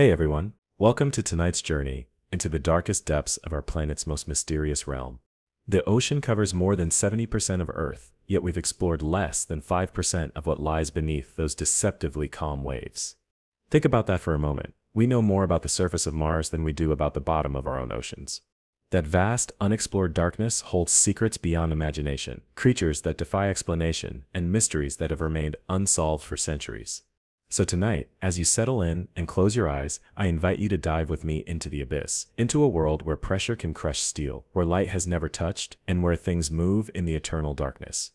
Hey everyone, welcome to tonight's journey into the darkest depths of our planet's most mysterious realm. The ocean covers more than 70% of Earth, yet we've explored less than 5% of what lies beneath those deceptively calm waves. Think about that for a moment. We know more about the surface of Mars than we do about the bottom of our own oceans. That vast, unexplored darkness holds secrets beyond imagination, creatures that defy explanation, and mysteries that have remained unsolved for centuries. So tonight, as you settle in and close your eyes, I invite you to dive with me into the abyss, into a world where pressure can crush steel, where light has never touched, and where things move in the eternal darkness.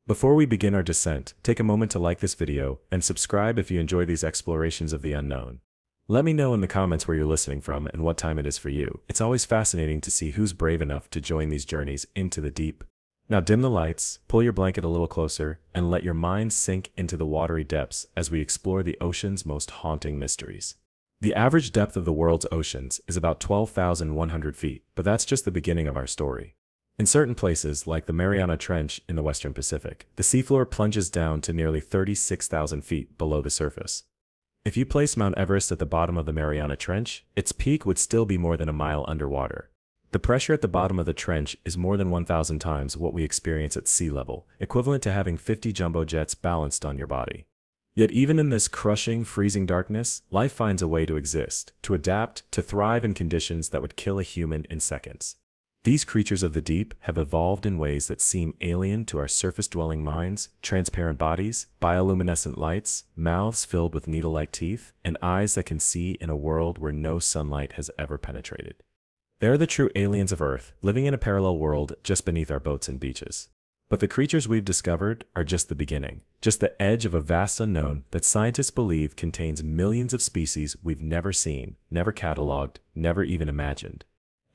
Before we begin our descent, take a moment to like this video and subscribe if you enjoy these explorations of the unknown. Let me know in the comments where you're listening from and what time it is for you. It's always fascinating to see who's brave enough to join these journeys into the deep. Now dim the lights, pull your blanket a little closer, and let your mind sink into the watery depths as we explore the ocean's most haunting mysteries. The average depth of the world's oceans is about 12,100 feet, but that's just the beginning of our story. In certain places, like the Mariana Trench in the Western Pacific, the seafloor plunges down to nearly 36,000 feet below the surface. If you place Mount Everest at the bottom of the Mariana Trench, its peak would still be more than a mile underwater. The pressure at the bottom of the trench is more than 1,000 times what we experience at sea level, equivalent to having 50 jumbo jets balanced on your body. Yet even in this crushing, freezing darkness, life finds a way to exist, to adapt, to thrive in conditions that would kill a human in seconds. These creatures of the deep have evolved in ways that seem alien to our surface-dwelling minds: transparent bodies, bioluminescent lights, mouths filled with needle-like teeth, and eyes that can see in a world where no sunlight has ever penetrated. They're the true aliens of Earth, living in a parallel world just beneath our boats and beaches. But the creatures we've discovered are just the beginning, just the edge of a vast unknown that scientists believe contains millions of species we've never seen, never cataloged, never even imagined.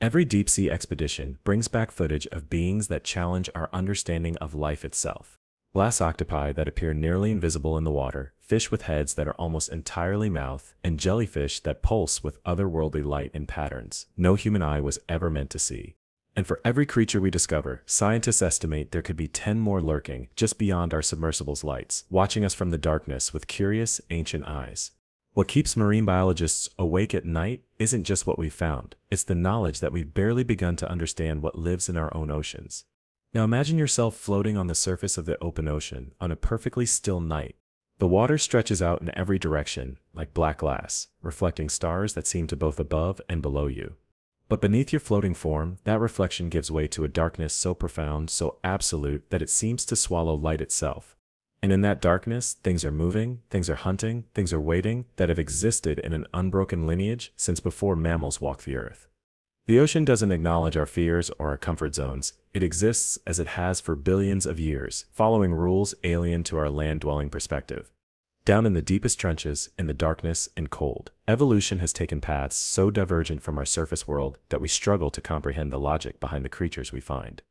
Every deep-sea expedition brings back footage of beings that challenge our understanding of life itself. Glass octopi that appear nearly invisible in the water, fish with heads that are almost entirely mouth, and jellyfish that pulse with otherworldly light and patterns no human eye was ever meant to see. And for every creature we discover, scientists estimate there could be 10 more lurking just beyond our submersible's lights, watching us from the darkness with curious, ancient eyes. What keeps marine biologists awake at night isn't just what we've found, it's the knowledge that we've barely begun to understand what lives in our own oceans. Now imagine yourself floating on the surface of the open ocean on a perfectly still night. The water stretches out in every direction, like black glass, reflecting stars that seem to both above and below you. But beneath your floating form, that reflection gives way to a darkness so profound, so absolute, that it seems to swallow light itself. And in that darkness, things are moving, things are hunting, things are waiting, that have existed in an unbroken lineage since before mammals walked the earth. The ocean doesn't acknowledge our fears or our comfort zones. It exists as it has for billions of years, following rules alien to our land-dwelling perspective. Down in the deepest trenches, in the darkness and cold, evolution has taken paths so divergent from our surface world that we struggle to comprehend the logic behind the creatures we find.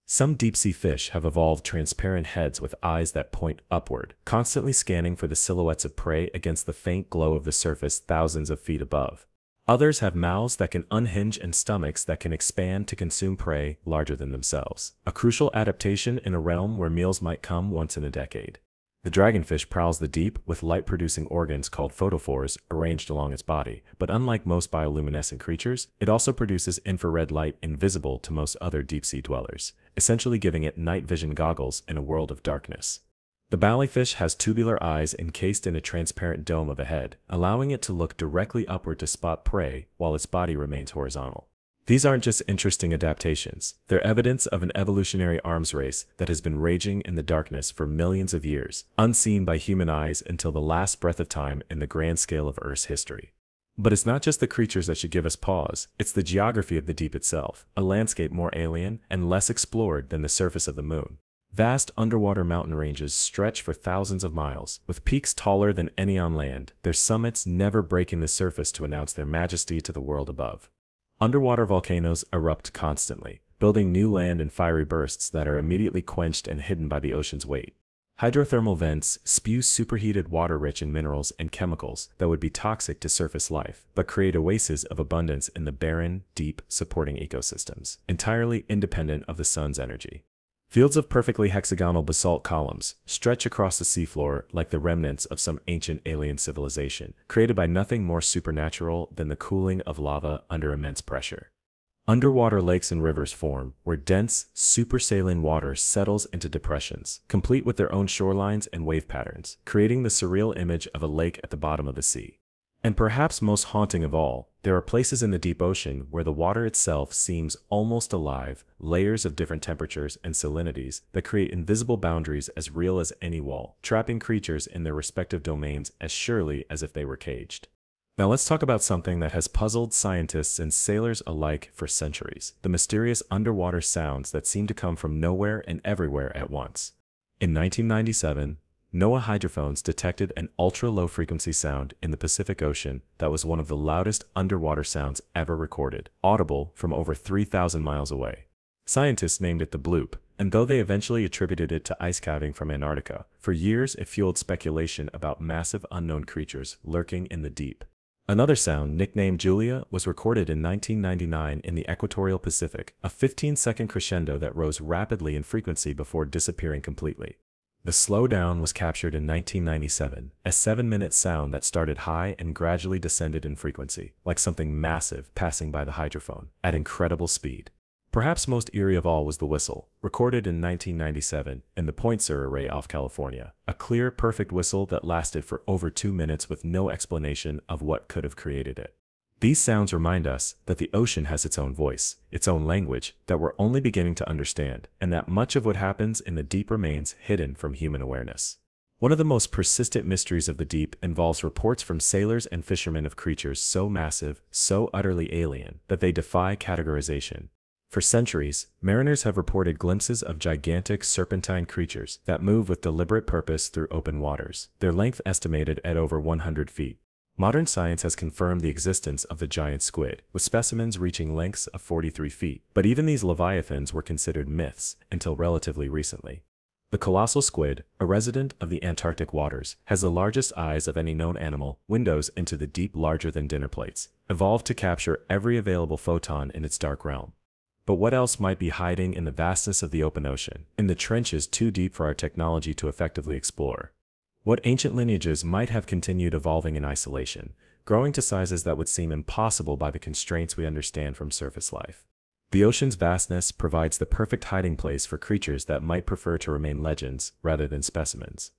Some deep-sea fish have evolved transparent heads with eyes that point upward, constantly scanning for the silhouettes of prey against the faint glow of the surface thousands of feet above. Others have mouths that can unhinge and stomachs that can expand to consume prey larger than themselves, a crucial adaptation in a realm where meals might come once in a decade. The dragonfish prowls the deep with light-producing organs called photophores arranged along its body, but unlike most bioluminescent creatures, it also produces infrared light invisible to most other deep-sea dwellers, essentially giving it night vision goggles in a world of darkness. The ballyfish has tubular eyes encased in a transparent dome of a head, allowing it to look directly upward to spot prey while its body remains horizontal. These aren't just interesting adaptations, they're evidence of an evolutionary arms race that has been raging in the darkness for millions of years, unseen by human eyes until the last breath of time in the grand scale of Earth's history. But it's not just the creatures that should give us pause, it's the geography of the deep itself, a landscape more alien and less explored than the surface of the moon. Vast underwater mountain ranges stretch for thousands of miles, with peaks taller than any on land, their summits never breaking the surface to announce their majesty to the world above. Underwater volcanoes erupt constantly, building new land in fiery bursts that are immediately quenched and hidden by the ocean's weight. Hydrothermal vents spew superheated water rich in minerals and chemicals that would be toxic to surface life, but create oases of abundance in the barren, deep, supporting ecosystems, entirely independent of the sun's energy. Fields of perfectly hexagonal basalt columns stretch across the seafloor like the remnants of some ancient alien civilization, created by nothing more supernatural than the cooling of lava under immense pressure. Underwater lakes and rivers form, where dense, supersaline water settles into depressions, complete with their own shorelines and wave patterns, creating the surreal image of a lake at the bottom of the sea. And perhaps most haunting of all, there are places in the deep ocean where the water itself seems almost alive, layers of different temperatures and salinities that create invisible boundaries as real as any wall, trapping creatures in their respective domains as surely as if they were caged. Now let's talk about something that has puzzled scientists and sailors alike for centuries: the mysterious underwater sounds that seem to come from nowhere and everywhere at once. In 1997, NOAA hydrophones detected an ultra-low frequency sound in the Pacific Ocean that was one of the loudest underwater sounds ever recorded, audible from over 3,000 miles away. Scientists named it the bloop, and though they eventually attributed it to ice calving from Antarctica, for years it fueled speculation about massive unknown creatures lurking in the deep. Another sound, nicknamed Julia, was recorded in 1999 in the equatorial Pacific, a 15-second crescendo that rose rapidly in frequency before disappearing completely. The slowdown was captured in 1997, a 7-minute sound that started high and gradually descended in frequency, like something massive passing by the hydrophone, at incredible speed. Perhaps most eerie of all was the whistle, recorded in 1997 in the Poinsett Array off California, a clear, perfect whistle that lasted for over 2 minutes with no explanation of what could have created it. These sounds remind us that the ocean has its own voice, its own language that we're only beginning to understand, and that much of what happens in the deep remains hidden from human awareness. One of the most persistent mysteries of the deep involves reports from sailors and fishermen of creatures so massive, so utterly alien, that they defy categorization. For centuries, mariners have reported glimpses of gigantic serpentine creatures that move with deliberate purpose through open waters, their length estimated at over 100 feet. Modern science has confirmed the existence of the giant squid, with specimens reaching lengths of 43 feet, but even these leviathans were considered myths until relatively recently. The colossal squid, a resident of the Antarctic waters, has the largest eyes of any known animal, windows into the deep larger than dinner plates, evolved to capture every available photon in its dark realm. But what else might be hiding in the vastness of the open ocean, in the trenches too deep for our technology to effectively explore? What ancient lineages might have continued evolving in isolation, growing to sizes that would seem impossible by the constraints we understand from surface life? The ocean's vastness provides the perfect hiding place for creatures that might prefer to remain legends rather than specimens.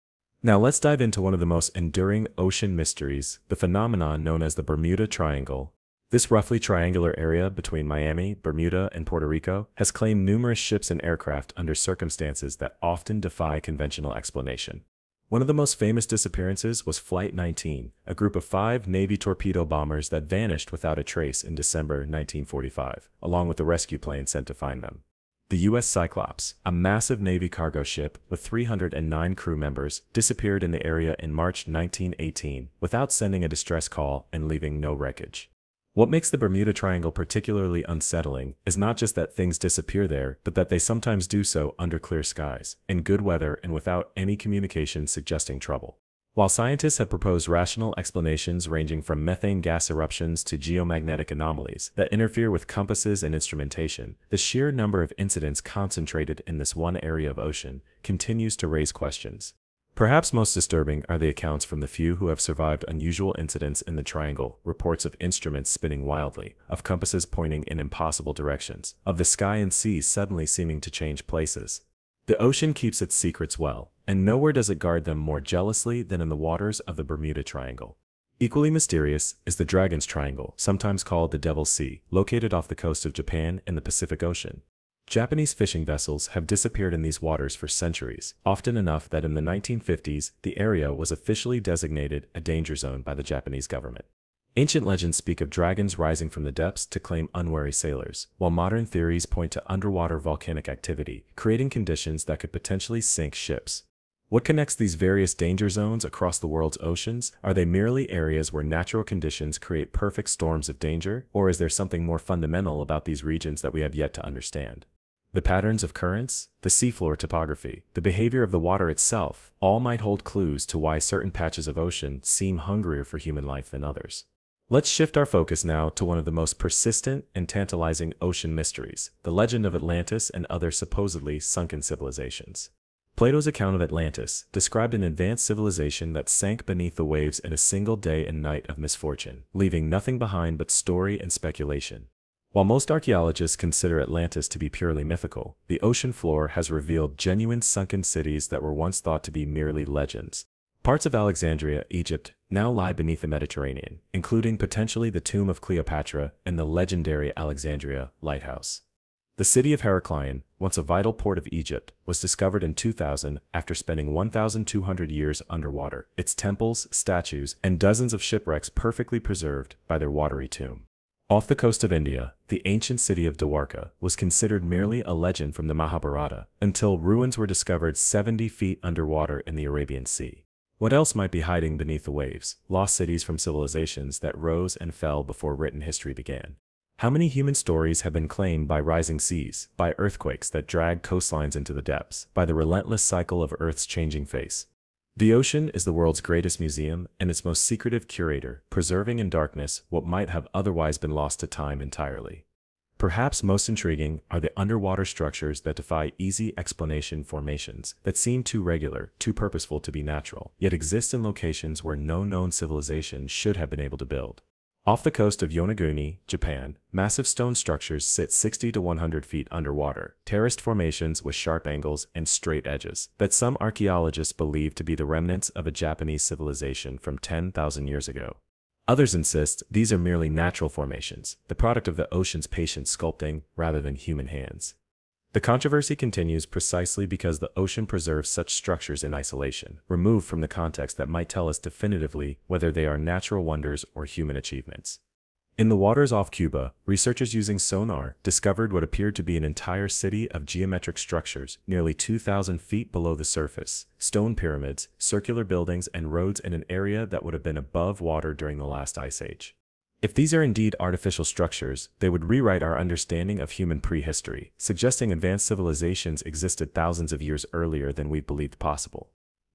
Now let's dive into one of the most enduring ocean mysteries, the phenomenon known as the Bermuda Triangle. This roughly triangular area between Miami, Bermuda, and Puerto Rico has claimed numerous ships and aircraft under circumstances that often defy conventional explanation. One of the most famous disappearances was Flight 19, a group of 5 Navy torpedo bombers that vanished without a trace in December 1945, along with the rescue plane sent to find them. The U.S. Cyclops, a massive Navy cargo ship with 309 crew members, disappeared in the area in March 1918 without sending a distress call and leaving no wreckage. What makes the Bermuda Triangle particularly unsettling is not just that things disappear there, but that they sometimes do so under clear skies, in good weather and without any communication suggesting trouble. While scientists have proposed rational explanations ranging from methane gas eruptions to geomagnetic anomalies that interfere with compasses and instrumentation, the sheer number of incidents concentrated in this one area of ocean continues to raise questions. Perhaps most disturbing are the accounts from the few who have survived unusual incidents in the triangle, reports of instruments spinning wildly, of compasses pointing in impossible directions, of the sky and sea suddenly seeming to change places. The ocean keeps its secrets well, and nowhere does it guard them more jealously than in the waters of the Bermuda Triangle. Equally mysterious is the Dragon's Triangle, sometimes called the Devil's Sea, located off the coast of Japan in the Pacific Ocean. Japanese fishing vessels have disappeared in these waters for centuries, often enough that in the 1950s, the area was officially designated a danger zone by the Japanese government. Ancient legends speak of dragons rising from the depths to claim unwary sailors, while modern theories point to underwater volcanic activity, creating conditions that could potentially sink ships. What connects these various danger zones across the world's oceans? Are they merely areas where natural conditions create perfect storms of danger, or is there something more fundamental about these regions that we have yet to understand? The patterns of currents, the seafloor topography, the behavior of the water itself, all might hold clues to why certain patches of ocean seem hungrier for human life than others. Let's shift our focus now to one of the most persistent and tantalizing ocean mysteries, the legend of Atlantis and other supposedly sunken civilizations. Plato's account of Atlantis described an advanced civilization that sank beneath the waves in a single day and night of misfortune, leaving nothing behind but story and speculation. While most archaeologists consider Atlantis to be purely mythical, the ocean floor has revealed genuine sunken cities that were once thought to be merely legends. Parts of Alexandria, Egypt, now lie beneath the Mediterranean, including potentially the tomb of Cleopatra and the legendary Alexandria lighthouse. The city of Heraclion, once a vital port of Egypt, was discovered in 2000 after spending 1,200 years underwater, its temples, statues, and dozens of shipwrecks perfectly preserved by their watery tomb. Off the coast of India, the ancient city of Dwarka was considered merely a legend from the Mahabharata until ruins were discovered 70 feet underwater in the Arabian Sea. What else might be hiding beneath the waves? Lost cities from civilizations that rose and fell before written history began. How many human stories have been claimed by rising seas, by earthquakes that drag coastlines into the depths, by the relentless cycle of Earth's changing face? The ocean is the world's greatest museum and its most secretive curator, preserving in darkness what might have otherwise been lost to time entirely. Perhaps most intriguing are the underwater structures that defy easy explanation, formations that seem too regular, too purposeful to be natural, yet exist in locations where no known civilization should have been able to build. Off the coast of Yonaguni, Japan, massive stone structures sit 60 to 100 feet underwater, terraced formations with sharp angles and straight edges that some archaeologists believe to be the remnants of a Japanese civilization from 10,000 years ago. Others insist these are merely natural formations, the product of the ocean's patient sculpting rather than human hands. The controversy continues precisely because the ocean preserves such structures in isolation, removed from the context that might tell us definitively whether they are natural wonders or human achievements. In the waters off Cuba, researchers using sonar discovered what appeared to be an entire city of geometric structures nearly 2,000 feet below the surface, stone pyramids, circular buildings, and roads in an area that would have been above water during the last ice age. If these are indeed artificial structures, they would rewrite our understanding of human prehistory, suggesting advanced civilizations existed thousands of years earlier than we believed possible.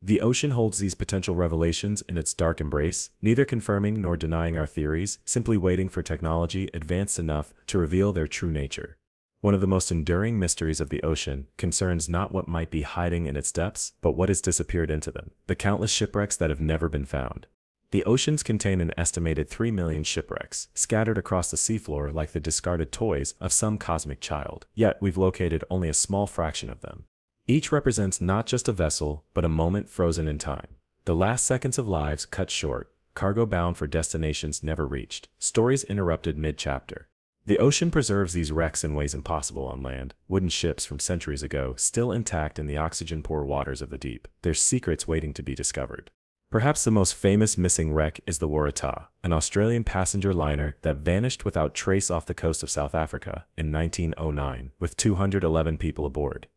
The ocean holds these potential revelations in its dark embrace, neither confirming nor denying our theories, simply waiting for technology advanced enough to reveal their true nature. One of the most enduring mysteries of the ocean concerns not what might be hiding in its depths, but what has disappeared into them, the countless shipwrecks that have never been found. The oceans contain an estimated 3 million shipwrecks, scattered across the seafloor like the discarded toys of some cosmic child, yet we've located only a small fraction of them. Each represents not just a vessel, but a moment frozen in time. The last seconds of lives cut short, cargo bound for destinations never reached, stories interrupted mid-chapter. The ocean preserves these wrecks in ways impossible on land, wooden ships from centuries ago still intact in the oxygen-poor waters of the deep, their secrets waiting to be discovered. Perhaps the most famous missing wreck is the Waratah, an Australian passenger liner that vanished without trace off the coast of South Africa in 1909, with 211 people aboard.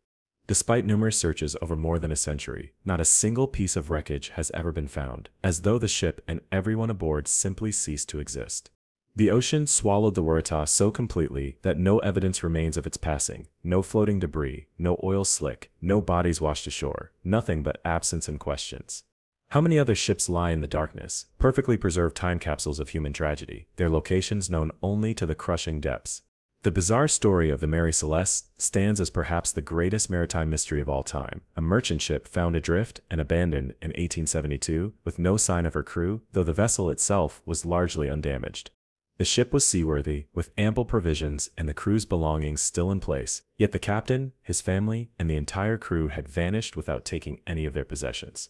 Despite numerous searches over more than a century, not a single piece of wreckage has ever been found, as though the ship and everyone aboard simply ceased to exist. The ocean swallowed the Waratah so completely that no evidence remains of its passing, no floating debris, no oil slick, no bodies washed ashore, nothing but absence and questions. How many other ships lie in the darkness, perfectly preserved time capsules of human tragedy, their locations known only to the crushing depths? The bizarre story of the Mary Celeste stands as perhaps the greatest maritime mystery of all time. A merchant ship found adrift and abandoned in 1872 with no sign of her crew, though the vessel itself was largely undamaged. The ship was seaworthy, with ample provisions and the crew's belongings still in place, yet the captain, his family, and the entire crew had vanished without taking any of their possessions.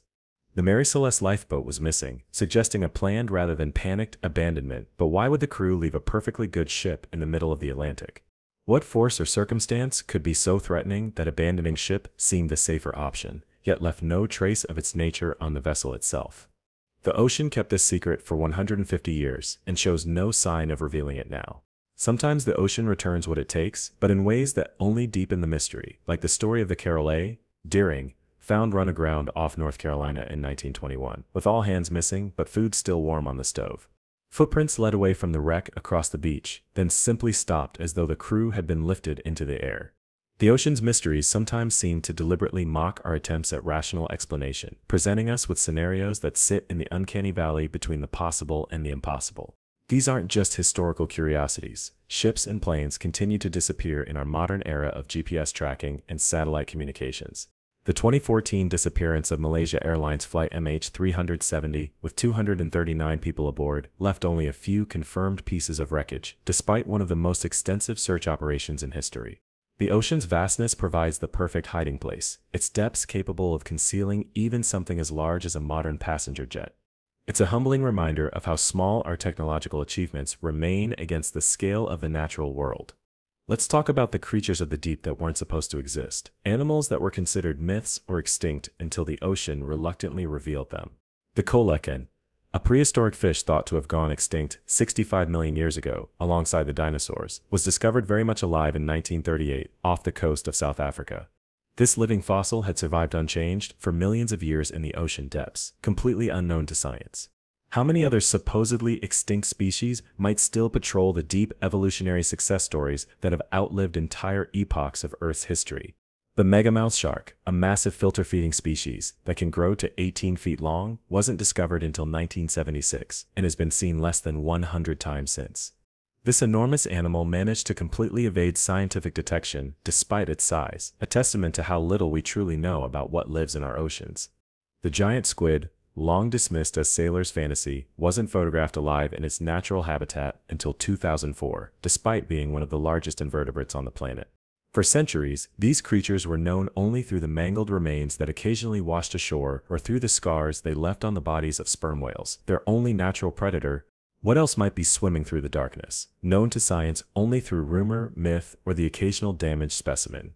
The Mary Celeste lifeboat was missing, suggesting a planned rather than panicked abandonment, but why would the crew leave a perfectly good ship in the middle of the Atlantic? What force or circumstance could be so threatening that abandoning ship seemed the safer option, yet left no trace of its nature on the vessel itself? The ocean kept this secret for 150 years and shows no sign of revealing it now. Sometimes the ocean returns what it takes, but in ways that only deepen the mystery, like the story of the Carol A. Deering, found run aground off North Carolina in 1921, with all hands missing but food still warm on the stove. Footprints led away from the wreck across the beach, then simply stopped as though the crew had been lifted into the air. The ocean's mysteries sometimes seem to deliberately mock our attempts at rational explanation, presenting us with scenarios that sit in the uncanny valley between the possible and the impossible. These aren't just historical curiosities. Ships and planes continue to disappear in our modern era of GPS tracking and satellite communications. The 2014 disappearance of Malaysia Airlines flight MH370, with 239 people aboard, left only a few confirmed pieces of wreckage, despite one of the most extensive search operations in history. The ocean's vastness provides the perfect hiding place, its depths capable of concealing even something as large as a modern passenger jet. It's a humbling reminder of how small our technological achievements remain against the scale of the natural world. Let's talk about the creatures of the deep that weren't supposed to exist, animals that were considered myths or extinct until the ocean reluctantly revealed them. The coelacanth, a prehistoric fish thought to have gone extinct 65 million years ago alongside the dinosaurs, was discovered very much alive in 1938 off the coast of South Africa. This living fossil had survived unchanged for millions of years in the ocean depths, completely unknown to science. How many other supposedly extinct species might still patrol the deep evolutionary success stories that have outlived entire epochs of Earth's history? The megamouth shark, a massive filter-feeding species that can grow to 18 feet long, wasn't discovered until 1976 and has been seen less than 100 times since. This enormous animal managed to completely evade scientific detection despite its size, a testament to how little we truly know about what lives in our oceans. The giant squid, long dismissed as sailors' fantasy, wasn't photographed alive in its natural habitat until 2004, despite being one of the largest invertebrates on the planet. For centuries, these creatures were known only through the mangled remains that occasionally washed ashore or through the scars they left on the bodies of sperm whales, their only natural predator. What else might be swimming through the darkness, known to science only through rumor, myth, or the occasional damaged specimen?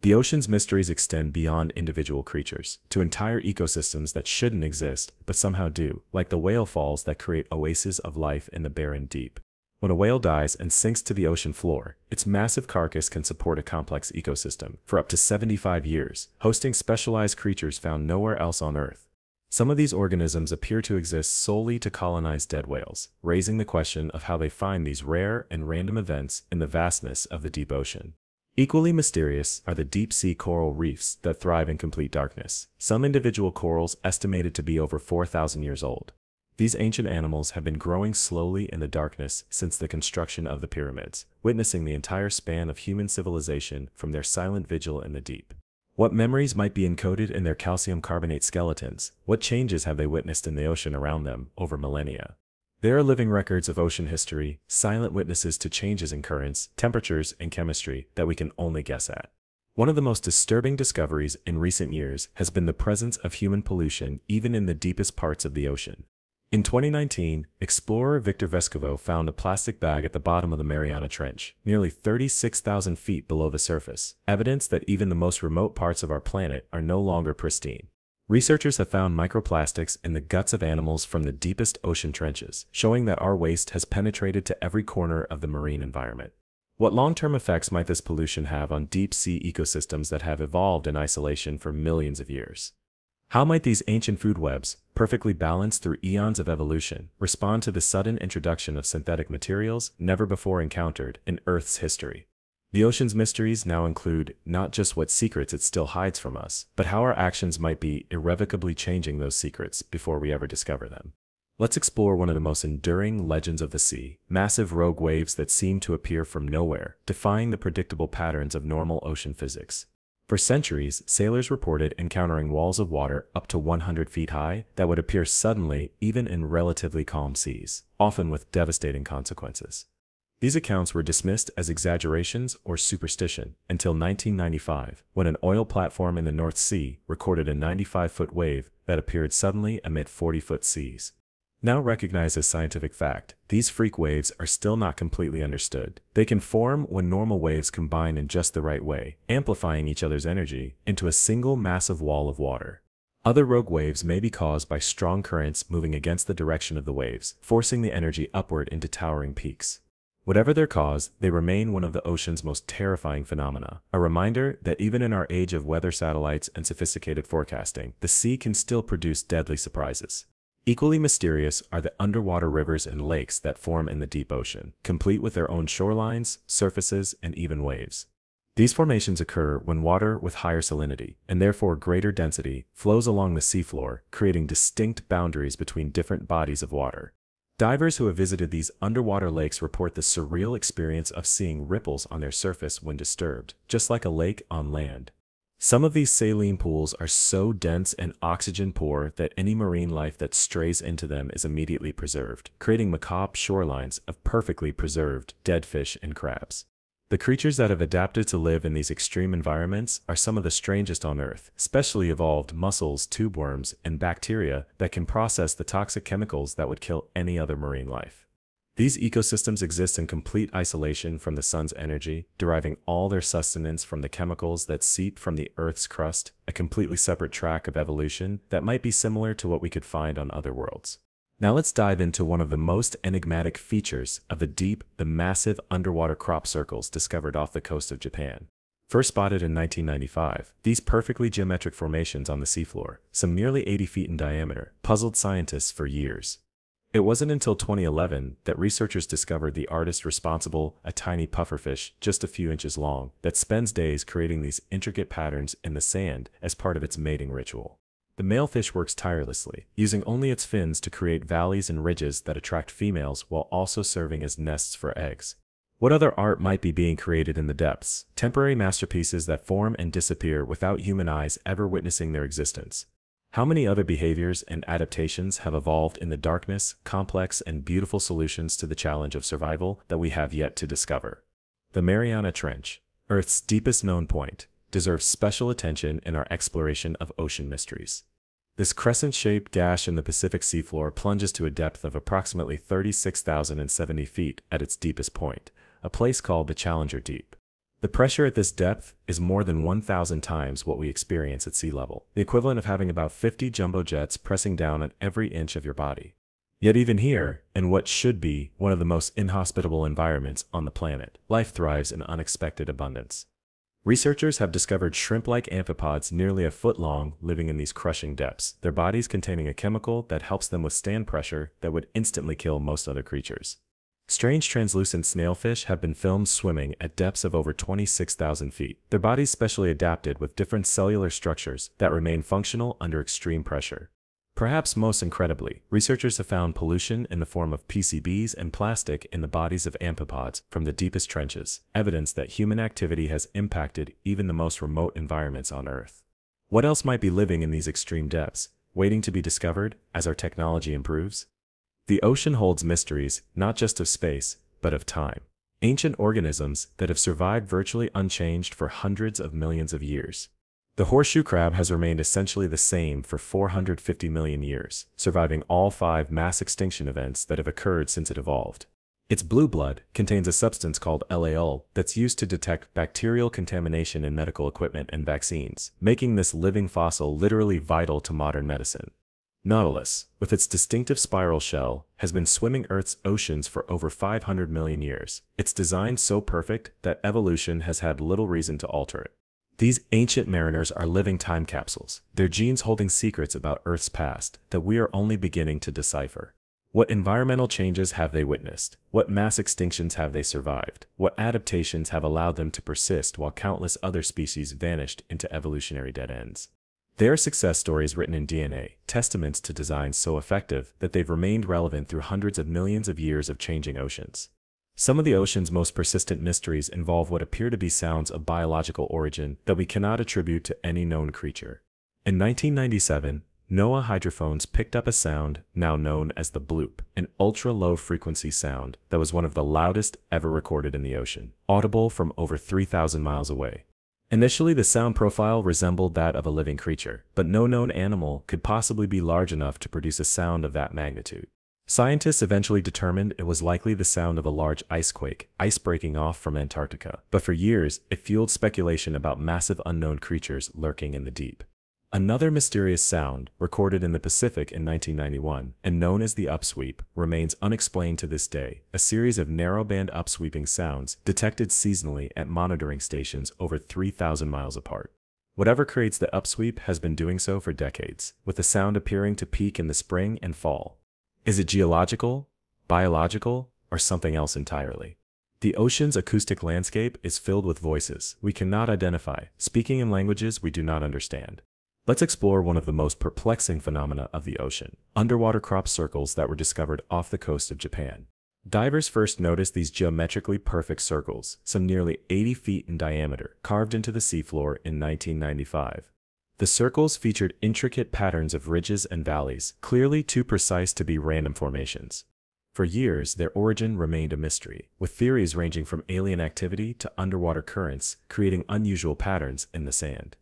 The ocean's mysteries extend beyond individual creatures, to entire ecosystems that shouldn't exist, but somehow do, like the whale falls that create oases of life in the barren deep. When a whale dies and sinks to the ocean floor, its massive carcass can support a complex ecosystem for up to 75 years, hosting specialized creatures found nowhere else on Earth. Some of these organisms appear to exist solely to colonize dead whales, raising the question of how they find these rare and random events in the vastness of the deep ocean. Equally mysterious are the deep-sea coral reefs that thrive in complete darkness, some individual corals estimated to be over 4,000 years old. These ancient animals have been growing slowly in the darkness since the construction of the pyramids, witnessing the entire span of human civilization from their silent vigil in the deep. What memories might be encoded in their calcium carbonate skeletons? What changes have they witnessed in the ocean around them over millennia? They are living records of ocean history, silent witnesses to changes in currents, temperatures, and chemistry that we can only guess at. One of the most disturbing discoveries in recent years has been the presence of human pollution even in the deepest parts of the ocean. In 2019, explorer Victor Vescovo found a plastic bag at the bottom of the Mariana Trench, nearly 36,000 feet below the surface, evidence that even the most remote parts of our planet are no longer pristine. Researchers have found microplastics in the guts of animals from the deepest ocean trenches, showing that our waste has penetrated to every corner of the marine environment. What long-term effects might this pollution have on deep-sea ecosystems that have evolved in isolation for millions of years? How might these ancient food webs, perfectly balanced through eons of evolution, respond to the sudden introduction of synthetic materials never before encountered in Earth's history? The ocean's mysteries now include not just what secrets it still hides from us, but how our actions might be irrevocably changing those secrets before we ever discover them. Let's explore one of the most enduring legends of the sea, massive rogue waves that seem to appear from nowhere, defying the predictable patterns of normal ocean physics. For centuries, sailors reported encountering walls of water up to 100 feet high that would appear suddenly even in relatively calm seas, often with devastating consequences. These accounts were dismissed as exaggerations or superstition until 1995, when an oil platform in the North Sea recorded a 95-foot wave that appeared suddenly amid 40-foot seas. Now recognized as scientific fact, these freak waves are still not completely understood. They can form when normal waves combine in just the right way, amplifying each other's energy into a single massive wall of water. Other rogue waves may be caused by strong currents moving against the direction of the waves, forcing the energy upward into towering peaks. Whatever their cause, they remain one of the ocean's most terrifying phenomena, a reminder that even in our age of weather satellites and sophisticated forecasting, the sea can still produce deadly surprises. Equally mysterious are the underwater rivers and lakes that form in the deep ocean, complete with their own shorelines, surfaces, and even waves. These formations occur when water with higher salinity, and therefore greater density, flows along the seafloor, creating distinct boundaries between different bodies of water. Divers who have visited these underwater lakes report the surreal experience of seeing ripples on their surface when disturbed, just like a lake on land. Some of these saline pools are so dense and oxygen-poor that any marine life that strays into them is immediately preserved, creating macabre shorelines of perfectly preserved dead fish and crabs. The creatures that have adapted to live in these extreme environments are some of the strangest on Earth, specially evolved mussels, tube worms, and bacteria that can process the toxic chemicals that would kill any other marine life. These ecosystems exist in complete isolation from the sun's energy, deriving all their sustenance from the chemicals that seep from the Earth's crust, a completely separate track of evolution that might be similar to what we could find on other worlds. Now let's dive into one of the most enigmatic features of the deep, the massive underwater crop circles discovered off the coast of Japan. First spotted in 1995, these perfectly geometric formations on the seafloor, some nearly 80 feet in diameter, puzzled scientists for years. It wasn't until 2011 that researchers discovered the artist responsible, a tiny pufferfish just a few inches long, that spends days creating these intricate patterns in the sand as part of its mating ritual. The male fish works tirelessly, using only its fins to create valleys and ridges that attract females while also serving as nests for eggs. What other art might be being created in the depths? Temporary masterpieces that form and disappear without human eyes ever witnessing their existence. How many other behaviors and adaptations have evolved in the darkness, complex and beautiful solutions to the challenge of survival that we have yet to discover? The Mariana Trench, Earth's deepest known point, deserves special attention in our exploration of ocean mysteries. This crescent-shaped gash in the Pacific seafloor plunges to a depth of approximately 36,070 feet at its deepest point, a place called the Challenger Deep. The pressure at this depth is more than 1,000 times what we experience at sea level, the equivalent of having about 50 jumbo jets pressing down on every inch of your body. Yet even here, in what should be one of the most inhospitable environments on the planet, life thrives in unexpected abundance. Researchers have discovered shrimp-like amphipods nearly a foot long living in these crushing depths, their bodies containing a chemical that helps them withstand pressure that would instantly kill most other creatures. Strange translucent snailfish have been filmed swimming at depths of over 26,000 feet, their bodies specially adapted with different cellular structures that remain functional under extreme pressure. Perhaps most incredibly, researchers have found pollution in the form of PCBs and plastic in the bodies of amphipods from the deepest trenches, evidence that human activity has impacted even the most remote environments on Earth. What else might be living in these extreme depths, waiting to be discovered as our technology improves? The ocean holds mysteries, not just of space, but of time. Ancient organisms that have survived virtually unchanged for hundreds of millions of years. The horseshoe crab has remained essentially the same for 450 million years, surviving all 5 mass extinction events that have occurred since it evolved. Its blue blood contains a substance called LAL that's used to detect bacterial contamination in medical equipment and vaccines, making this living fossil literally vital to modern medicine. Nautilus, with its distinctive spiral shell, has been swimming Earth's oceans for over 500 million years. It's designed so perfect that evolution has had little reason to alter it. These ancient mariners are living time capsules, their genes holding secrets about Earth's past that we are only beginning to decipher. What environmental changes have they witnessed? What mass extinctions have they survived? What adaptations have allowed them to persist while countless other species vanished into evolutionary dead ends? They are success stories written in DNA, testaments to designs so effective that they've remained relevant through hundreds of millions of years of changing oceans. Some of the ocean's most persistent mysteries involve what appear to be sounds of biological origin that we cannot attribute to any known creature. In 1997, NOAA hydrophones picked up a sound now known as the bloop, an ultra-low frequency sound that was one of the loudest ever recorded in the ocean, audible from over 3,000 miles away. Initially, the sound profile resembled that of a living creature, but no known animal could possibly be large enough to produce a sound of that magnitude. Scientists eventually determined it was likely the sound of a large ice quake, ice breaking off from Antarctica, but for years it fueled speculation about massive unknown creatures lurking in the deep. Another mysterious sound, recorded in the Pacific in 1991, and known as the upsweep, remains unexplained to this day, a series of narrowband upsweeping sounds detected seasonally at monitoring stations over 3,000 miles apart. Whatever creates the upsweep has been doing so for decades, with the sound appearing to peak in the spring and fall. Is it geological, biological, or something else entirely? The ocean's acoustic landscape is filled with voices we cannot identify, speaking in languages we do not understand. Let's explore one of the most perplexing phenomena of the ocean: underwater crop circles that were discovered off the coast of Japan. Divers first noticed these geometrically perfect circles, some nearly 80 feet in diameter, carved into the seafloor in 1995. The circles featured intricate patterns of ridges and valleys, clearly too precise to be random formations. For years, their origin remained a mystery, with theories ranging from alien activity to underwater currents, creating unusual patterns in the sand.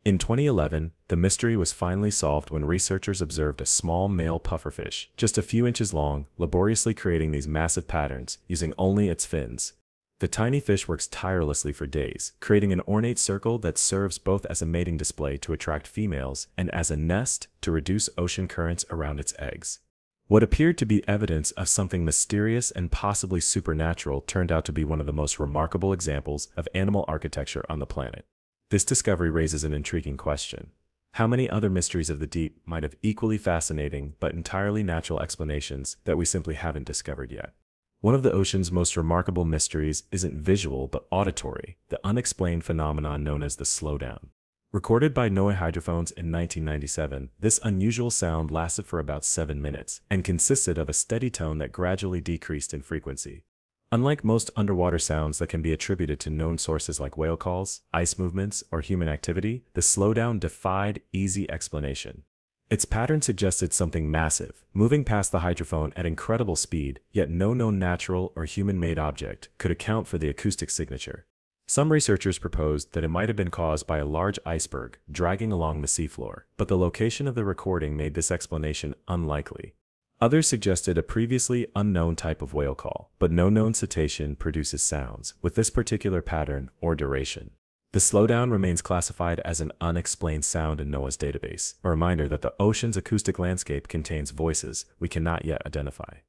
In 2011, the mystery was finally solved when researchers observed a small male pufferfish, just a few inches long, laboriously creating these massive patterns using only its fins. The tiny fish works tirelessly for days, creating an ornate circle that serves both as a mating display to attract females and as a nest to reduce ocean currents around its eggs. What appeared to be evidence of something mysterious and possibly supernatural turned out to be one of the most remarkable examples of animal architecture on the planet. This discovery raises an intriguing question. How many other mysteries of the deep might have equally fascinating but entirely natural explanations that we simply haven't discovered yet? One of the ocean's most remarkable mysteries isn't visual but auditory, the unexplained phenomenon known as the slowdown. Recorded by NOAA hydrophones in 1997, this unusual sound lasted for about 7 minutes and consisted of a steady tone that gradually decreased in frequency. Unlike most underwater sounds that can be attributed to known sources like whale calls, ice movements, or human activity, the slowdown defied easy explanation. Its pattern suggested something massive, moving past the hydrophone at incredible speed, yet no known natural or human-made object could account for the acoustic signature. Some researchers proposed that it might have been caused by a large iceberg dragging along the seafloor, but the location of the recording made this explanation unlikely. Others suggested a previously unknown type of whale call, but no known cetacean produces sounds with this particular pattern or duration. The slowdown remains classified as an unexplained sound in NOAA's database, a reminder that the ocean's acoustic landscape contains voices we cannot yet identify.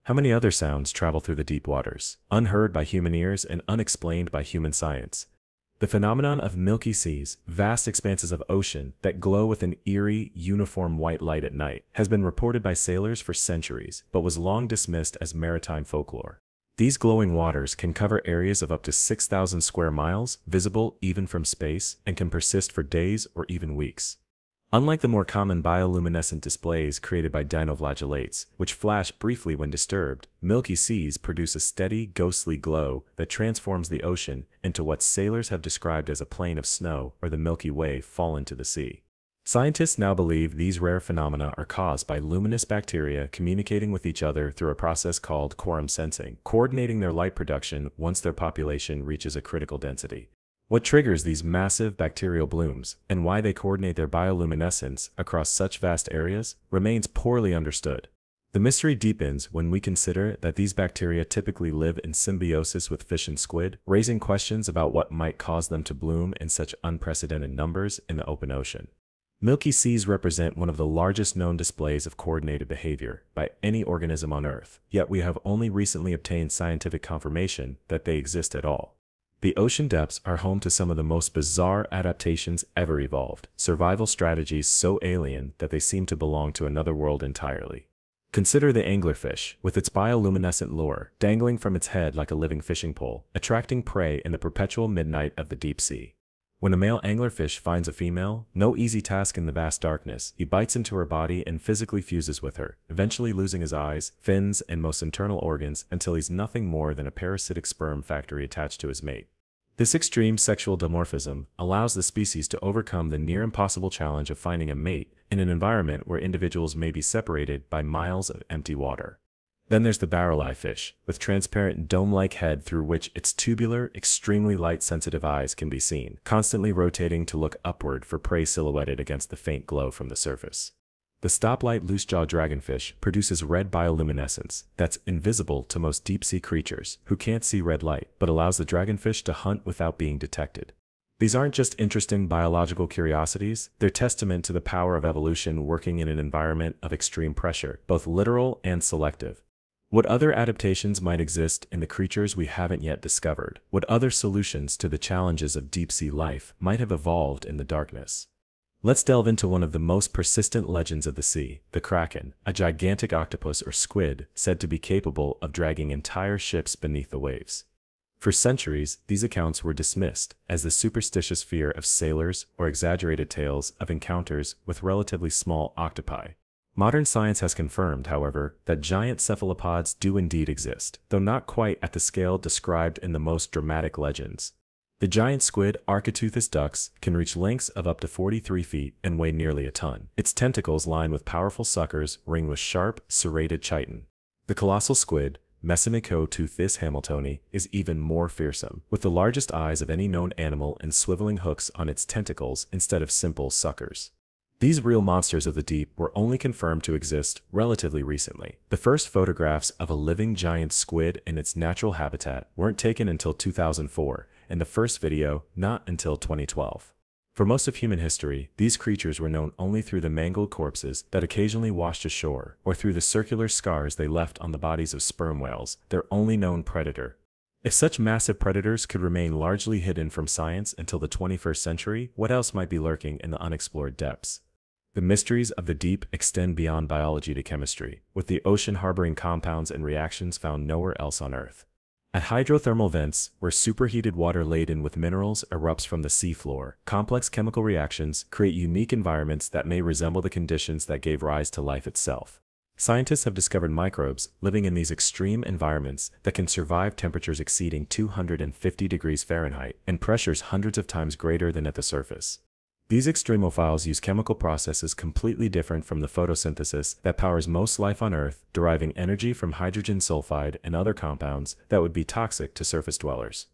How many other sounds travel through the deep waters, unheard by human ears and unexplained by human science? The phenomenon of milky seas, vast expanses of ocean that glow with an eerie, uniform white light at night, has been reported by sailors for centuries, but was long dismissed as maritime folklore. These glowing waters can cover areas of up to 6,000 square miles, visible even from space, and can persist for days or even weeks. Unlike the more common bioluminescent displays created by dinoflagellates, which flash briefly when disturbed, milky seas produce a steady, ghostly glow that transforms the ocean into what sailors have described as a plain of snow or the Milky Way fallen to the sea. Scientists now believe these rare phenomena are caused by luminous bacteria communicating with each other through a process called quorum sensing, coordinating their light production once their population reaches a critical density. What triggers these massive bacterial blooms, and why they coordinate their bioluminescence across such vast areas, remains poorly understood. The mystery deepens when we consider that these bacteria typically live in symbiosis with fish and squid, raising questions about what might cause them to bloom in such unprecedented numbers in the open ocean. Milky seas represent one of the largest known displays of coordinated behavior by any organism on Earth, yet we have only recently obtained scientific confirmation that they exist at all. The ocean depths are home to some of the most bizarre adaptations ever evolved, survival strategies so alien that they seem to belong to another world entirely. Consider the anglerfish, with its bioluminescent lure dangling from its head like a living fishing pole, attracting prey in the perpetual midnight of the deep sea. When a male anglerfish finds a female, no easy task in the vast darkness, he bites into her body and physically fuses with her, eventually losing his eyes, fins, and most internal organs until he's nothing more than a parasitic sperm factory attached to his mate. This extreme sexual dimorphism allows the species to overcome the near impossible challenge of finding a mate in an environment where individuals may be separated by miles of empty water. Then there's the barrel-eye fish, with transparent dome-like head through which its tubular, extremely light-sensitive eyes can be seen, constantly rotating to look upward for prey silhouetted against the faint glow from the surface. The stoplight loosejaw dragonfish produces red bioluminescence that's invisible to most deep-sea creatures who can't see red light, but allows the dragonfish to hunt without being detected. These aren't just interesting biological curiosities, they're testament to the power of evolution working in an environment of extreme pressure, both literal and selective. What other adaptations might exist in the creatures we haven't yet discovered? What other solutions to the challenges of deep-sea life might have evolved in the darkness? Let's delve into one of the most persistent legends of the sea, the kraken, a gigantic octopus or squid said to be capable of dragging entire ships beneath the waves. For centuries, these accounts were dismissed as the superstitious fear of sailors or exaggerated tales of encounters with relatively small octopi. Modern science has confirmed, however, that giant cephalopods do indeed exist, though not quite at the scale described in the most dramatic legends. The giant squid Architeuthis dux can reach lengths of up to 43 feet and weigh nearly a ton. Its tentacles lined with powerful suckers ringed with sharp, serrated chitin. The colossal squid, Mesemicoteuthis hamiltoni, is even more fearsome, with the largest eyes of any known animal and swiveling hooks on its tentacles instead of simple suckers. These real monsters of the deep were only confirmed to exist relatively recently. The first photographs of a living giant squid in its natural habitat weren't taken until 2004, and the first video not until 2012. For most of human history, these creatures were known only through the mangled corpses that occasionally washed ashore, or through the circular scars they left on the bodies of sperm whales, their only known predator. If such massive predators could remain largely hidden from science until the 21st century, what else might be lurking in the unexplored depths? The mysteries of the deep extend beyond biology to chemistry, with the ocean harboring compounds and reactions found nowhere else on Earth. At hydrothermal vents, where superheated water laden with minerals erupts from the seafloor, complex chemical reactions create unique environments that may resemble the conditions that gave rise to life itself. Scientists have discovered microbes living in these extreme environments that can survive temperatures exceeding 250 degrees Fahrenheit and pressures hundreds of times greater than at the surface. These extremophiles use chemical processes completely different from the photosynthesis that powers most life on Earth, deriving energy from hydrogen sulfide and other compounds that would be toxic to surface dwellers.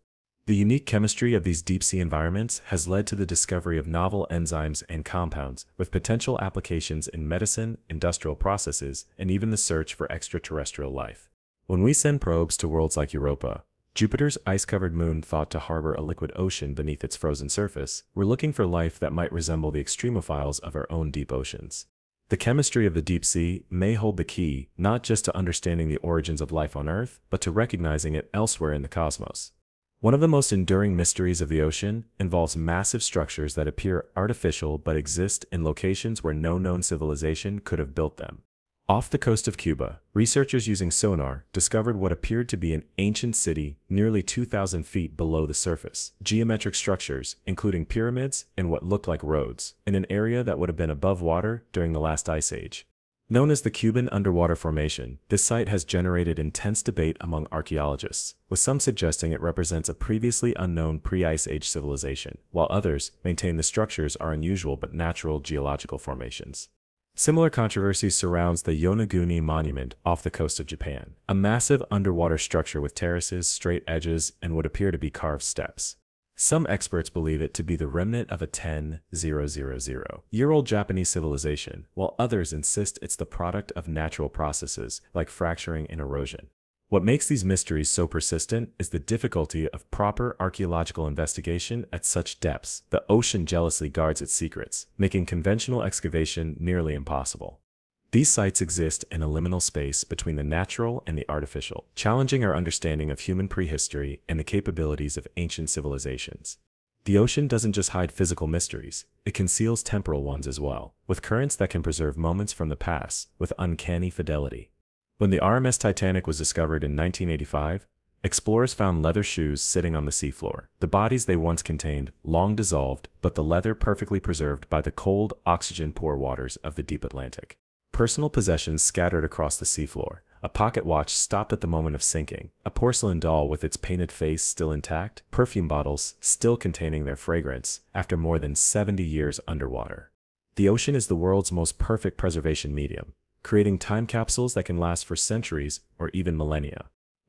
The unique chemistry of these deep-sea environments has led to the discovery of novel enzymes and compounds, with potential applications in medicine, industrial processes, and even the search for extraterrestrial life. When we send probes to worlds like Europa, Jupiter's ice-covered moon thought to harbor a liquid ocean beneath its frozen surface, we're looking for life that might resemble the extremophiles of our own deep oceans. The chemistry of the deep sea may hold the key not just to understanding the origins of life on Earth, but to recognizing it elsewhere in the cosmos. One of the most enduring mysteries of the ocean involves massive structures that appear artificial but exist in locations where no known civilization could have built them. Off the coast of Cuba, researchers using sonar discovered what appeared to be an ancient city nearly 2,000 feet below the surface. Geometric structures, including pyramids and what looked like roads, in an area that would have been above water during the last ice age. Known as the Cuban Underwater Formation, this site has generated intense debate among archaeologists, with some suggesting it represents a previously unknown pre-ice age civilization, while others maintain the structures are unusual but natural geological formations. Similar controversy surrounds the Yonaguni Monument off the coast of Japan, a massive underwater structure with terraces, straight edges, and what appear to be carved steps. Some experts believe it to be the remnant of a 10,000-year-old Japanese civilization, while others insist it's the product of natural processes like fracturing and erosion. What makes these mysteries so persistent is the difficulty of proper archaeological investigation at such depths. The ocean jealously guards its secrets, making conventional excavation nearly impossible. These sites exist in a liminal space between the natural and the artificial, challenging our understanding of human prehistory and the capabilities of ancient civilizations. The ocean doesn't just hide physical mysteries, it conceals temporal ones as well, with currents that can preserve moments from the past with uncanny fidelity. When the RMS Titanic was discovered in 1985, explorers found leather shoes sitting on the seafloor. The bodies they once contained long dissolved, but the leather perfectly preserved by the cold, oxygen-poor waters of the deep Atlantic. Personal possessions scattered across the seafloor. A pocket watch stopped at the moment of sinking, a porcelain doll with its painted face still intact, perfume bottles still containing their fragrance after more than 70 years underwater. The ocean is the world's most perfect preservation medium, creating time capsules that can last for centuries or even millennia.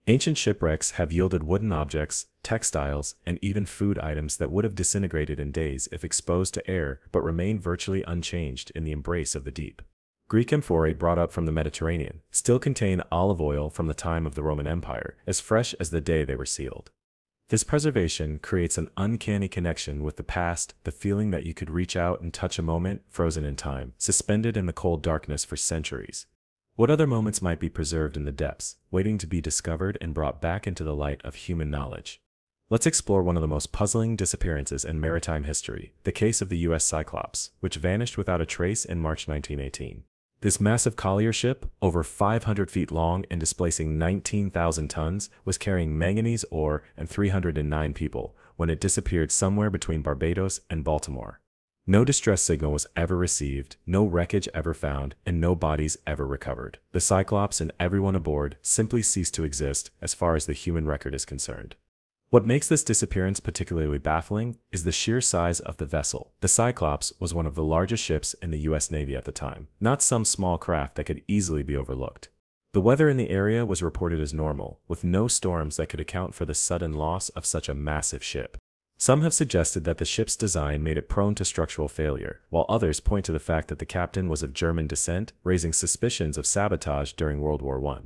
Ancient shipwrecks have yielded wooden objects, textiles, and even food items that would have disintegrated in days if exposed to air but remain virtually unchanged in the embrace of the deep. Greek amphorae brought up from the Mediterranean still contain olive oil from the time of the Roman Empire, as fresh as the day they were sealed. This preservation creates an uncanny connection with the past, the feeling that you could reach out and touch a moment frozen in time, suspended in the cold darkness for centuries. What other moments might be preserved in the depths, waiting to be discovered and brought back into the light of human knowledge? Let's explore one of the most puzzling disappearances in maritime history, the case of the U.S. Cyclops, which vanished without a trace in March 1918. This massive collier ship, over 500 feet long and displacing 19,000 tons, was carrying manganese ore and 309 people when it disappeared somewhere between Barbados and Baltimore. No distress signal was ever received, no wreckage ever found, and no bodies ever recovered. The Cyclops and everyone aboard simply ceased to exist as far as the human record is concerned. What makes this disappearance particularly baffling is the sheer size of the vessel. The Cyclops was one of the largest ships in the US Navy at the time, not some small craft that could easily be overlooked. The weather in the area was reported as normal, with no storms that could account for the sudden loss of such a massive ship. Some have suggested that the ship's design made it prone to structural failure, while others point to the fact that the captain was of German descent, raising suspicions of sabotage during World War I.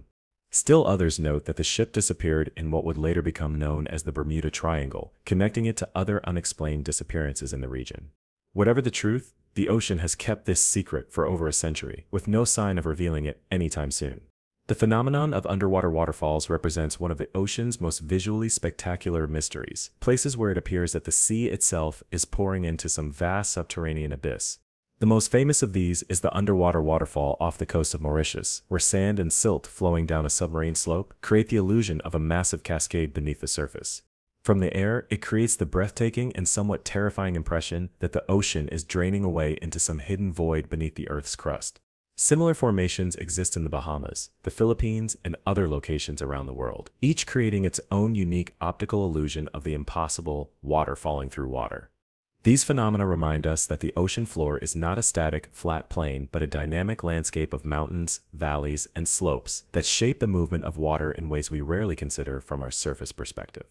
Still others note that the ship disappeared in what would later become known as the Bermuda Triangle, connecting it to other unexplained disappearances in the region. Whatever the truth, the ocean has kept this secret for over a century, with no sign of revealing it anytime soon. The phenomenon of underwater waterfalls represents one of the ocean's most visually spectacular mysteries, places where it appears that the sea itself is pouring into some vast subterranean abyss. The most famous of these is the underwater waterfall off the coast of Mauritius, where sand and silt flowing down a submarine slope create the illusion of a massive cascade beneath the surface. From the air, it creates the breathtaking and somewhat terrifying impression that the ocean is draining away into some hidden void beneath the Earth's crust. Similar formations exist in the Bahamas, the Philippines, and other locations around the world, each creating its own unique optical illusion of the impossible water falling through water. These phenomena remind us that the ocean floor is not a static, flat plane, but a dynamic landscape of mountains, valleys, and slopes that shape the movement of water in ways we rarely consider from our surface perspective.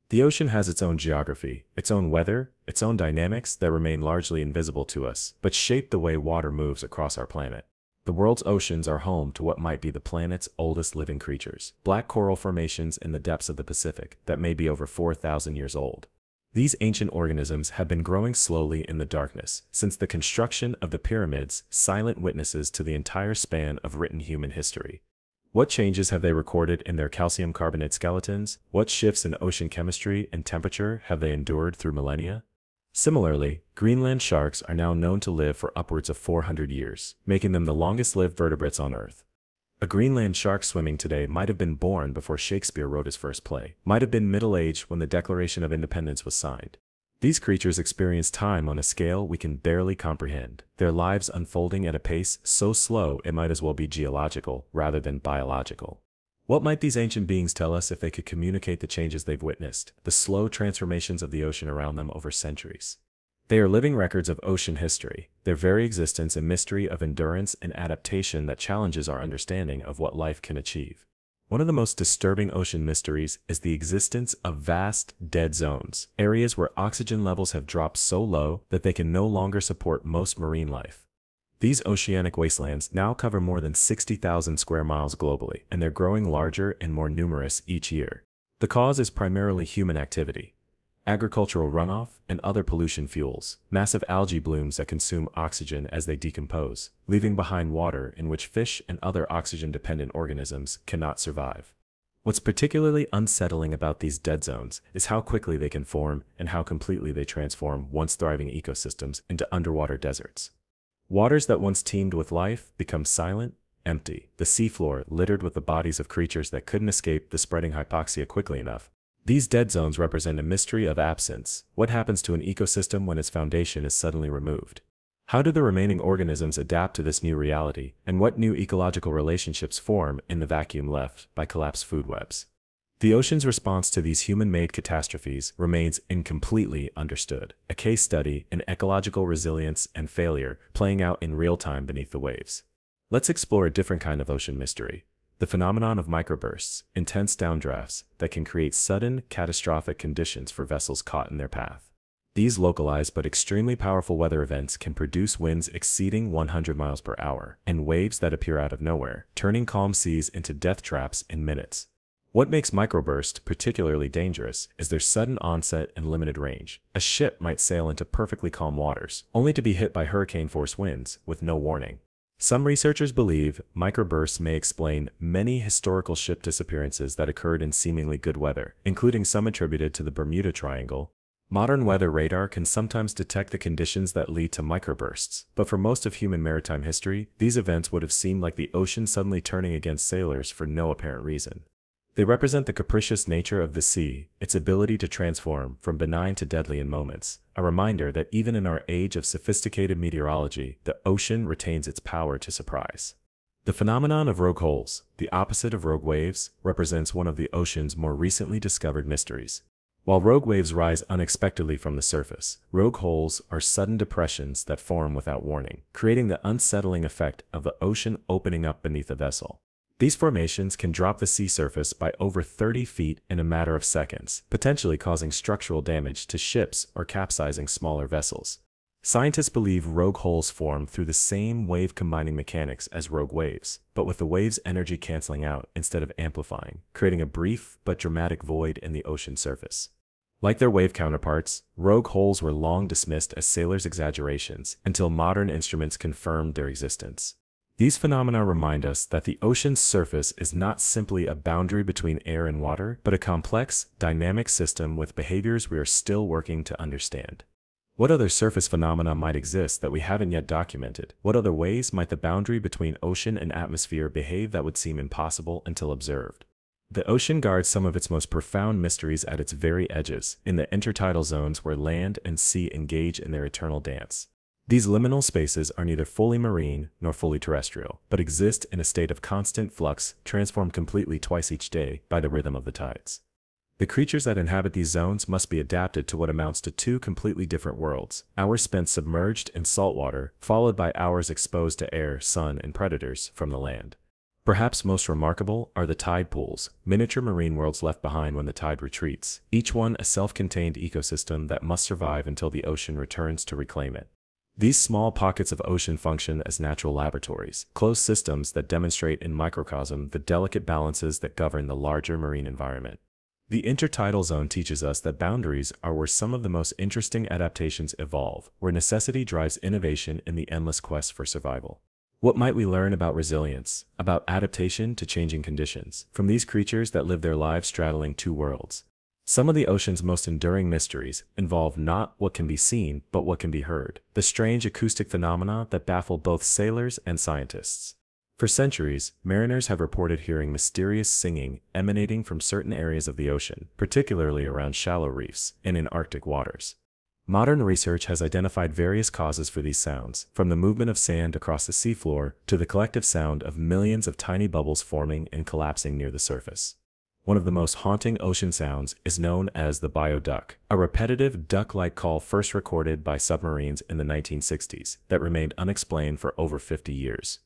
The ocean has its own geography, its own weather, its own dynamics that remain largely invisible to us, but shape the way water moves across our planet. The world's oceans are home to what might be the planet's oldest living creatures, black coral formations in the depths of the Pacific that may be over 4,000 years old. These ancient organisms have been growing slowly in the darkness since the construction of the pyramids, silent witnesses to the entire span of written human history. What changes have they recorded in their calcium carbonate skeletons? What shifts in ocean chemistry and temperature have they endured through millennia? Similarly, Greenland sharks are now known to live for upwards of 400 years, making them the longest-lived vertebrates on Earth. A Greenland shark swimming today might have been born before Shakespeare wrote his first play, might have been middle-aged when the Declaration of Independence was signed. These creatures experience time on a scale we can barely comprehend, their lives unfolding at a pace so slow it might as well be geological rather than biological. What might these ancient beings tell us if they could communicate the changes they've witnessed, the slow transformations of the ocean around them over centuries? They are living records of ocean history, their very existence a mystery of endurance and adaptation that challenges our understanding of what life can achieve. One of the most disturbing ocean mysteries is the existence of vast, dead zones, areas where oxygen levels have dropped so low that they can no longer support most marine life. These oceanic wastelands now cover more than 60,000 square miles globally, and they're growing larger and more numerous each year. The cause is primarily human activity. Agricultural runoff and other pollution fuels, massive algae blooms that consume oxygen as they decompose, leaving behind water in which fish and other oxygen-dependent organisms cannot survive. What's particularly unsettling about these dead zones is how quickly they can form and how completely they transform once thriving ecosystems into underwater deserts. Waters that once teemed with life become silent, empty, the seafloor littered with the bodies of creatures that couldn't escape the spreading hypoxia quickly enough. These dead zones represent a mystery of absence. What happens to an ecosystem when its foundation is suddenly removed? How do the remaining organisms adapt to this new reality, and what new ecological relationships form in the vacuum left by collapsed food webs? The ocean's response to these human-made catastrophes remains incompletely understood, a case study in ecological resilience and failure playing out in real time beneath the waves. Let's explore a different kind of ocean mystery. The phenomenon of microbursts, intense downdrafts that can create sudden, catastrophic conditions for vessels caught in their path. These localized but extremely powerful weather events can produce winds exceeding 100 miles per hour and waves that appear out of nowhere, turning calm seas into death traps in minutes. What makes microbursts particularly dangerous is their sudden onset and limited range. A ship might sail into perfectly calm waters, only to be hit by hurricane-force winds with no warning. Some researchers believe microbursts may explain many historical ship disappearances that occurred in seemingly good weather, including some attributed to the Bermuda Triangle. Modern weather radar can sometimes detect the conditions that lead to microbursts, but for most of human maritime history, these events would have seemed like the ocean suddenly turning against sailors for no apparent reason. They represent the capricious nature of the sea, its ability to transform from benign to deadly in moments, a reminder that even in our age of sophisticated meteorology, the ocean retains its power to surprise. The phenomenon of rogue holes, the opposite of rogue waves, represents one of the ocean's more recently discovered mysteries. While rogue waves rise unexpectedly from the surface, rogue holes are sudden depressions that form without warning, creating the unsettling effect of the ocean opening up beneath a vessel. These formations can drop the sea surface by over 30 feet in a matter of seconds, potentially causing structural damage to ships or capsizing smaller vessels. Scientists believe rogue holes form through the same wave-combining mechanics as rogue waves, but with the wave's energy canceling out instead of amplifying, creating a brief but dramatic void in the ocean surface. Like their wave counterparts, rogue holes were long dismissed as sailors' exaggerations until modern instruments confirmed their existence. These phenomena remind us that the ocean's surface is not simply a boundary between air and water, but a complex, dynamic system with behaviors we are still working to understand. What other surface phenomena might exist that we haven't yet documented? What other ways might the boundary between ocean and atmosphere behave that would seem impossible until observed? The ocean guards some of its most profound mysteries at its very edges, in the intertidal zones where land and sea engage in their eternal dance. These liminal spaces are neither fully marine nor fully terrestrial, but exist in a state of constant flux, transformed completely twice each day by the rhythm of the tides. The creatures that inhabit these zones must be adapted to what amounts to two completely different worlds, hours spent submerged in salt water, followed by hours exposed to air, sun, and predators from the land. Perhaps most remarkable are the tide pools, miniature marine worlds left behind when the tide retreats, each one a self-contained ecosystem that must survive until the ocean returns to reclaim it. These small pockets of ocean function as natural laboratories, closed systems that demonstrate in microcosm the delicate balances that govern the larger marine environment. The intertidal zone teaches us that boundaries are where some of the most interesting adaptations evolve, where necessity drives innovation in the endless quest for survival. What might we learn about resilience, about adaptation to changing conditions, from these creatures that live their lives straddling two worlds? Some of the ocean's most enduring mysteries involve not what can be seen, but what can be heard, the strange acoustic phenomena that baffle both sailors and scientists. For centuries, mariners have reported hearing mysterious singing emanating from certain areas of the ocean, particularly around shallow reefs and in Arctic waters. Modern research has identified various causes for these sounds, from the movement of sand across the seafloor to the collective sound of millions of tiny bubbles forming and collapsing near the surface. One of the most haunting ocean sounds is known as the bio-duck, a repetitive duck-like call first recorded by submarines in the 1960s that remained unexplained for over 50 years.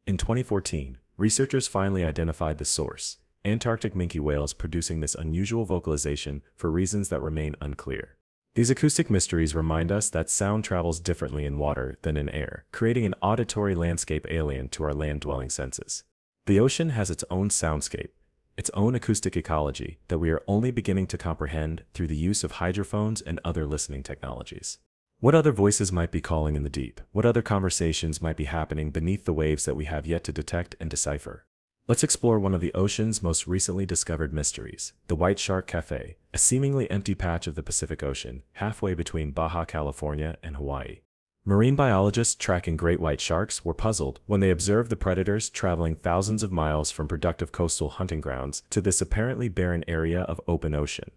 In 2014, researchers finally identified the source, Antarctic minke whales producing this unusual vocalization for reasons that remain unclear. These acoustic mysteries remind us that sound travels differently in water than in air, creating an auditory landscape alien to our land-dwelling senses. The ocean has its own soundscape, its own acoustic ecology that we are only beginning to comprehend through the use of hydrophones and other listening technologies. What other voices might be calling in the deep? What other conversations might be happening beneath the waves that we have yet to detect and decipher? Let's explore one of the ocean's most recently discovered mysteries, the White Shark Cafe, a seemingly empty patch of the Pacific Ocean, halfway between Baja California and Hawaii. Marine biologists tracking great white sharks were puzzled when they observed the predators traveling thousands of miles from productive coastal hunting grounds to this apparently barren area of open ocean.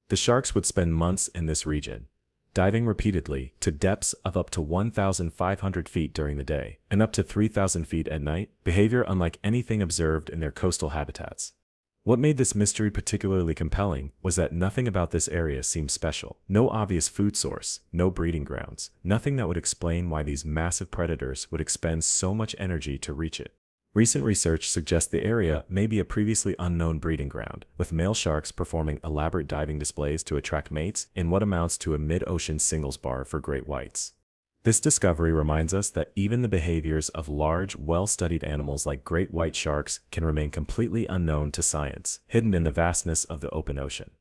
The sharks would spend months in this region, diving repeatedly to depths of up to 1,500 feet during the day and up to 3,000 feet at night, behavior unlike anything observed in their coastal habitats. What made this mystery particularly compelling was that nothing about this area seemed special. No obvious food source, no breeding grounds, nothing that would explain why these massive predators would expend so much energy to reach it. Recent research suggests the area may be a previously unknown breeding ground, with male sharks performing elaborate diving displays to attract mates in what amounts to a mid-ocean singles bar for great whites. This discovery reminds us that even the behaviors of large, well-studied animals like great white sharks can remain completely unknown to science, hidden in the vastness of the open ocean.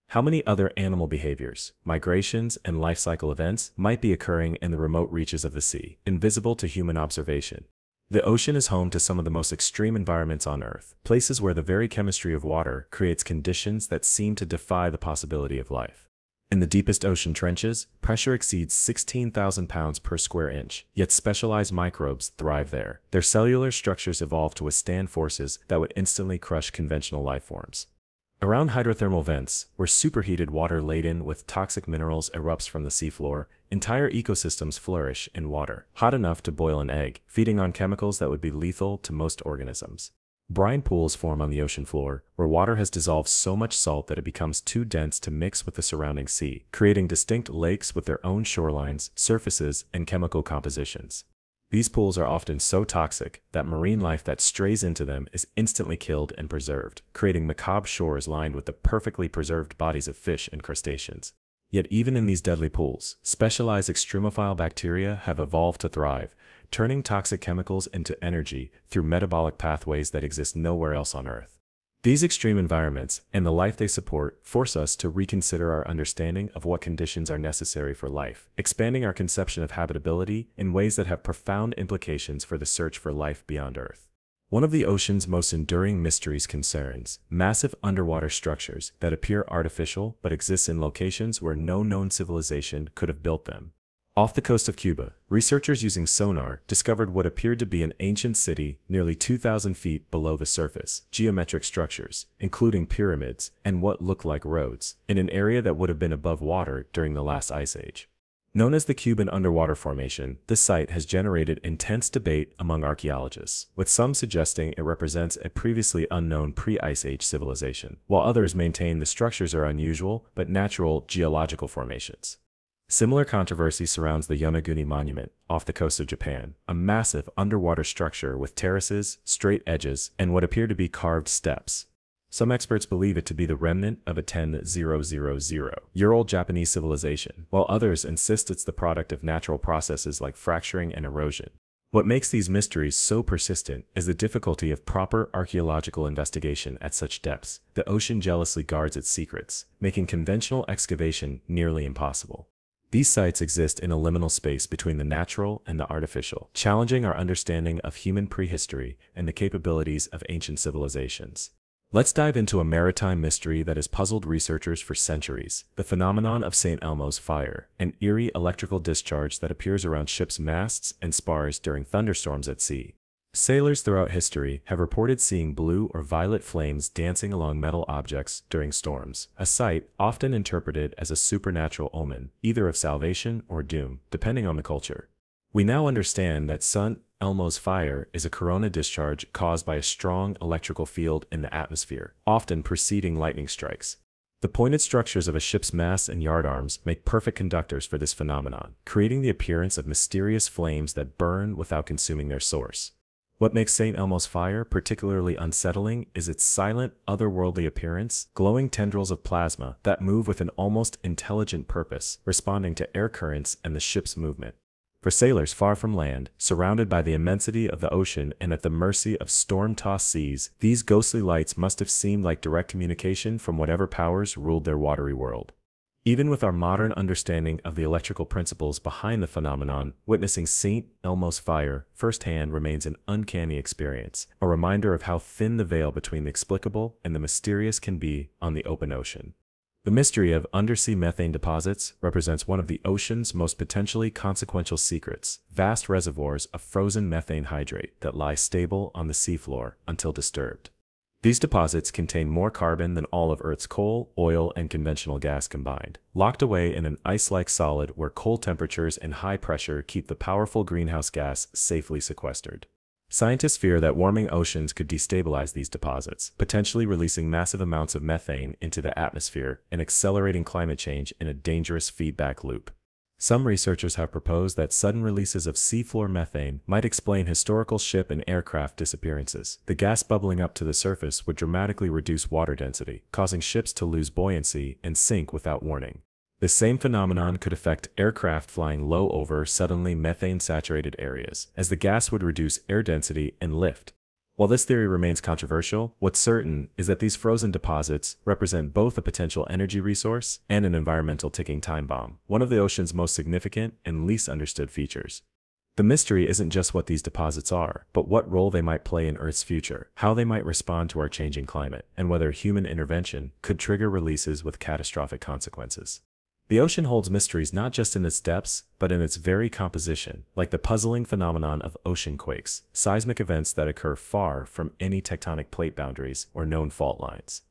How many other animal behaviors, migrations, and life cycle events might be occurring in the remote reaches of the sea, invisible to human observation? The ocean is home to some of the most extreme environments on Earth, places where the very chemistry of water creates conditions that seem to defy the possibility of life. In the deepest ocean trenches, pressure exceeds 16,000 pounds per square inch, yet specialized microbes thrive there. Their cellular structures evolved to withstand forces that would instantly crush conventional life forms. Around hydrothermal vents, where superheated water laden with toxic minerals erupts from the seafloor, entire ecosystems flourish in water, hot enough to boil an egg, feeding on chemicals that would be lethal to most organisms. Brine pools form on the ocean floor, where water has dissolved so much salt that it becomes too dense to mix with the surrounding sea, creating distinct lakes with their own shorelines, surfaces, and chemical compositions. These pools are often so toxic that marine life that strays into them is instantly killed and preserved, creating macabre shores lined with the perfectly preserved bodies of fish and crustaceans. Yet even in these deadly pools, specialized extremophile bacteria have evolved to thrive, turning toxic chemicals into energy through metabolic pathways that exist nowhere else on Earth. These extreme environments and the life they support force us to reconsider our understanding of what conditions are necessary for life, expanding our conception of habitability in ways that have profound implications for the search for life beyond Earth. One of the ocean's most enduring mysteries concerns massive underwater structures that appear artificial but exist in locations where no known civilization could have built them. Off the coast of Cuba, researchers using sonar discovered what appeared to be an ancient city nearly 2,000 feet below the surface, geometric structures, including pyramids and what looked like roads, in an area that would have been above water during the last ice age. Known as the Cuban Underwater Formation, this site has generated intense debate among archaeologists, with some suggesting it represents a previously unknown pre-Ice Age civilization, while others maintain the structures are unusual but natural geological formations. Similar controversy surrounds the Yonaguni Monument off the coast of Japan, a massive underwater structure with terraces, straight edges, and what appear to be carved steps. Some experts believe it to be the remnant of a 10,000-year-old Japanese civilization, while others insist it's the product of natural processes like fracturing and erosion. What makes these mysteries so persistent is the difficulty of proper archaeological investigation at such depths. The ocean jealously guards its secrets, making conventional excavation nearly impossible. These sites exist in a liminal space between the natural and the artificial, challenging our understanding of human prehistory and the capabilities of ancient civilizations. Let's dive into a maritime mystery that has puzzled researchers for centuries: the phenomenon of St. Elmo's fire, an eerie electrical discharge that appears around ships' masts and spars during thunderstorms at sea. Sailors throughout history have reported seeing blue or violet flames dancing along metal objects during storms, a sight often interpreted as a supernatural omen, either of salvation or doom, depending on the culture. We now understand that St. Elmo's fire is a corona discharge caused by a strong electrical field in the atmosphere, often preceding lightning strikes. The pointed structures of a ship's masts and yardarms make perfect conductors for this phenomenon, creating the appearance of mysterious flames that burn without consuming their source. What makes St. Elmo's fire particularly unsettling is its silent, otherworldly appearance, glowing tendrils of plasma that move with an almost intelligent purpose, responding to air currents and the ship's movement. For sailors far from land, surrounded by the immensity of the ocean and at the mercy of storm-tossed seas, these ghostly lights must have seemed like direct communication from whatever powers ruled their watery world. Even with our modern understanding of the electrical principles behind the phenomenon, witnessing St. Elmo's fire firsthand remains an uncanny experience, a reminder of how thin the veil between the explicable and the mysterious can be on the open ocean. The mystery of undersea methane deposits represents one of the ocean's most potentially consequential secrets: vast reservoirs of frozen methane hydrate that lie stable on the seafloor until disturbed. These deposits contain more carbon than all of Earth's coal, oil, and conventional gas combined, locked away in an ice-like solid where cold temperatures and high pressure keep the powerful greenhouse gas safely sequestered. Scientists fear that warming oceans could destabilize these deposits, potentially releasing massive amounts of methane into the atmosphere and accelerating climate change in a dangerous feedback loop. Some researchers have proposed that sudden releases of seafloor methane might explain historical ship and aircraft disappearances. The gas bubbling up to the surface would dramatically reduce water density, causing ships to lose buoyancy and sink without warning. The same phenomenon could affect aircraft flying low over suddenly methane-saturated areas, as the gas would reduce air density and lift. While this theory remains controversial, what's certain is that these frozen deposits represent both a potential energy resource and an environmental ticking time bomb, one of the ocean's most significant and least understood features. The mystery isn't just what these deposits are, but what role they might play in Earth's future, how they might respond to our changing climate, and whether human intervention could trigger releases with catastrophic consequences. The ocean holds mysteries not just in its depths, but in its very composition, like the puzzling phenomenon of ocean quakes, seismic events that occur far from any tectonic plate boundaries or known fault lines.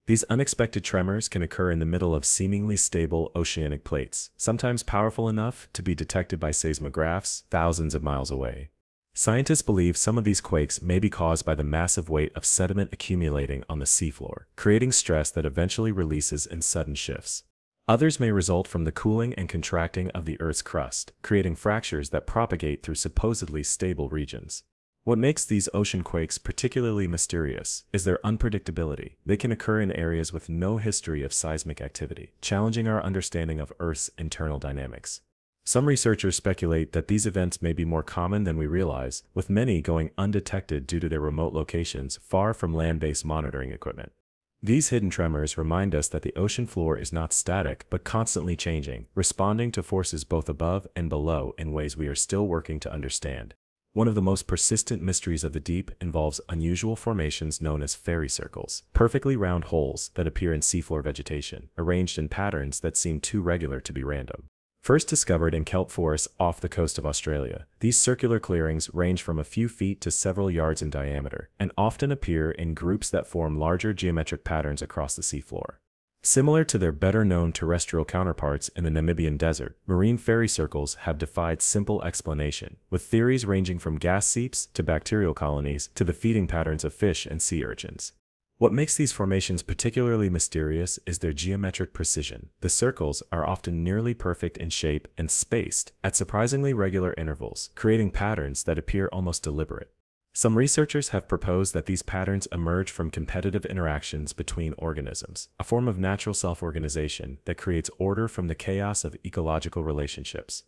These unexpected tremors can occur in the middle of seemingly stable oceanic plates, sometimes powerful enough to be detected by seismographs thousands of miles away. Scientists believe some of these quakes may be caused by the massive weight of sediment accumulating on the seafloor, creating stress that eventually releases in sudden shifts. Others may result from the cooling and contracting of the Earth's crust, creating fractures that propagate through supposedly stable regions. What makes these ocean quakes particularly mysterious is their unpredictability. They can occur in areas with no history of seismic activity, challenging our understanding of Earth's internal dynamics. Some researchers speculate that these events may be more common than we realize, with many going undetected due to their remote locations far from land-based monitoring equipment. These hidden tremors remind us that the ocean floor is not static but constantly changing, responding to forces both above and below in ways we are still working to understand. One of the most persistent mysteries of the deep involves unusual formations known as fairy circles, perfectly round holes that appear in seafloor vegetation, arranged in patterns that seem too regular to be random. First discovered in kelp forests off the coast of Australia, these circular clearings range from a few feet to several yards in diameter, and often appear in groups that form larger geometric patterns across the seafloor. Similar to their better-known terrestrial counterparts in the Namibian desert, marine fairy circles have defied simple explanation, with theories ranging from gas seeps to bacterial colonies to the feeding patterns of fish and sea urchins. What makes these formations particularly mysterious is their geometric precision. The circles are often nearly perfect in shape and spaced at surprisingly regular intervals, creating patterns that appear almost deliberate. Some researchers have proposed that these patterns emerge from competitive interactions between organisms, a form of natural self-organization that creates order from the chaos of ecological relationships.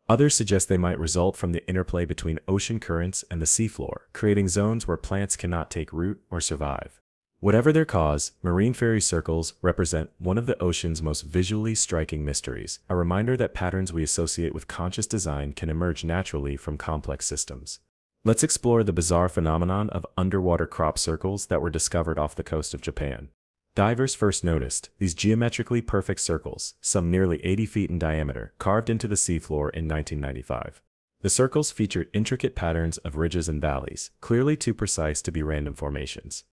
Others suggest they might result from the interplay between ocean currents and the seafloor, creating zones where plants cannot take root or survive. Whatever their cause, marine fairy circles represent one of the ocean's most visually striking mysteries, a reminder that patterns we associate with conscious design can emerge naturally from complex systems. Let's explore the bizarre phenomenon of underwater crop circles that were discovered off the coast of Japan. Divers first noticed these geometrically perfect circles, some nearly 80 feet in diameter, carved into the seafloor in 1995. The circles featured intricate patterns of ridges and valleys, clearly too precise to be random formations.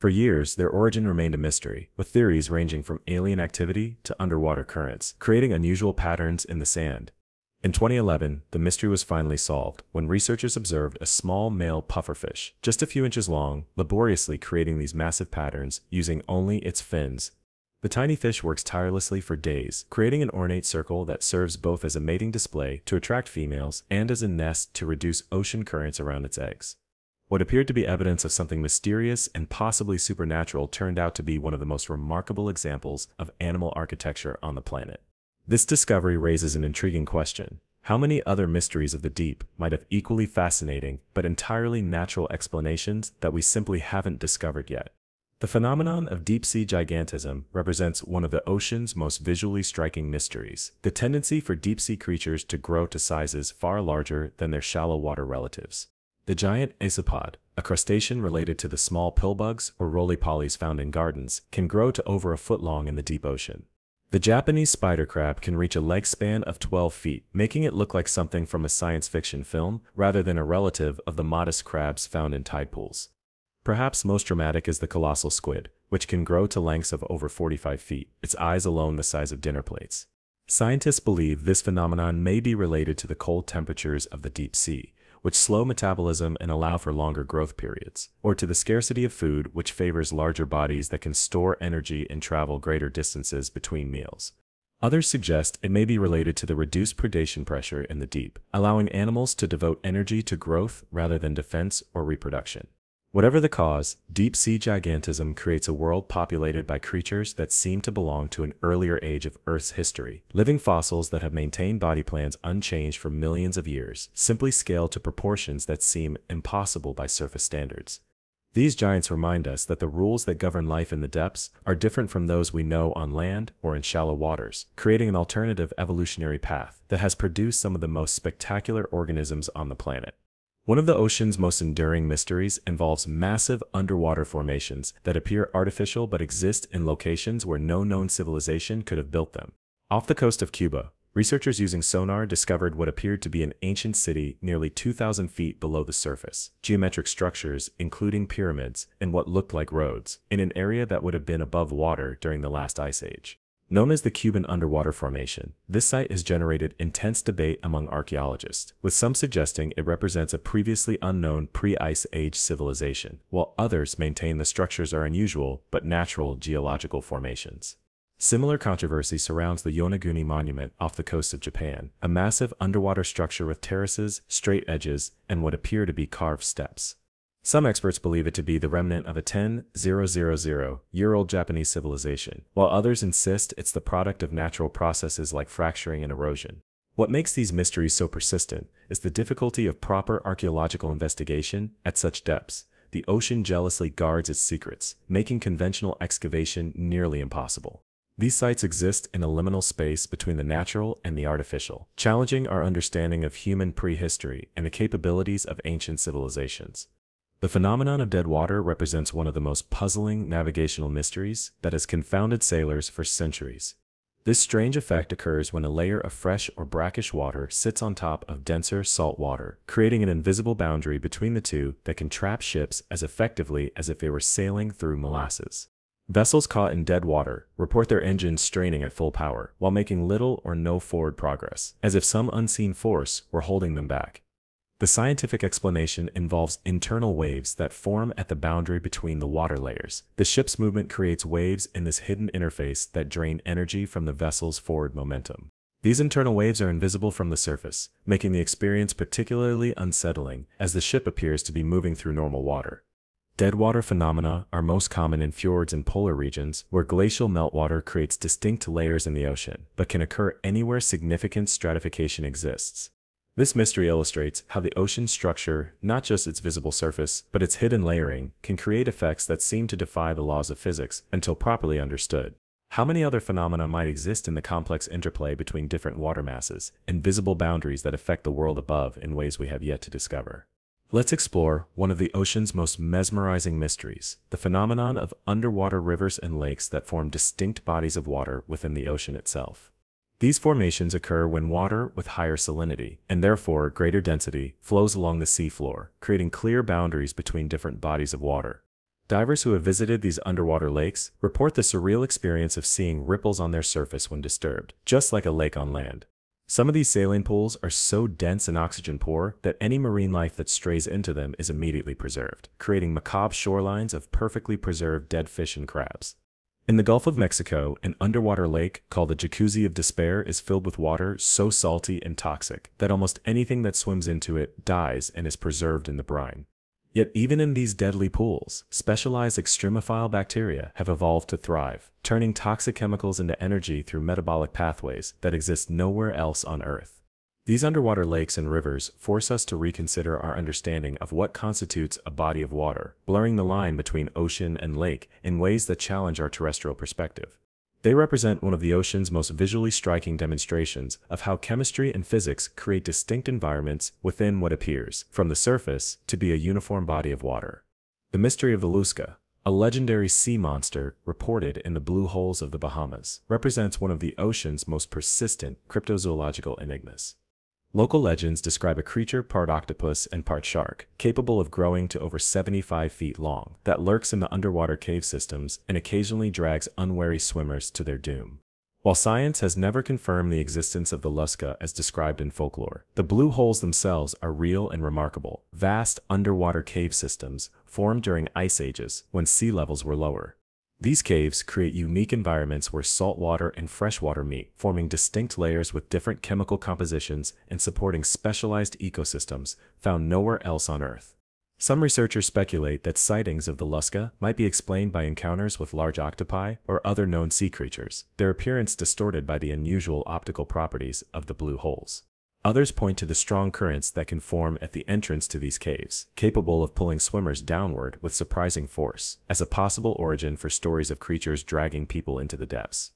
For years, their origin remained a mystery, with theories ranging from alien activity to underwater currents, creating unusual patterns in the sand. In 2011, the mystery was finally solved when researchers observed a small male pufferfish, just a few inches long, laboriously creating these massive patterns using only its fins. The tiny fish works tirelessly for days, creating an ornate circle that serves both as a mating display to attract females and as a nest to reduce ocean currents around its eggs. What appeared to be evidence of something mysterious and possibly supernatural turned out to be one of the most remarkable examples of animal architecture on the planet. This discovery raises an intriguing question. How many other mysteries of the deep might have equally fascinating but entirely natural explanations that we simply haven't discovered yet? The phenomenon of deep-sea gigantism represents one of the ocean's most visually striking mysteries, the tendency for deep-sea creatures to grow to sizes far larger than their shallow water relatives. The giant isopod, a crustacean related to the small pillbugs or roly-polies found in gardens, can grow to over a foot long in the deep ocean. The Japanese spider crab can reach a leg span of 12 feet, making it look like something from a science fiction film rather than a relative of the modest crabs found in tide pools. Perhaps most dramatic is the colossal squid, which can grow to lengths of over 45 feet, its eyes alone the size of dinner plates. Scientists believe this phenomenon may be related to the cold temperatures of the deep sea, which slow metabolism and allow for longer growth periods, or to the scarcity of food, which favors larger bodies that can store energy and travel greater distances between meals. Others suggest it may be related to the reduced predation pressure in the deep, allowing animals to devote energy to growth rather than defense or reproduction. Whatever the cause, deep-sea gigantism creates a world populated by creatures that seem to belong to an earlier age of Earth's history, living fossils that have maintained body plans unchanged for millions of years, simply scaled to proportions that seem impossible by surface standards. These giants remind us that the rules that govern life in the depths are different from those we know on land or in shallow waters, creating an alternative evolutionary path that has produced some of the most spectacular organisms on the planet. One of the ocean's most enduring mysteries involves massive underwater formations that appear artificial but exist in locations where no known civilization could have built them. Off the coast of Cuba, researchers using sonar discovered what appeared to be an ancient city nearly 2,000 feet below the surface. Geometric structures, including pyramids, and what looked like roads, in an area that would have been above water during the last ice age. Known as the Cuban Underwater Formation, this site has generated intense debate among archaeologists, with some suggesting it represents a previously unknown pre-ice age civilization, while others maintain the structures are unusual but natural geological formations. Similar controversy surrounds the Yonaguni Monument off the coast of Japan, a massive underwater structure with terraces, straight edges, and what appear to be carved steps. Some experts believe it to be the remnant of a 10,000-year-old Japanese civilization, while others insist it's the product of natural processes like fracturing and erosion. What makes these mysteries so persistent is the difficulty of proper archaeological investigation at such depths. The ocean jealously guards its secrets, making conventional excavation nearly impossible. These sites exist in a liminal space between the natural and the artificial, challenging our understanding of human prehistory and the capabilities of ancient civilizations. The phenomenon of dead water represents one of the most puzzling navigational mysteries that has confounded sailors for centuries. This strange effect occurs when a layer of fresh or brackish water sits on top of denser salt water, creating an invisible boundary between the two that can trap ships as effectively as if they were sailing through molasses. Vessels caught in dead water report their engines straining at full power, while making little or no forward progress, as if some unseen force were holding them back. The scientific explanation involves internal waves that form at the boundary between the water layers. The ship's movement creates waves in this hidden interface that drain energy from the vessel's forward momentum. These internal waves are invisible from the surface, making the experience particularly unsettling as the ship appears to be moving through normal water. Dead water phenomena are most common in fjords and polar regions where glacial meltwater creates distinct layers in the ocean, but can occur anywhere significant stratification exists. This mystery illustrates how the ocean's structure, not just its visible surface, but its hidden layering, can create effects that seem to defy the laws of physics until properly understood. How many other phenomena might exist in the complex interplay between different water masses, invisible boundaries that affect the world above in ways we have yet to discover? Let's explore one of the ocean's most mesmerizing mysteries, the phenomenon of underwater rivers and lakes that form distinct bodies of water within the ocean itself. These formations occur when water with higher salinity, and therefore greater density, flows along the seafloor, creating clear boundaries between different bodies of water. Divers who have visited these underwater lakes report the surreal experience of seeing ripples on their surface when disturbed, just like a lake on land. Some of these saline pools are so dense and oxygen poor that any marine life that strays into them is immediately preserved, creating macabre shorelines of perfectly preserved dead fish and crabs. In the Gulf of Mexico, an underwater lake called the Jacuzzi of Despair is filled with water so salty and toxic that almost anything that swims into it dies and is preserved in the brine. Yet even in these deadly pools, specialized extremophile bacteria have evolved to thrive, turning toxic chemicals into energy through metabolic pathways that exist nowhere else on Earth. These underwater lakes and rivers force us to reconsider our understanding of what constitutes a body of water, blurring the line between ocean and lake in ways that challenge our terrestrial perspective. They represent one of the ocean's most visually striking demonstrations of how chemistry and physics create distinct environments within what appears, from the surface, to be a uniform body of water. The mystery of the Lusca, a legendary sea monster reported in the blue holes of the Bahamas, represents one of the ocean's most persistent cryptozoological enigmas. Local legends describe a creature part octopus and part shark, capable of growing to over 75 feet long, that lurks in the underwater cave systems and occasionally drags unwary swimmers to their doom. While science has never confirmed the existence of the Lusca as described in folklore, the blue holes themselves are real and remarkable, vast underwater cave systems formed during ice ages when sea levels were lower. These caves create unique environments where salt water and fresh water meet, forming distinct layers with different chemical compositions and supporting specialized ecosystems found nowhere else on Earth. Some researchers speculate that sightings of the Lusca might be explained by encounters with large octopi or other known sea creatures, their appearance distorted by the unusual optical properties of the blue holes. Others point to the strong currents that can form at the entrance to these caves, capable of pulling swimmers downward with surprising force, as a possible origin for stories of creatures dragging people into the depths.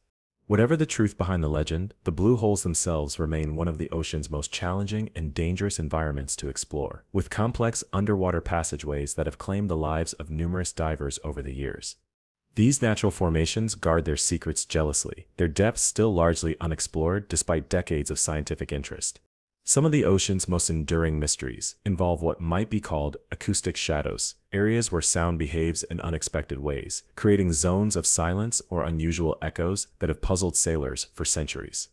Whatever the truth behind the legend, the blue holes themselves remain one of the ocean's most challenging and dangerous environments to explore, with complex underwater passageways that have claimed the lives of numerous divers over the years. These natural formations guard their secrets jealously, their depths still largely unexplored despite decades of scientific interest. Some of the ocean's most enduring mysteries involve what might be called acoustic shadows, areas where sound behaves in unexpected ways, creating zones of silence or unusual echoes that have puzzled sailors for centuries.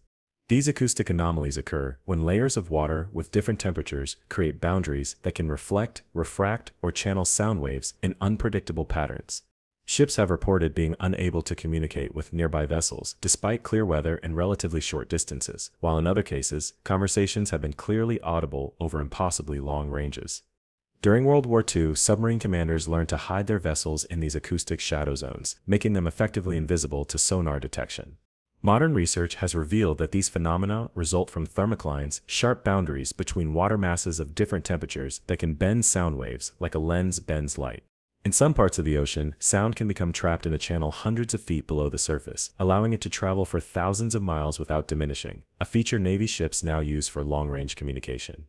These acoustic anomalies occur when layers of water with different temperatures create boundaries that can reflect, refract, or channel sound waves in unpredictable patterns. Ships have reported being unable to communicate with nearby vessels despite clear weather and relatively short distances, while in other cases, conversations have been clearly audible over impossibly long ranges. During World War II, submarine commanders learned to hide their vessels in these acoustic shadow zones, making them effectively invisible to sonar detection. Modern research has revealed that these phenomena result from thermoclines, sharp boundaries between water masses of different temperatures that can bend sound waves like a lens bends light. In some parts of the ocean, sound can become trapped in a channel hundreds of feet below the surface, allowing it to travel for thousands of miles without diminishing, a feature Navy ships now use for long-range communication.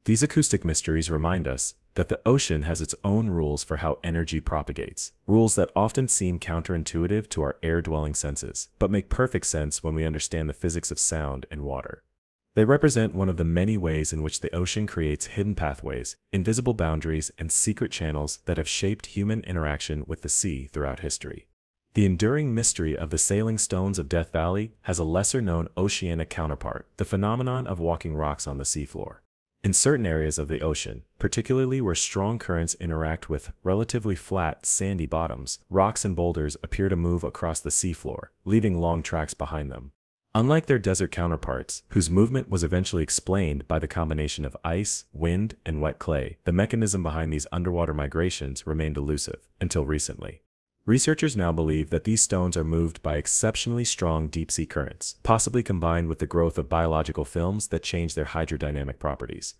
These acoustic mysteries remind us that the ocean has its own rules for how energy propagates, rules that often seem counterintuitive to our air-dwelling senses, but make perfect sense when we understand the physics of sound and water. They represent one of the many ways in which the ocean creates hidden pathways, invisible boundaries, and secret channels that have shaped human interaction with the sea throughout history. The enduring mystery of the sailing stones of Death Valley has a lesser-known oceanic counterpart, the phenomenon of walking rocks on the seafloor. In certain areas of the ocean, particularly where strong currents interact with relatively flat, sandy bottoms, rocks and boulders appear to move across the seafloor, leaving long tracks behind them. Unlike their desert counterparts, whose movement was eventually explained by the combination of ice, wind, and wet clay, the mechanism behind these underwater migrations remained elusive, until recently. Researchers now believe that these stones are moved by exceptionally strong deep-sea currents, possibly combined with the growth of biological films that change their hydrodynamic properties.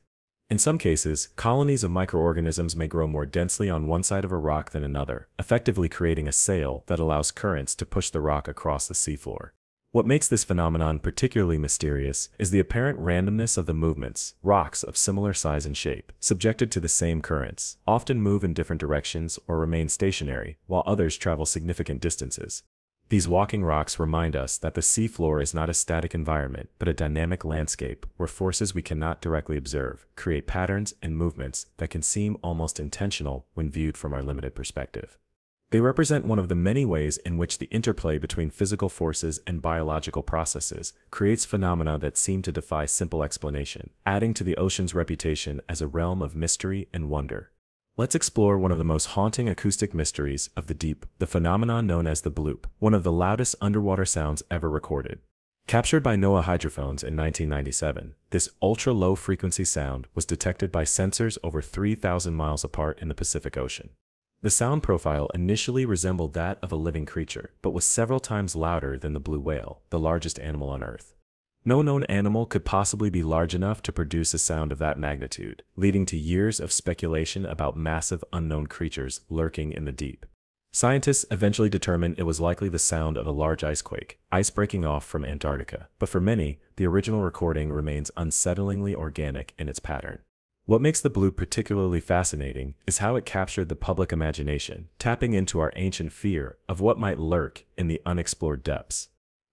In some cases, colonies of microorganisms may grow more densely on one side of a rock than another, effectively creating a sail that allows currents to push the rock across the seafloor. What makes this phenomenon particularly mysterious is the apparent randomness of the movements. Rocks of similar size and shape, subjected to the same currents, often move in different directions or remain stationary, while others travel significant distances. These walking rocks remind us that the seafloor is not a static environment, but a dynamic landscape where forces we cannot directly observe create patterns and movements that can seem almost intentional when viewed from our limited perspective. They represent one of the many ways in which the interplay between physical forces and biological processes creates phenomena that seem to defy simple explanation, adding to the ocean's reputation as a realm of mystery and wonder. Let's explore one of the most haunting acoustic mysteries of the deep, the phenomenon known as the bloop, one of the loudest underwater sounds ever recorded. Captured by NOAA hydrophones in 1997, this ultra-low frequency sound was detected by sensors over 3,000 miles apart in the Pacific Ocean. The sound profile initially resembled that of a living creature, but was several times louder than the blue whale, the largest animal on Earth. No known animal could possibly be large enough to produce a sound of that magnitude, leading to years of speculation about massive unknown creatures lurking in the deep. Scientists eventually determined it was likely the sound of a large icequake, ice breaking off from Antarctica, but for many, the original recording remains unsettlingly organic in its pattern. What makes the bloop particularly fascinating is how it captured the public imagination, tapping into our ancient fear of what might lurk in the unexplored depths.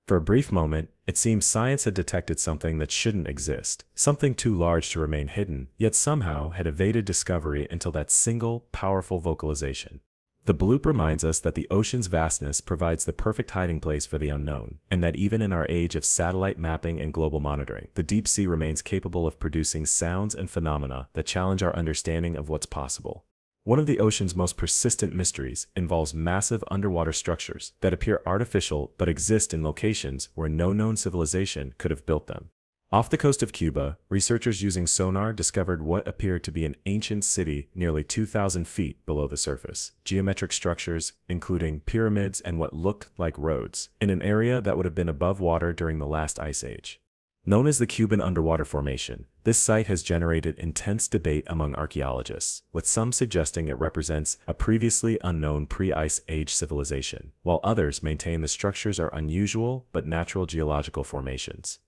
For a brief moment, it seems science had detected something that shouldn't exist, something too large to remain hidden, yet somehow had evaded discovery until that single, powerful vocalization. The bloop reminds us that the ocean's vastness provides the perfect hiding place for the unknown, and that even in our age of satellite mapping and global monitoring, the deep sea remains capable of producing sounds and phenomena that challenge our understanding of what's possible. One of the ocean's most persistent mysteries involves massive underwater structures that appear artificial but exist in locations where no known civilization could have built them. Off the coast of Cuba, researchers using sonar discovered what appeared to be an ancient city nearly 2,000 feet below the surface. Geometric structures, including pyramids and what looked like roads, in an area that would have been above water during the last ice age. Known as the Cuban Underwater Formation, this site has generated intense debate among archaeologists, with some suggesting it represents a previously unknown pre-ice age civilization, while others maintain the structures are unusual but natural geological formations.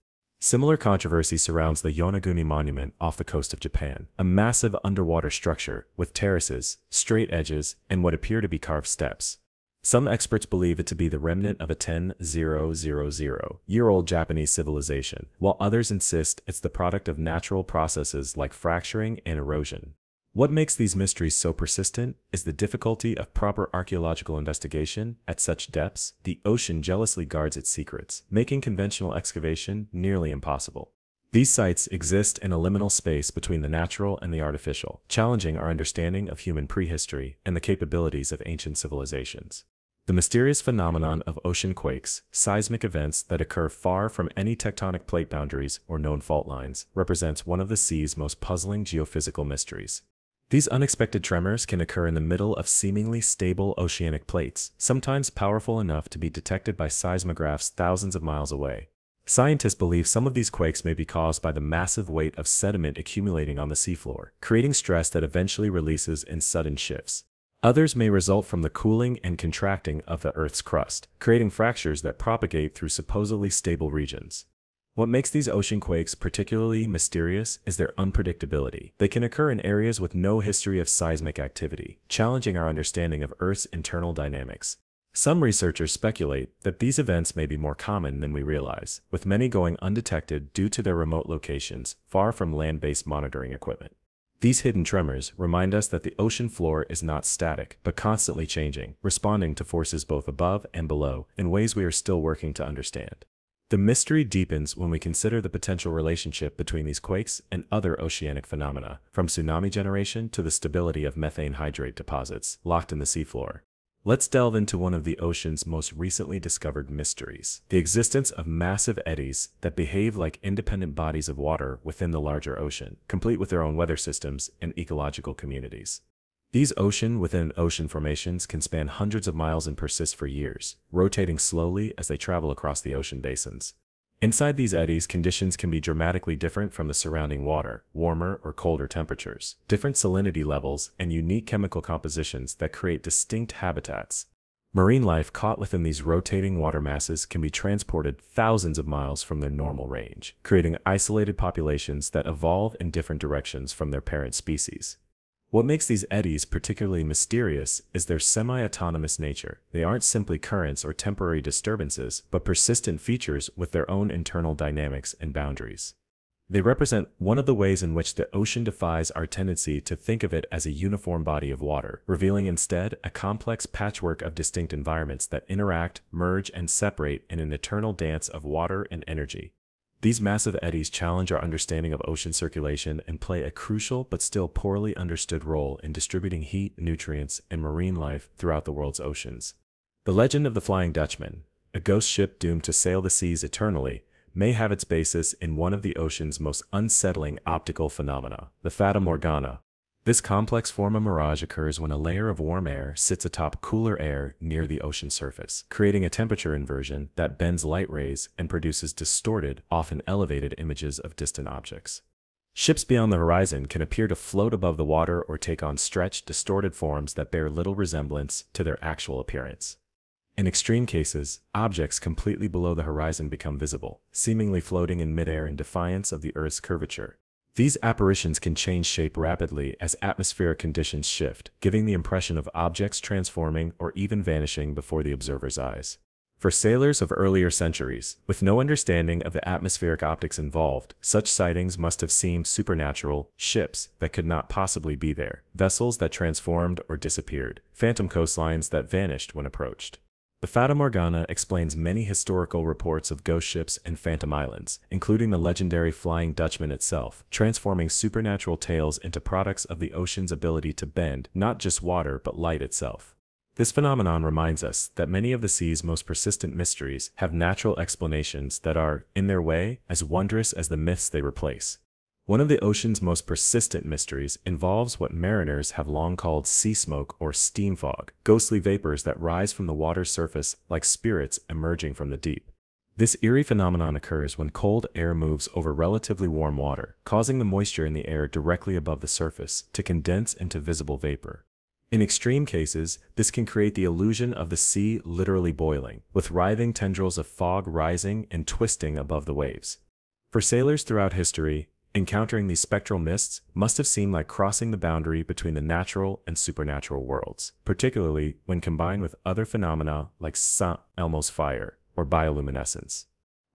Similar controversy surrounds the Yonaguni Monument off the coast of Japan, a massive underwater structure with terraces, straight edges, and what appear to be carved steps. Some experts believe it to be the remnant of a 10,000-year-old Japanese civilization, while others insist it's the product of natural processes like fracturing and erosion. What makes these mysteries so persistent is the difficulty of proper archaeological investigation. At such depths, the ocean jealously guards its secrets, making conventional excavation nearly impossible. These sites exist in a liminal space between the natural and the artificial, challenging our understanding of human prehistory and the capabilities of ancient civilizations. The mysterious phenomenon of ocean quakes, seismic events that occur far from any tectonic plate boundaries or known fault lines, represents one of the sea's most puzzling geophysical mysteries. These unexpected tremors can occur in the middle of seemingly stable oceanic plates, sometimes powerful enough to be detected by seismographs thousands of miles away. Scientists believe some of these quakes may be caused by the massive weight of sediment accumulating on the seafloor, creating stress that eventually releases in sudden shifts. Others may result from the cooling and contracting of the Earth's crust, creating fractures that propagate through supposedly stable regions. What makes these ocean quakes particularly mysterious is their unpredictability. They can occur in areas with no history of seismic activity, challenging our understanding of Earth's internal dynamics. Some researchers speculate that these events may be more common than we realize, with many going undetected due to their remote locations, far from land-based monitoring equipment. These hidden tremors remind us that the ocean floor is not static, but constantly changing, responding to forces both above and below in ways we are still working to understand. The mystery deepens when we consider the potential relationship between these quakes and other oceanic phenomena, from tsunami generation to the stability of methane hydrate deposits locked in the seafloor. Let's delve into one of the ocean's most recently discovered mysteries: the existence of massive eddies that behave like independent bodies of water within the larger ocean, complete with their own weather systems and ecological communities. These ocean-within-ocean formations can span hundreds of miles and persist for years, rotating slowly as they travel across the ocean basins. Inside these eddies, conditions can be dramatically different from the surrounding water, warmer or colder temperatures, different salinity levels, and unique chemical compositions that create distinct habitats. Marine life caught within these rotating water masses can be transported thousands of miles from their normal range, creating isolated populations that evolve in different directions from their parent species. What makes these eddies particularly mysterious is their semi-autonomous nature. They aren't simply currents or temporary disturbances, but persistent features with their own internal dynamics and boundaries. They represent one of the ways in which the ocean defies our tendency to think of it as a uniform body of water, revealing instead a complex patchwork of distinct environments that interact, merge, and separate in an eternal dance of water and energy. These massive eddies challenge our understanding of ocean circulation and play a crucial but still poorly understood role in distributing heat, nutrients, and marine life throughout the world's oceans. The legend of the Flying Dutchman, a ghost ship doomed to sail the seas eternally, may have its basis in one of the ocean's most unsettling optical phenomena, the Fata Morgana. This complex form of mirage occurs when a layer of warm air sits atop cooler air near the ocean surface, creating a temperature inversion that bends light rays and produces distorted, often elevated images of distant objects. Ships beyond the horizon can appear to float above the water or take on stretched, distorted forms that bear little resemblance to their actual appearance. In extreme cases, objects completely below the horizon become visible, seemingly floating in midair in defiance of the Earth's curvature. These apparitions can change shape rapidly as atmospheric conditions shift, giving the impression of objects transforming or even vanishing before the observer's eyes. For sailors of earlier centuries, with no understanding of the atmospheric optics involved, such sightings must have seemed supernatural: ships that could not possibly be there, vessels that transformed or disappeared, phantom coastlines that vanished when approached. The Fata Morgana explains many historical reports of ghost ships and phantom islands, including the legendary Flying Dutchman itself, transforming supernatural tales into products of the ocean's ability to bend not just water but light itself. This phenomenon reminds us that many of the sea's most persistent mysteries have natural explanations that are, in their way, as wondrous as the myths they replace. One of the ocean's most persistent mysteries involves what mariners have long called sea smoke or steam fog, ghostly vapors that rise from the water's surface like spirits emerging from the deep. This eerie phenomenon occurs when cold air moves over relatively warm water, causing the moisture in the air directly above the surface to condense into visible vapor. In extreme cases, this can create the illusion of the sea literally boiling, with writhing tendrils of fog rising and twisting above the waves. For sailors throughout history, Encountering these spectral mists must have seemed like crossing the boundary between the natural and supernatural worlds, particularly when combined with other phenomena like St. Elmo's fire or bioluminescence.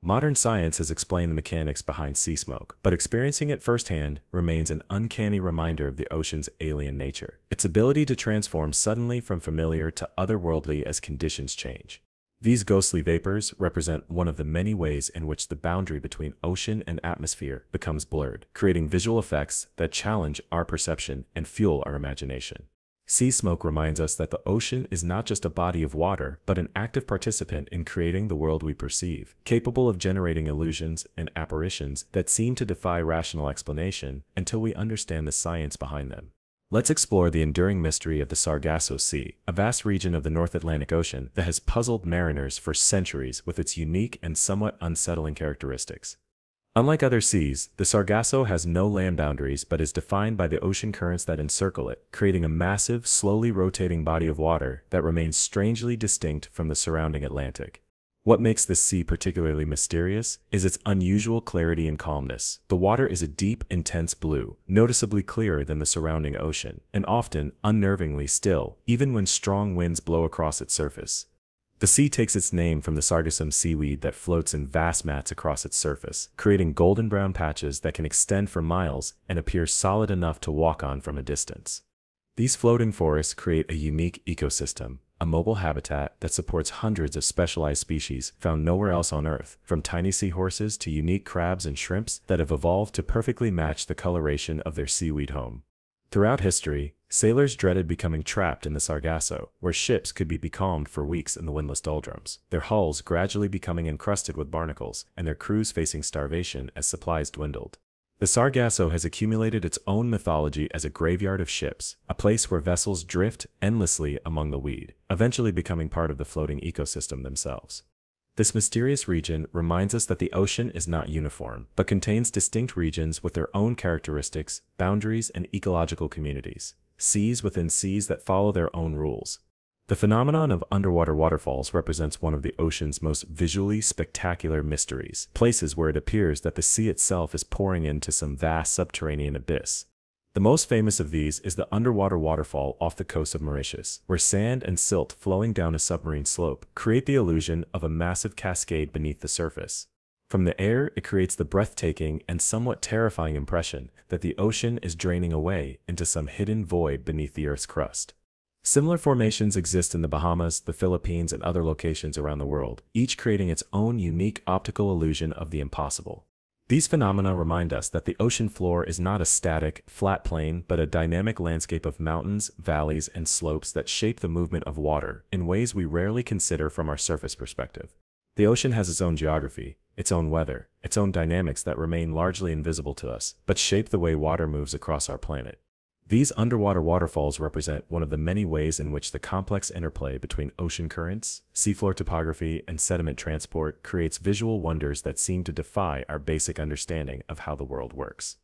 Modern science has explained the mechanics behind sea smoke, but experiencing it firsthand remains an uncanny reminder of the ocean's alien nature, its ability to transform suddenly from familiar to otherworldly as conditions change. These ghostly vapors represent one of the many ways in which the boundary between ocean and atmosphere becomes blurred, creating visual effects that challenge our perception and fuel our imagination. Sea smoke reminds us that the ocean is not just a body of water, but an active participant in creating the world we perceive, capable of generating illusions and apparitions that seem to defy rational explanation until we understand the science behind them. Let's explore the enduring mystery of the Sargasso Sea, a vast region of the North Atlantic Ocean that has puzzled mariners for centuries with its unique and somewhat unsettling characteristics. Unlike other seas, the Sargasso has no land boundaries but is defined by the ocean currents that encircle it, creating a massive, slowly rotating body of water that remains strangely distinct from the surrounding Atlantic. What makes this sea particularly mysterious is its unusual clarity and calmness. The water is a deep, intense blue, noticeably clearer than the surrounding ocean, and often unnervingly still, even when strong winds blow across its surface. The sea takes its name from the sargassum seaweed that floats in vast mats across its surface, creating golden brown patches that can extend for miles and appear solid enough to walk on from a distance. These floating forests create a unique ecosystem, a mobile habitat that supports hundreds of specialized species found nowhere else on Earth, from tiny seahorses to unique crabs and shrimps that have evolved to perfectly match the coloration of their seaweed home. Throughout history, sailors dreaded becoming trapped in the Sargasso, where ships could be becalmed for weeks in the windless doldrums, their hulls gradually becoming encrusted with barnacles, and their crews facing starvation as supplies dwindled. The Sargasso has accumulated its own mythology as a graveyard of ships, a place where vessels drift endlessly among the weed, eventually becoming part of the floating ecosystem themselves. This mysterious region reminds us that the ocean is not uniform, but contains distinct regions with their own characteristics, boundaries, and ecological communities, seas within seas that follow their own rules. The phenomenon of underwater waterfalls represents one of the ocean's most visually spectacular mysteries, places where it appears that the sea itself is pouring into some vast subterranean abyss. The most famous of these is the underwater waterfall off the coast of Mauritius, where sand and silt flowing down a submarine slope create the illusion of a massive cascade beneath the surface. From the air, it creates the breathtaking and somewhat terrifying impression that the ocean is draining away into some hidden void beneath the Earth's crust. Similar formations exist in the Bahamas, the Philippines, and other locations around the world, each creating its own unique optical illusion of the impossible. These phenomena remind us that the ocean floor is not a static, flat plane, but a dynamic landscape of mountains, valleys, and slopes that shape the movement of water in ways we rarely consider from our surface perspective. The ocean has its own geography, its own weather, its own dynamics that remain largely invisible to us, but shape the way water moves across our planet. These underwater waterfalls represent one of the many ways in which the complex interplay between ocean currents, seafloor topography, and sediment transport creates visual wonders that seem to defy our basic understanding of how the world works.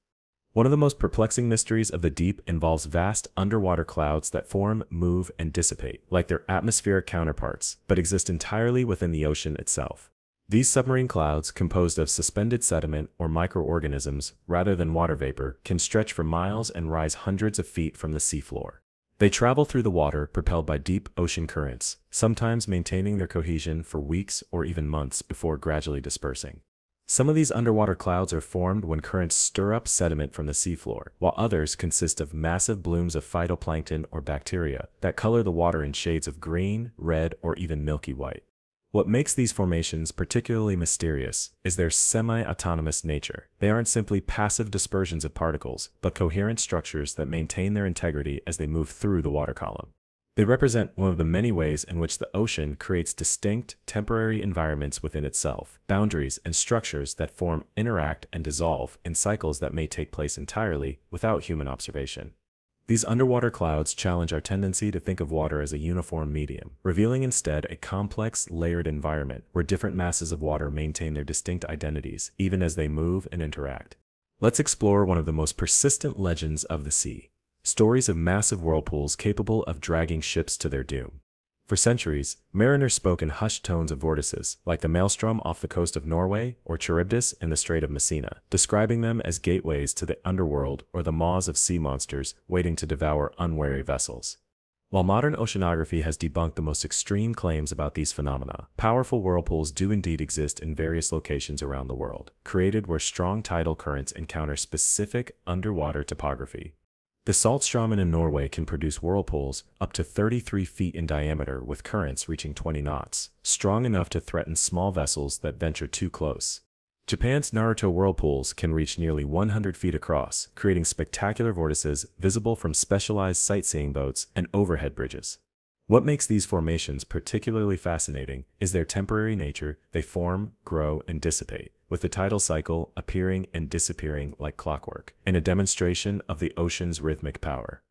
One of the most perplexing mysteries of the deep involves vast underwater clouds that form, move, and dissipate, like their atmospheric counterparts, but exist entirely within the ocean itself. These submarine clouds, composed of suspended sediment or microorganisms rather than water vapor, can stretch for miles and rise hundreds of feet from the seafloor. They travel through the water propelled by deep ocean currents, sometimes maintaining their cohesion for weeks or even months before gradually dispersing. Some of these underwater clouds are formed when currents stir up sediment from the seafloor, while others consist of massive blooms of phytoplankton or bacteria that color the water in shades of green, red, or even milky white. What makes these formations particularly mysterious is their semi-autonomous nature. They aren't simply passive dispersions of particles, but coherent structures that maintain their integrity as they move through the water column. They represent one of the many ways in which the ocean creates distinct, temporary environments within itself, boundaries and structures that form, interact, and dissolve in cycles that may take place entirely without human observation. These underwater clouds challenge our tendency to think of water as a uniform medium, revealing instead a complex, layered environment where different masses of water maintain their distinct identities, even as they move and interact. Let's explore one of the most persistent legends of the sea: stories of massive whirlpools capable of dragging ships to their doom. For For centuries, mariners spoke in hushed tones of vortices, like the maelstrom off the coast of Norway or Charybdis in the Strait of Messina, describing them as gateways to the underworld or the maws of sea monsters waiting to devour unwary vessels. While modern oceanography has debunked the most extreme claims about these phenomena, powerful whirlpools do indeed exist in various locations around the world, created where strong tidal currents encounter specific underwater topography. The Saltstraumen in Norway can produce whirlpools up to 33 feet in diameter with currents reaching 20 knots, strong enough to threaten small vessels that venture too close. Japan's Naruto whirlpools can reach nearly 100 feet across, creating spectacular vortices visible from specialized sightseeing boats and overhead bridges. What makes these formations particularly fascinating is their temporary nature. They form, grow, and dissipate, with the tidal cycle appearing and disappearing like clockwork, and a demonstration of the ocean's rhythmic power.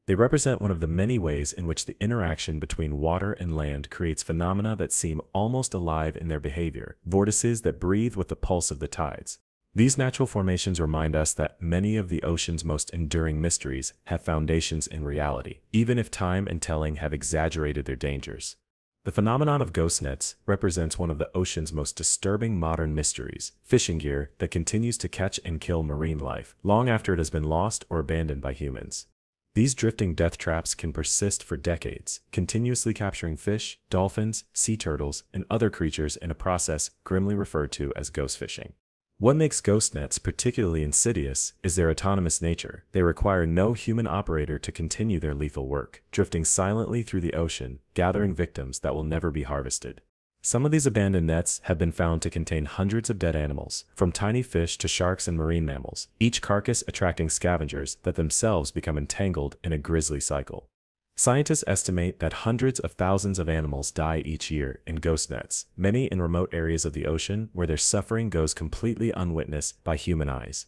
They represent one of the many ways in which the interaction between water and land creates phenomena that seem almost alive in their behavior, vortices that breathe with the pulse of the tides. These natural formations remind us that many of the ocean's most enduring mysteries have foundations in reality, even if time and telling have exaggerated their dangers. The phenomenon of ghost nets represents one of the ocean's most disturbing modern mysteries, fishing gear that continues to catch and kill marine life long after it has been lost or abandoned by humans. These drifting death traps can persist for decades, continuously capturing fish, dolphins, sea turtles, and other creatures in a process grimly referred to as ghost fishing. What makes ghost nets particularly insidious is their autonomous nature. They require no human operator to continue their lethal work, drifting silently through the ocean, gathering victims that will never be harvested. Some of these abandoned nets have been found to contain hundreds of dead animals, from tiny fish to sharks and marine mammals, each carcass attracting scavengers that themselves become entangled in a grisly cycle. Scientists estimate that hundreds of thousands of animals die each year in ghost nets, many in remote areas of the ocean where their suffering goes completely unwitnessed by human eyes.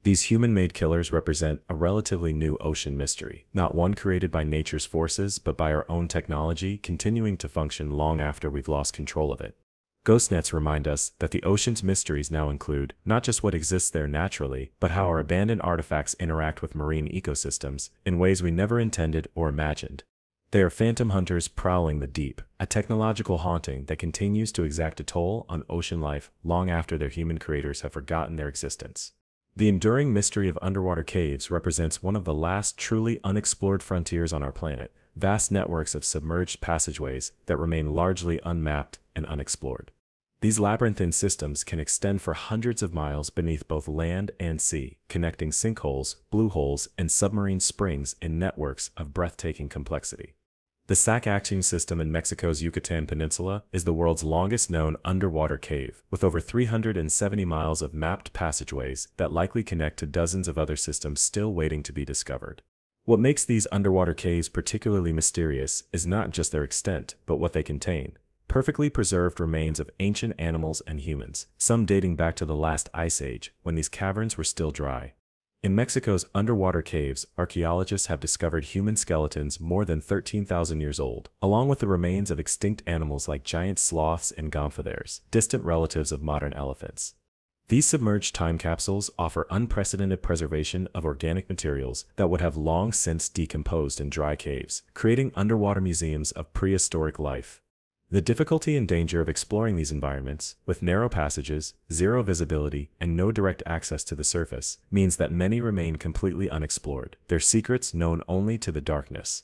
These human-made killers represent a relatively new ocean mystery, not one created by nature's forces but by our own technology continuing to function long after we've lost control of it. Ghost nets remind us that the ocean's mysteries now include not just what exists there naturally, but how our abandoned artifacts interact with marine ecosystems in ways we never intended or imagined. They are phantom hunters prowling the deep, a technological haunting that continues to exact a toll on ocean life long after their human creators have forgotten their existence. The enduring mystery of underwater caves represents one of the last truly unexplored frontiers on our planet, vast networks of submerged passageways that remain largely unmapped and unexplored. These labyrinthine systems can extend for hundreds of miles beneath both land and sea, connecting sinkholes, blue holes, and submarine springs in networks of breathtaking complexity. The Sac-Action system in Mexico's Yucatan Peninsula is the world's longest known underwater cave, with over 370 miles of mapped passageways that likely connect to dozens of other systems still waiting to be discovered. What makes these underwater caves particularly mysterious is not just their extent, but what they contain. Perfectly preserved remains of ancient animals and humans, some dating back to the last ice age, when these caverns were still dry. In Mexico's underwater caves, archaeologists have discovered human skeletons more than 13,000 years old, along with the remains of extinct animals like giant sloths and gomphotheres, distant relatives of modern elephants. These submerged time capsules offer unprecedented preservation of organic materials that would have long since decomposed in dry caves, creating underwater museums of prehistoric life. The difficulty and danger of exploring these environments, with narrow passages, zero visibility, and no direct access to the surface, means that many remain completely unexplored, their secrets known only to the darkness.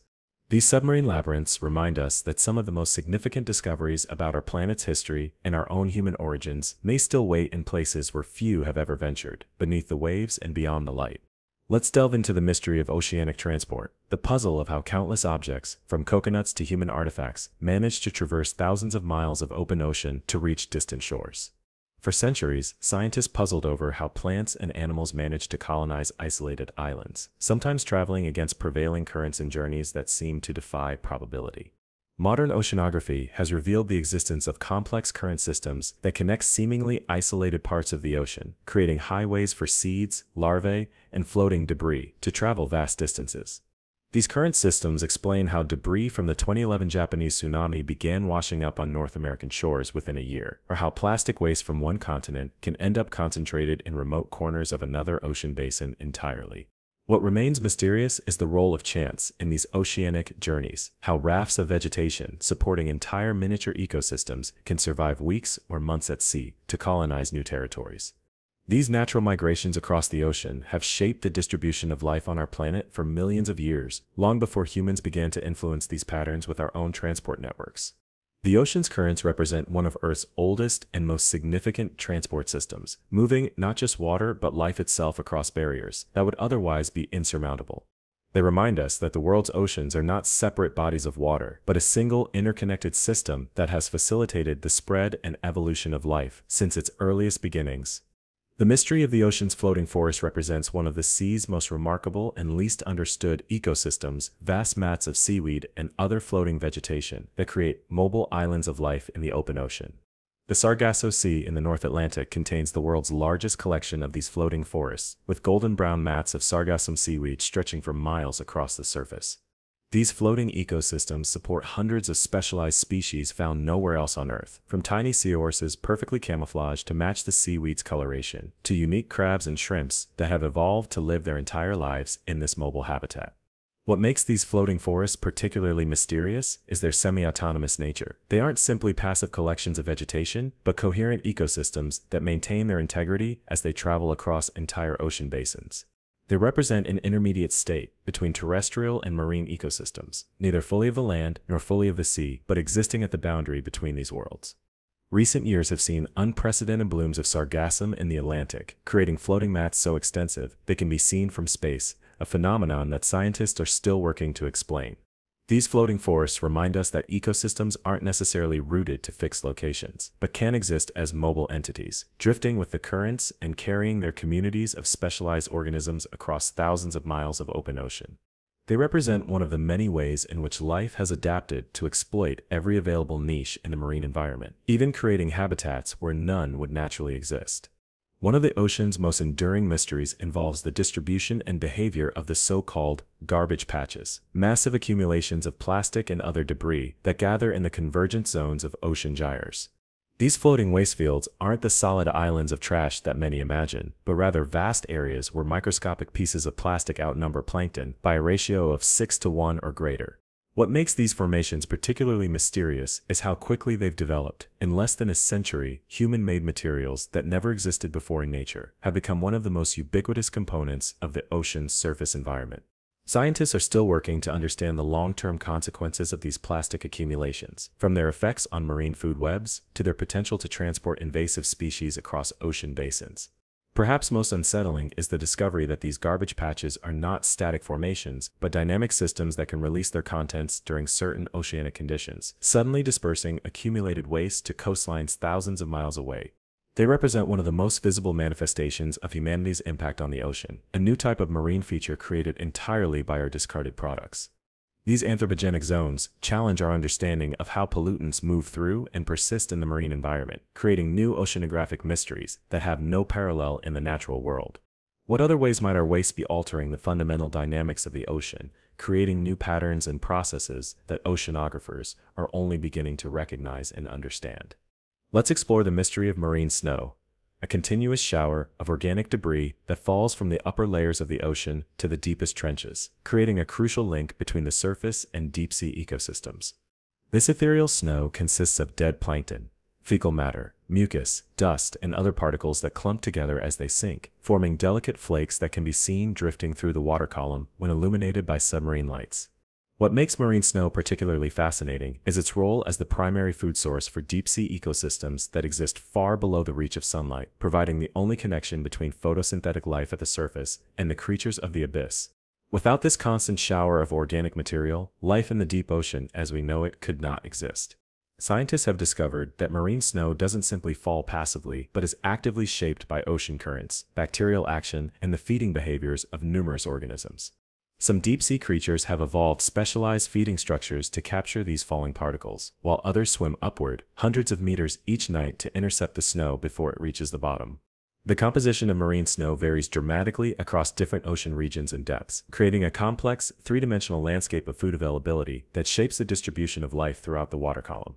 These submarine labyrinths remind us that some of the most significant discoveries about our planet's history and our own human origins may still wait in places where few have ever ventured, beneath the waves and beyond the light. Let's delve into the mystery of oceanic transport, the puzzle of how countless objects, from coconuts to human artifacts, manage to traverse thousands of miles of open ocean to reach distant shores. For centuries, scientists puzzled over how plants and animals manage to colonize isolated islands, sometimes traveling against prevailing currents in journeys that seem to defy probability. Modern oceanography has revealed the existence of complex current systems that connect seemingly isolated parts of the ocean, creating highways for seeds, larvae, and floating debris to travel vast distances. These current systems explain how debris from the 2011 Japanese tsunami began washing up on North American shores within a year, or how plastic waste from one continent can end up concentrated in remote corners of another ocean basin entirely. What remains mysterious is the role of chance in these oceanic journeys, how rafts of vegetation supporting entire miniature ecosystems can survive weeks or months at sea to colonize new territories. These natural migrations across the ocean have shaped the distribution of life on our planet for millions of years, long before humans began to influence these patterns with our own transport networks. The ocean's currents represent one of Earth's oldest and most significant transport systems, moving not just water but life itself across barriers that would otherwise be insurmountable. They remind us that the world's oceans are not separate bodies of water, but a single interconnected system that has facilitated the spread and evolution of life since its earliest beginnings. The mystery of the ocean's floating forest represents one of the sea's most remarkable and least understood ecosystems, vast mats of seaweed and other floating vegetation that create mobile islands of life in the open ocean. The Sargasso Sea in the North Atlantic contains the world's largest collection of these floating forests, with golden-brown mats of sargassum seaweed stretching for miles across the surface. These floating ecosystems support hundreds of specialized species found nowhere else on Earth, from tiny seahorses perfectly camouflaged to match the seaweed's coloration, to unique crabs and shrimps that have evolved to live their entire lives in this mobile habitat. What makes these floating forests particularly mysterious is their semi-autonomous nature. They aren't simply passive collections of vegetation, but coherent ecosystems that maintain their integrity as they travel across entire ocean basins. They represent an intermediate state between terrestrial and marine ecosystems, neither fully of the land nor fully of the sea, but existing at the boundary between these worlds. Recent years have seen unprecedented blooms of sargassum in the Atlantic, creating floating mats so extensive they can be seen from space, a phenomenon that scientists are still working to explain. These floating forests remind us that ecosystems aren't necessarily rooted to fixed locations, but can exist as mobile entities, drifting with the currents and carrying their communities of specialized organisms across thousands of miles of open ocean. They represent one of the many ways in which life has adapted to exploit every available niche in the marine environment, even creating habitats where none would naturally exist. One of the ocean's most enduring mysteries involves the distribution and behavior of the so-called garbage patches, massive accumulations of plastic and other debris that gather in the convergent zones of ocean gyres. These floating waste fields aren't the solid islands of trash that many imagine, but rather vast areas where microscopic pieces of plastic outnumber plankton by a ratio of 6 to 1 or greater. What makes these formations particularly mysterious is how quickly they've developed. In less than a century, human-made materials that never existed before in nature have become one of the most ubiquitous components of the ocean's surface environment. Scientists are still working to understand the long-term consequences of these plastic accumulations, from their effects on marine food webs to their potential to transport invasive species across ocean basins. Perhaps most unsettling is the discovery that these garbage patches are not static formations, but dynamic systems that can release their contents during certain oceanic conditions, suddenly dispersing accumulated waste to coastlines thousands of miles away. They represent one of the most visible manifestations of humanity's impact on the ocean, a new type of marine feature created entirely by our discarded products. These anthropogenic zones challenge our understanding of how pollutants move through and persist in the marine environment, creating new oceanographic mysteries that have no parallel in the natural world. What other ways might our waste be altering the fundamental dynamics of the ocean, creating new patterns and processes that oceanographers are only beginning to recognize and understand? Let's explore the mystery of marine snow, a continuous shower of organic debris that falls from the upper layers of the ocean to the deepest trenches, creating a crucial link between the surface and deep-sea ecosystems. This ethereal snow consists of dead plankton, fecal matter, mucus, dust, and other particles that clump together as they sink, forming delicate flakes that can be seen drifting through the water column when illuminated by submarine lights. What makes marine snow particularly fascinating is its role as the primary food source for deep-sea ecosystems that exist far below the reach of sunlight, providing the only connection between photosynthetic life at the surface and the creatures of the abyss. Without this constant shower of organic material, life in the deep ocean as we know it could not exist. Scientists have discovered that marine snow doesn't simply fall passively, but is actively shaped by ocean currents, bacterial action, and the feeding behaviors of numerous organisms. Some deep-sea creatures have evolved specialized feeding structures to capture these falling particles, while others swim upward, hundreds of meters each night to intercept the snow before it reaches the bottom. The composition of marine snow varies dramatically across different ocean regions and depths, creating a complex, three-dimensional landscape of food availability that shapes the distribution of life throughout the water column.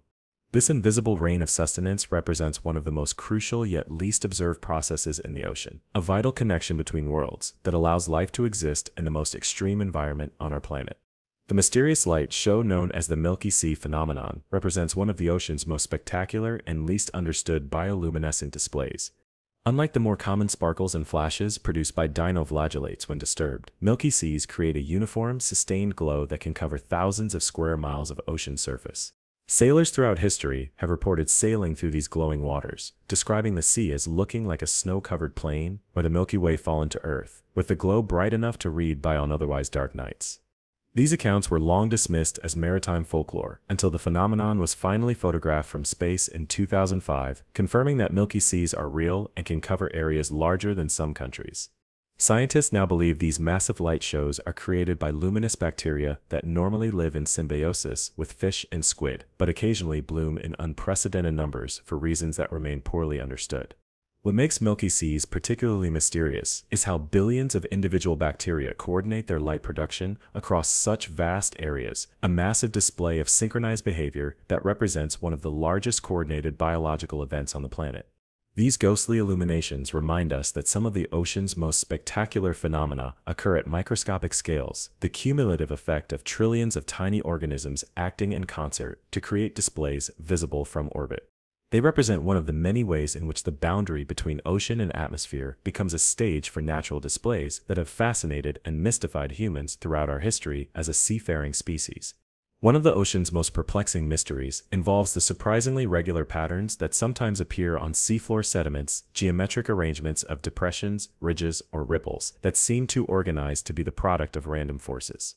This invisible rain of sustenance represents one of the most crucial yet least observed processes in the ocean, a vital connection between worlds that allows life to exist in the most extreme environment on our planet. The mysterious light show known as the Milky Sea phenomenon represents one of the ocean's most spectacular and least understood bioluminescent displays. Unlike the more common sparkles and flashes produced by dinoflagellates when disturbed, Milky Seas create a uniform, sustained glow that can cover thousands of square miles of ocean surface. Sailors throughout history have reported sailing through these glowing waters, describing the sea as looking like a snow-covered plain or the Milky Way fallen to Earth, with the glow bright enough to read by on otherwise dark nights. These accounts were long dismissed as maritime folklore until the phenomenon was finally photographed from space in 2005, confirming that Milky Seas are real and can cover areas larger than some countries. Scientists now believe these massive light shows are created by luminous bacteria that normally live in symbiosis with fish and squid, but occasionally bloom in unprecedented numbers for reasons that remain poorly understood. What makes Milky Seas particularly mysterious is how billions of individual bacteria coordinate their light production across such vast areas, a massive display of synchronized behavior that represents one of the largest coordinated biological events on the planet. These ghostly illuminations remind us that some of the ocean's most spectacular phenomena occur at microscopic scales, the cumulative effect of trillions of tiny organisms acting in concert to create displays visible from orbit. They represent one of the many ways in which the boundary between ocean and atmosphere becomes a stage for natural displays that have fascinated and mystified humans throughout our history as a seafaring species. One of the ocean's most perplexing mysteries involves the surprisingly regular patterns that sometimes appear on seafloor sediments, geometric arrangements of depressions, ridges, or ripples that seem too organized to be the product of random forces.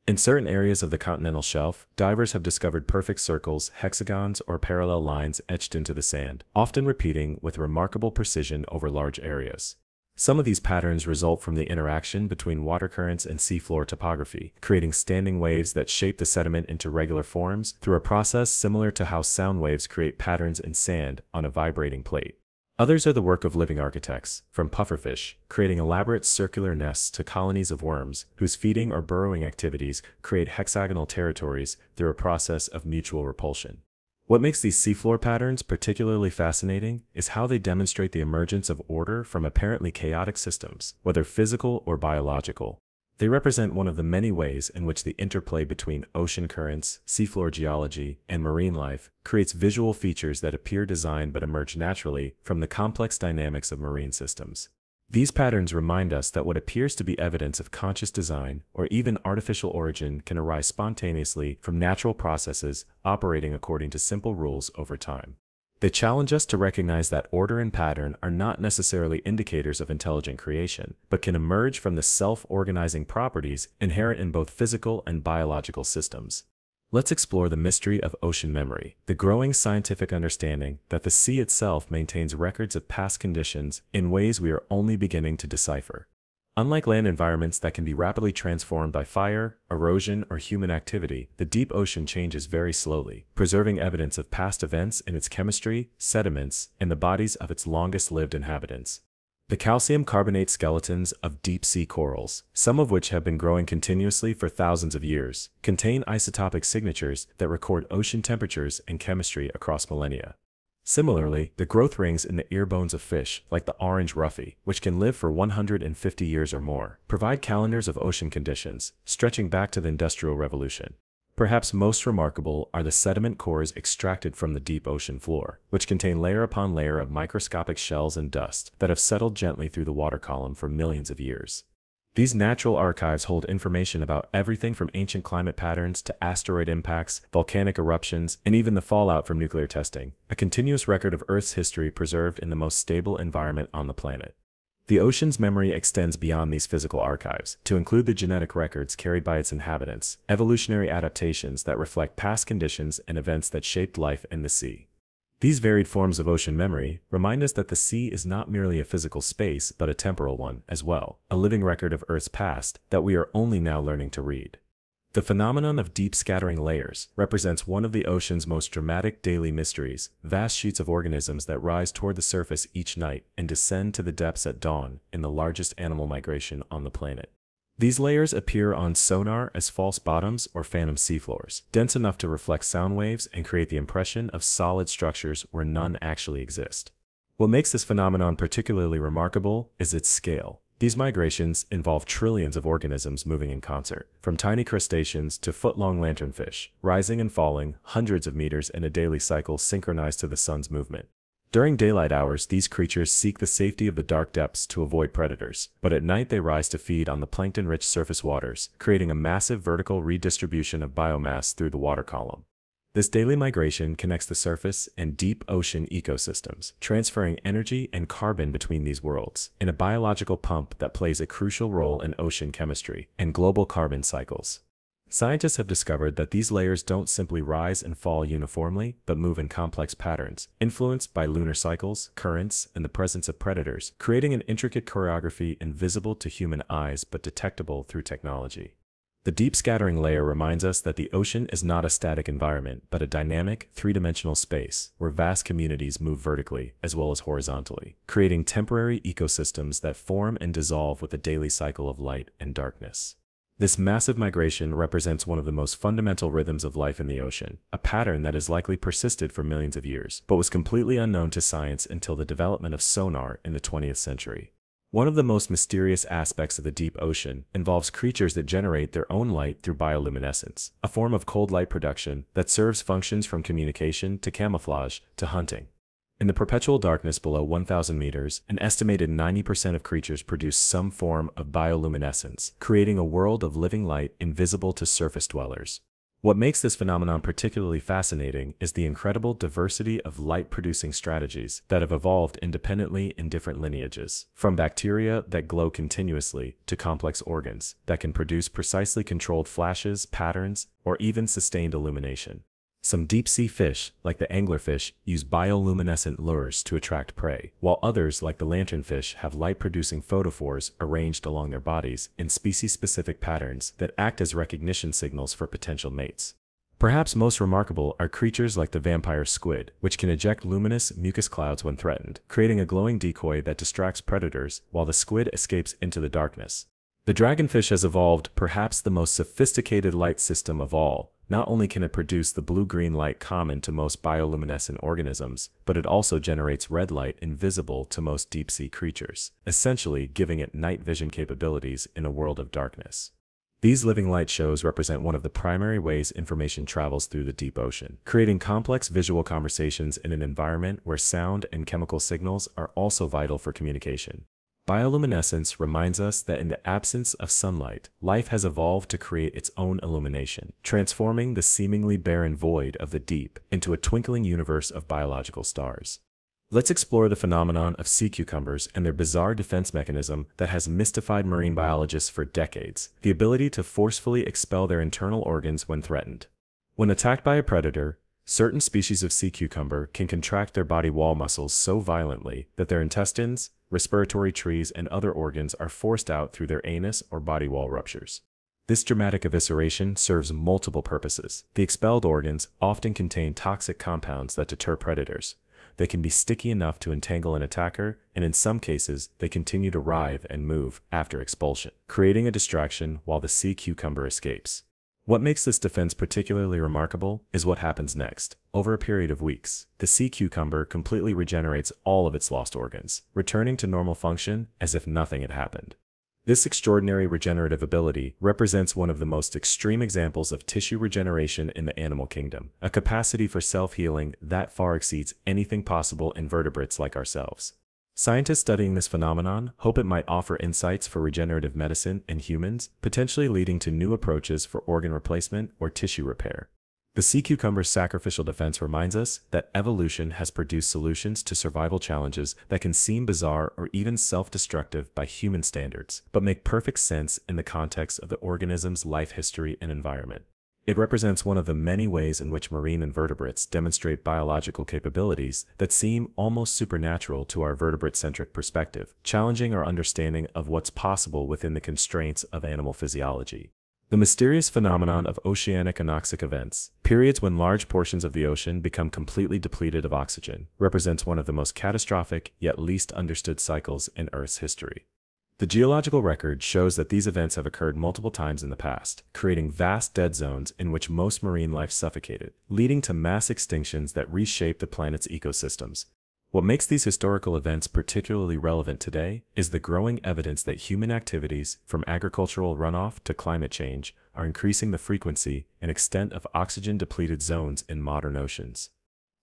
In certain areas of the continental shelf, divers have discovered perfect circles, hexagons, or parallel lines etched into the sand, often repeating with remarkable precision over large areas. Some of these patterns result from the interaction between water currents and seafloor topography, creating standing waves that shape the sediment into regular forms through a process similar to how sound waves create patterns in sand on a vibrating plate. Others are the work of living architects, from pufferfish, creating elaborate circular nests to colonies of worms, whose feeding or burrowing activities create hexagonal territories through a process of mutual repulsion. What makes these seafloor patterns particularly fascinating is how they demonstrate the emergence of order from apparently chaotic systems, whether physical or biological. They represent one of the many ways in which the interplay between ocean currents, seafloor geology, and marine life creates visual features that appear designed but emerge naturally from the complex dynamics of marine systems. These patterns remind us that what appears to be evidence of conscious design or even artificial origin can arise spontaneously from natural processes operating according to simple rules over time. They challenge us to recognize that order and pattern are not necessarily indicators of intelligent creation, but can emerge from the self-organizing properties inherent in both physical and biological systems. Let's explore the mystery of ocean memory, the growing scientific understanding that the sea itself maintains records of past conditions in ways we are only beginning to decipher. Unlike land environments that can be rapidly transformed by fire, erosion, or human activity, the deep ocean changes very slowly, preserving evidence of past events in its chemistry, sediments, and the bodies of its longest-lived inhabitants. The calcium carbonate skeletons of deep-sea corals, some of which have been growing continuously for thousands of years, contain isotopic signatures that record ocean temperatures and chemistry across millennia. Similarly, the growth rings in the ear bones of fish, like the orange ruffy, which can live for 150 years or more, provide calendars of ocean conditions, stretching back to the Industrial Revolution. Perhaps most remarkable are the sediment cores extracted from the deep ocean floor, which contain layer upon layer of microscopic shells and dust that have settled gently through the water column for millions of years. These natural archives hold information about everything from ancient climate patterns to asteroid impacts, volcanic eruptions, and even the fallout from nuclear testing, a continuous record of Earth's history preserved in the most stable environment on the planet. The ocean's memory extends beyond these physical archives, to include the genetic records carried by its inhabitants, evolutionary adaptations that reflect past conditions and events that shaped life in the sea. These varied forms of ocean memory remind us that the sea is not merely a physical space, but a temporal one as well, a living record of Earth's past that we are only now learning to read. The phenomenon of deep scattering layers represents one of the ocean's most dramatic daily mysteries, vast sheets of organisms that rise toward the surface each night and descend to the depths at dawn in the largest animal migration on the planet. These layers appear on sonar as false bottoms or phantom seafloors, dense enough to reflect sound waves and create the impression of solid structures where none actually exist. What makes this phenomenon particularly remarkable is its scale. These migrations involve trillions of organisms moving in concert, from tiny crustaceans to foot-long lanternfish, rising and falling hundreds of meters in a daily cycle synchronized to the sun's movement. During daylight hours, these creatures seek the safety of the dark depths to avoid predators, but at night they rise to feed on the plankton-rich surface waters, creating a massive vertical redistribution of biomass through the water column. This daily migration connects the surface and deep ocean ecosystems, transferring energy and carbon between these worlds, in a biological pump that plays a crucial role in ocean chemistry and global carbon cycles. Scientists have discovered that these layers don't simply rise and fall uniformly, but move in complex patterns, influenced by lunar cycles, currents, and the presence of predators, creating an intricate choreography invisible to human eyes but detectable through technology. The deep scattering layer reminds us that the ocean is not a static environment, but a dynamic, three-dimensional space where vast communities move vertically as well as horizontally, creating temporary ecosystems that form and dissolve with a daily cycle of light and darkness. This massive migration represents one of the most fundamental rhythms of life in the ocean, a pattern that has likely persisted for millions of years, but was completely unknown to science until the development of sonar in the 20th century. One of the most mysterious aspects of the deep ocean involves creatures that generate their own light through bioluminescence, a form of cold light production that serves functions from communication to camouflage to hunting. In the perpetual darkness below 1,000 meters, an estimated 90% of creatures produce some form of bioluminescence, creating a world of living light invisible to surface dwellers. What makes this phenomenon particularly fascinating is the incredible diversity of light-producing strategies that have evolved independently in different lineages, from bacteria that glow continuously to complex organs that can produce precisely controlled flashes, patterns, or even sustained illumination. Some deep-sea fish, like the anglerfish, use bioluminescent lures to attract prey, while others, like the lanternfish, have light-producing photophores arranged along their bodies in species-specific patterns that act as recognition signals for potential mates. Perhaps most remarkable are creatures like the vampire squid, which can eject luminous mucus clouds when threatened, creating a glowing decoy that distracts predators while the squid escapes into the darkness. The dragonfish has evolved perhaps the most sophisticated light system of all. Not only can it produce the blue-green light common to most bioluminescent organisms, but it also generates red light invisible to most deep-sea creatures, essentially giving it night vision capabilities in a world of darkness. These living light shows represent one of the primary ways information travels through the deep ocean, creating complex visual conversations in an environment where sound and chemical signals are also vital for communication. Bioluminescence reminds us that in the absence of sunlight, life has evolved to create its own illumination, transforming the seemingly barren void of the deep into a twinkling universe of biological stars. Let's explore the phenomenon of sea cucumbers and their bizarre defense mechanism that has mystified marine biologists for decades: the ability to forcefully expel their internal organs when threatened. When attacked by a predator, certain species of sea cucumber can contract their body wall muscles so violently that their intestines, respiratory trees, and other organs are forced out through their anus or body wall ruptures. This dramatic evisceration serves multiple purposes. The expelled organs often contain toxic compounds that deter predators. They can be sticky enough to entangle an attacker, and in some cases, they continue to writhe and move after expulsion, creating a distraction while the sea cucumber escapes. What makes this defense particularly remarkable is what happens next. Over a period of weeks, the sea cucumber completely regenerates all of its lost organs, returning to normal function as if nothing had happened. This extraordinary regenerative ability represents one of the most extreme examples of tissue regeneration in the animal kingdom, a capacity for self-healing that far exceeds anything possible in vertebrates like ourselves. Scientists studying this phenomenon hope it might offer insights for regenerative medicine in humans, potentially leading to new approaches for organ replacement or tissue repair. The sea cucumber's sacrificial defense reminds us that evolution has produced solutions to survival challenges that can seem bizarre or even self-destructive by human standards, but make perfect sense in the context of the organism's life history and environment. It represents one of the many ways in which marine invertebrates demonstrate biological capabilities that seem almost supernatural to our vertebrate-centric perspective, challenging our understanding of what's possible within the constraints of animal physiology. The mysterious phenomenon of oceanic anoxic events, periods when large portions of the ocean become completely depleted of oxygen, represents one of the most catastrophic yet least understood cycles in Earth's history. The geological record shows that these events have occurred multiple times in the past, creating vast dead zones in which most marine life suffocated, leading to mass extinctions that reshaped the planet's ecosystems. What makes these historical events particularly relevant today is the growing evidence that human activities, from agricultural runoff to climate change, are increasing the frequency and extent of oxygen-depleted zones in modern oceans.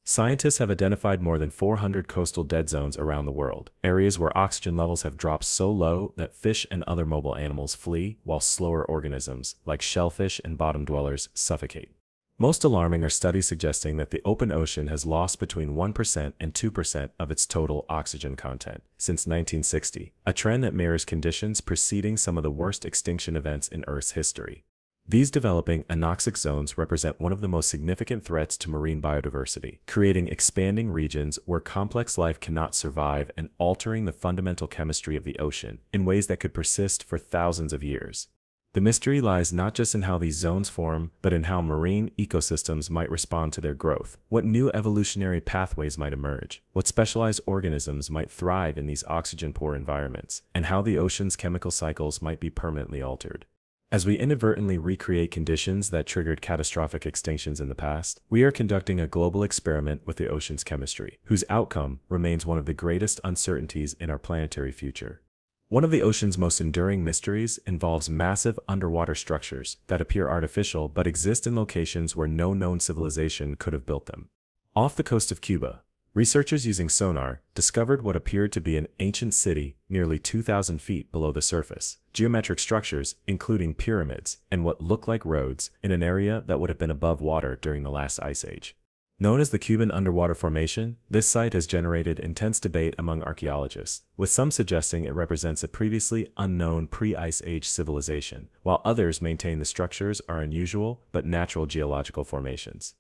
Scientists have identified more than 400 coastal dead zones around the world, areas where oxygen levels have dropped so low that fish and other mobile animals flee, while slower organisms, like shellfish and bottom dwellers, suffocate. Most alarming are studies suggesting that the open ocean has lost between 1% and 2% of its total oxygen content since 1960, a trend that mirrors conditions preceding some of the worst extinction events in Earth's history. These developing anoxic zones represent one of the most significant threats to marine biodiversity, creating expanding regions where complex life cannot survive and altering the fundamental chemistry of the ocean in ways that could persist for thousands of years. The mystery lies not just in how these zones form, but in how marine ecosystems might respond to their growth, what new evolutionary pathways might emerge, what specialized organisms might thrive in these oxygen-poor environments, and how the ocean's chemical cycles might be permanently altered. As we inadvertently recreate conditions that triggered catastrophic extinctions in the past, we are conducting a global experiment with the ocean's chemistry, whose outcome remains one of the greatest uncertainties in our planetary future. One of the ocean's most enduring mysteries involves massive underwater structures that appear artificial but exist in locations where no known civilization could have built them. Off the coast of Cuba, researchers using sonar discovered what appeared to be an ancient city nearly 2,000 feet below the surface, geometric structures including pyramids and what looked like roads in an area that would have been above water during the last ice age. Known as the Cuban Underwater Formation, this site has generated intense debate among archaeologists, with some suggesting it represents a previously unknown pre-Ice Age civilization, while others maintain the structures are unusual but natural geological formations.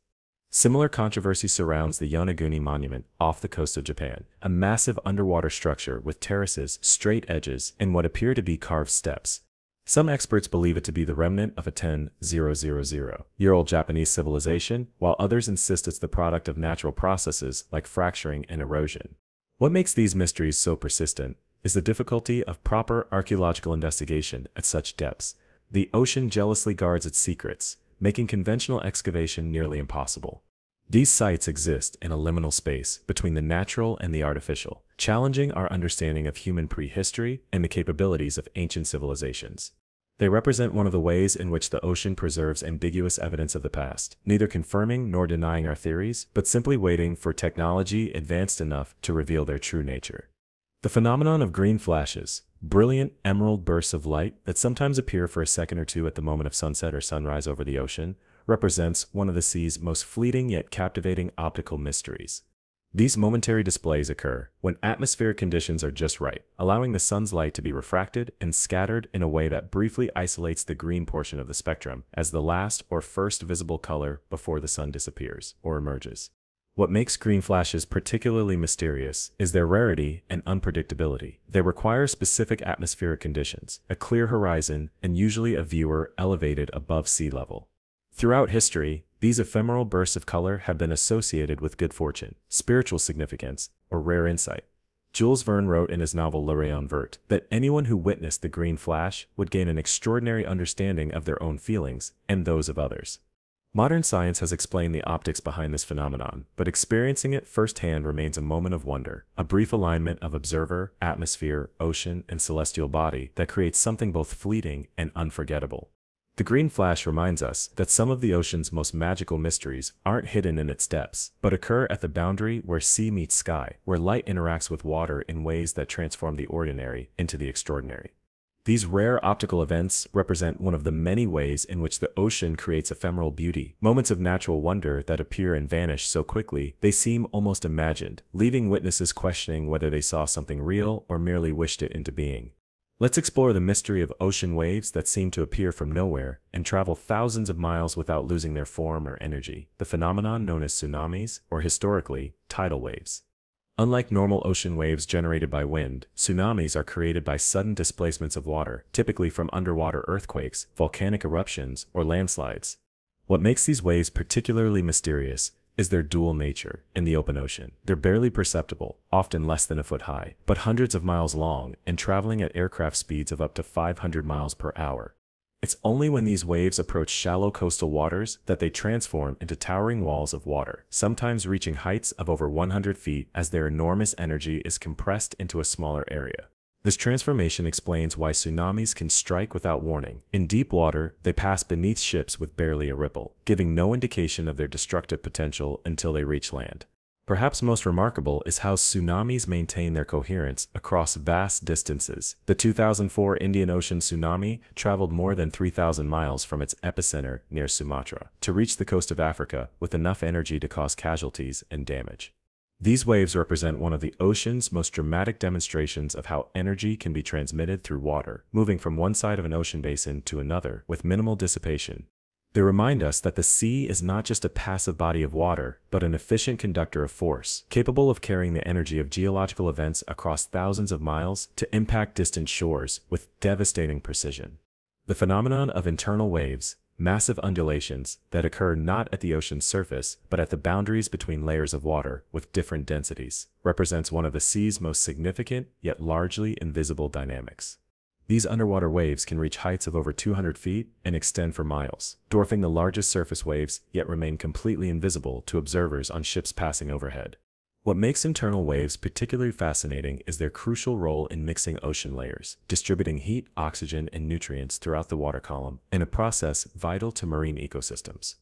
Similar controversy surrounds the Yonaguni Monument off the coast of Japan, a massive underwater structure with terraces, straight edges, and what appear to be carved steps. Some experts believe it to be the remnant of a 10,000-year-old Japanese civilization, while others insist it's the product of natural processes like fracturing and erosion. What makes these mysteries so persistent is the difficulty of proper archaeological investigation at such depths. The ocean jealously guards its secrets, making conventional excavation nearly impossible. These sites exist in a liminal space between the natural and the artificial, challenging our understanding of human prehistory and the capabilities of ancient civilizations. They represent one of the ways in which the ocean preserves ambiguous evidence of the past, neither confirming nor denying our theories, but simply waiting for technology advanced enough to reveal their true nature. The phenomenon of green flashes, brilliant emerald bursts of light that sometimes appear for a second or two at the moment of sunset or sunrise over the ocean, represents one of the sea's most fleeting yet captivating optical mysteries. These momentary displays occur when atmospheric conditions are just right, allowing the sun's light to be refracted and scattered in a way that briefly isolates the green portion of the spectrum as the last or first visible color before the sun disappears or emerges. What makes green flashes particularly mysterious is their rarity and unpredictability. They require specific atmospheric conditions, a clear horizon, and usually a viewer elevated above sea level. Throughout history, these ephemeral bursts of color have been associated with good fortune, spiritual significance, or rare insight. Jules Verne wrote in his novel Le Rayon Vert that anyone who witnessed the green flash would gain an extraordinary understanding of their own feelings and those of others. Modern science has explained the optics behind this phenomenon, but experiencing it firsthand remains a moment of wonder, a brief alignment of observer, atmosphere, ocean, and celestial body that creates something both fleeting and unforgettable. The green flash reminds us that some of the ocean's most magical mysteries aren't hidden in its depths, but occur at the boundary where sea meets sky, where light interacts with water in ways that transform the ordinary into the extraordinary. These rare optical events represent one of the many ways in which the ocean creates ephemeral beauty, moments of natural wonder that appear and vanish so quickly they seem almost imagined, leaving witnesses questioning whether they saw something real or merely wished it into being. Let's explore the mystery of ocean waves that seem to appear from nowhere and travel thousands of miles without losing their form or energy, the phenomenon known as tsunamis, or historically, tidal waves. Unlike normal ocean waves generated by wind, tsunamis are created by sudden displacements of water, typically from underwater earthquakes, volcanic eruptions, or landslides. What makes these waves particularly mysterious is their dual nature. In the open ocean, they're barely perceptible, often less than a foot high, but hundreds of miles long and traveling at aircraft speeds of up to 500 miles per hour. It's only when these waves approach shallow coastal waters that they transform into towering walls of water, sometimes reaching heights of over 100 feet as their enormous energy is compressed into a smaller area. This transformation explains why tsunamis can strike without warning. In deep water, they pass beneath ships with barely a ripple, giving no indication of their destructive potential until they reach land. Perhaps most remarkable is how tsunamis maintain their coherence across vast distances. The 2004 Indian Ocean tsunami traveled more than 3,000 miles from its epicenter near Sumatra to reach the coast of Africa with enough energy to cause casualties and damage. These waves represent one of the ocean's most dramatic demonstrations of how energy can be transmitted through water, moving from one side of an ocean basin to another with minimal dissipation. They remind us that the sea is not just a passive body of water, but an efficient conductor of force, capable of carrying the energy of geological events across thousands of miles to impact distant shores with devastating precision. The phenomenon of internal waves, massive undulations that occur not at the ocean's surface, but at the boundaries between layers of water with different densities, represents one of the sea's most significant yet largely invisible dynamics. These underwater waves can reach heights of over 200 feet and extend for miles, dwarfing the largest surface waves, yet remain completely invisible to observers on ships passing overhead. What makes internal waves particularly fascinating is their crucial role in mixing ocean layers, distributing heat, oxygen, and nutrients throughout the water column, in a process vital to marine ecosystems.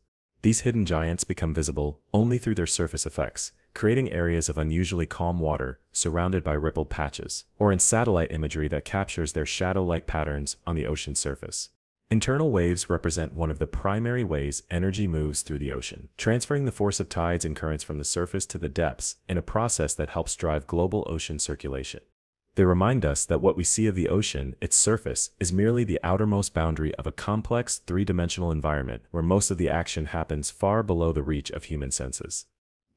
These hidden giants become visible only through their surface effects, creating areas of unusually calm water surrounded by rippled patches, or in satellite imagery that captures their shadow-like patterns on the ocean's surface. Internal waves represent one of the primary ways energy moves through the ocean, transferring the force of tides and currents from the surface to the depths in a process that helps drive global ocean circulation. They remind us that what we see of the ocean, its surface, is merely the outermost boundary of a complex, three-dimensional environment where most of the action happens far below the reach of human senses.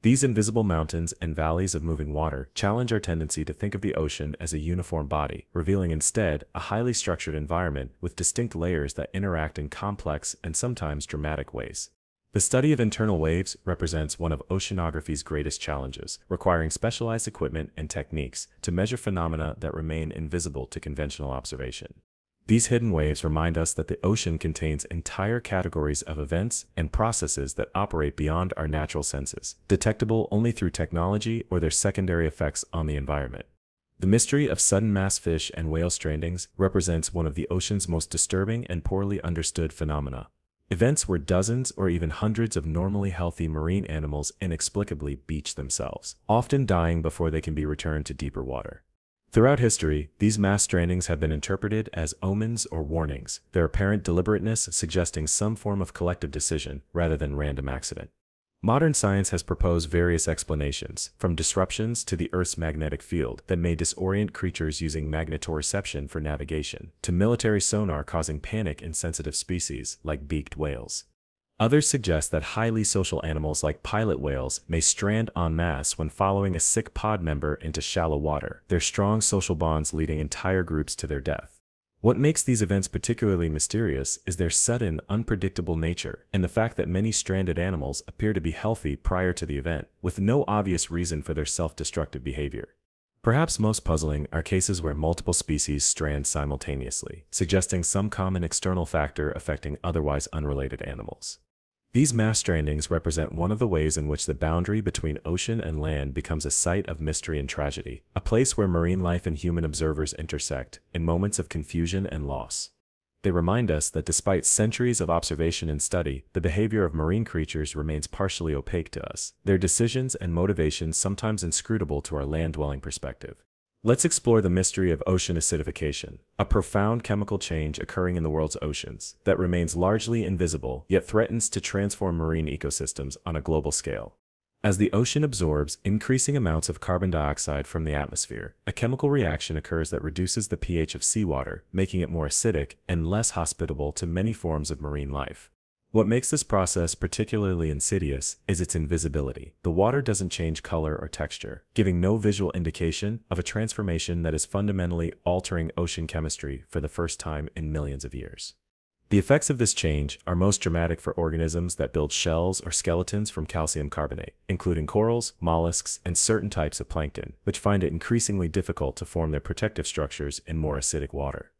These invisible mountains and valleys of moving water challenge our tendency to think of the ocean as a uniform body, revealing instead a highly structured environment with distinct layers that interact in complex and sometimes dramatic ways. The study of internal waves represents one of oceanography's greatest challenges, requiring specialized equipment and techniques to measure phenomena that remain invisible to conventional observation. These hidden waves remind us that the ocean contains entire categories of events and processes that operate beyond our natural senses, detectable only through technology or their secondary effects on the environment. The mystery of sudden mass fish and whale strandings represents one of the ocean's most disturbing and poorly understood phenomena. Events where dozens or even hundreds of normally healthy marine animals inexplicably beach themselves, often dying before they can be returned to deeper water. Throughout history, these mass strandings have been interpreted as omens or warnings, their apparent deliberateness suggesting some form of collective decision rather than random accident. Modern science has proposed various explanations, from disruptions to the Earth's magnetic field that may disorient creatures using magnetoreception for navigation, to military sonar causing panic in sensitive species like beaked whales. Others suggest that highly social animals like pilot whales may strand en masse when following a sick pod member into shallow water, their strong social bonds leading entire groups to their death. What makes these events particularly mysterious is their sudden, unpredictable nature, and the fact that many stranded animals appear to be healthy prior to the event, with no obvious reason for their self-destructive behavior. Perhaps most puzzling are cases where multiple species strand simultaneously, suggesting some common external factor affecting otherwise unrelated animals. These mass strandings represent one of the ways in which the boundary between ocean and land becomes a site of mystery and tragedy, a place where marine life and human observers intersect in moments of confusion and loss. They remind us that despite centuries of observation and study, the behavior of marine creatures remains partially opaque to us, their decisions and motivations sometimes inscrutable to our land-dwelling perspective. Let's explore the mystery of ocean acidification, a profound chemical change occurring in the world's oceans that remains largely invisible yet threatens to transform marine ecosystems on a global scale. As the ocean absorbs increasing amounts of carbon dioxide from the atmosphere, a chemical reaction occurs that reduces the pH of seawater, making it more acidic and less hospitable to many forms of marine life. What makes this process particularly insidious is its invisibility. The water doesn't change color or texture, giving no visual indication of a transformation that is fundamentally altering ocean chemistry for the first time in millions of years. The effects of this change are most dramatic for organisms that build shells or skeletons from calcium carbonate, including corals, mollusks, and certain types of plankton, which find it increasingly difficult to form their protective structures in more acidic water.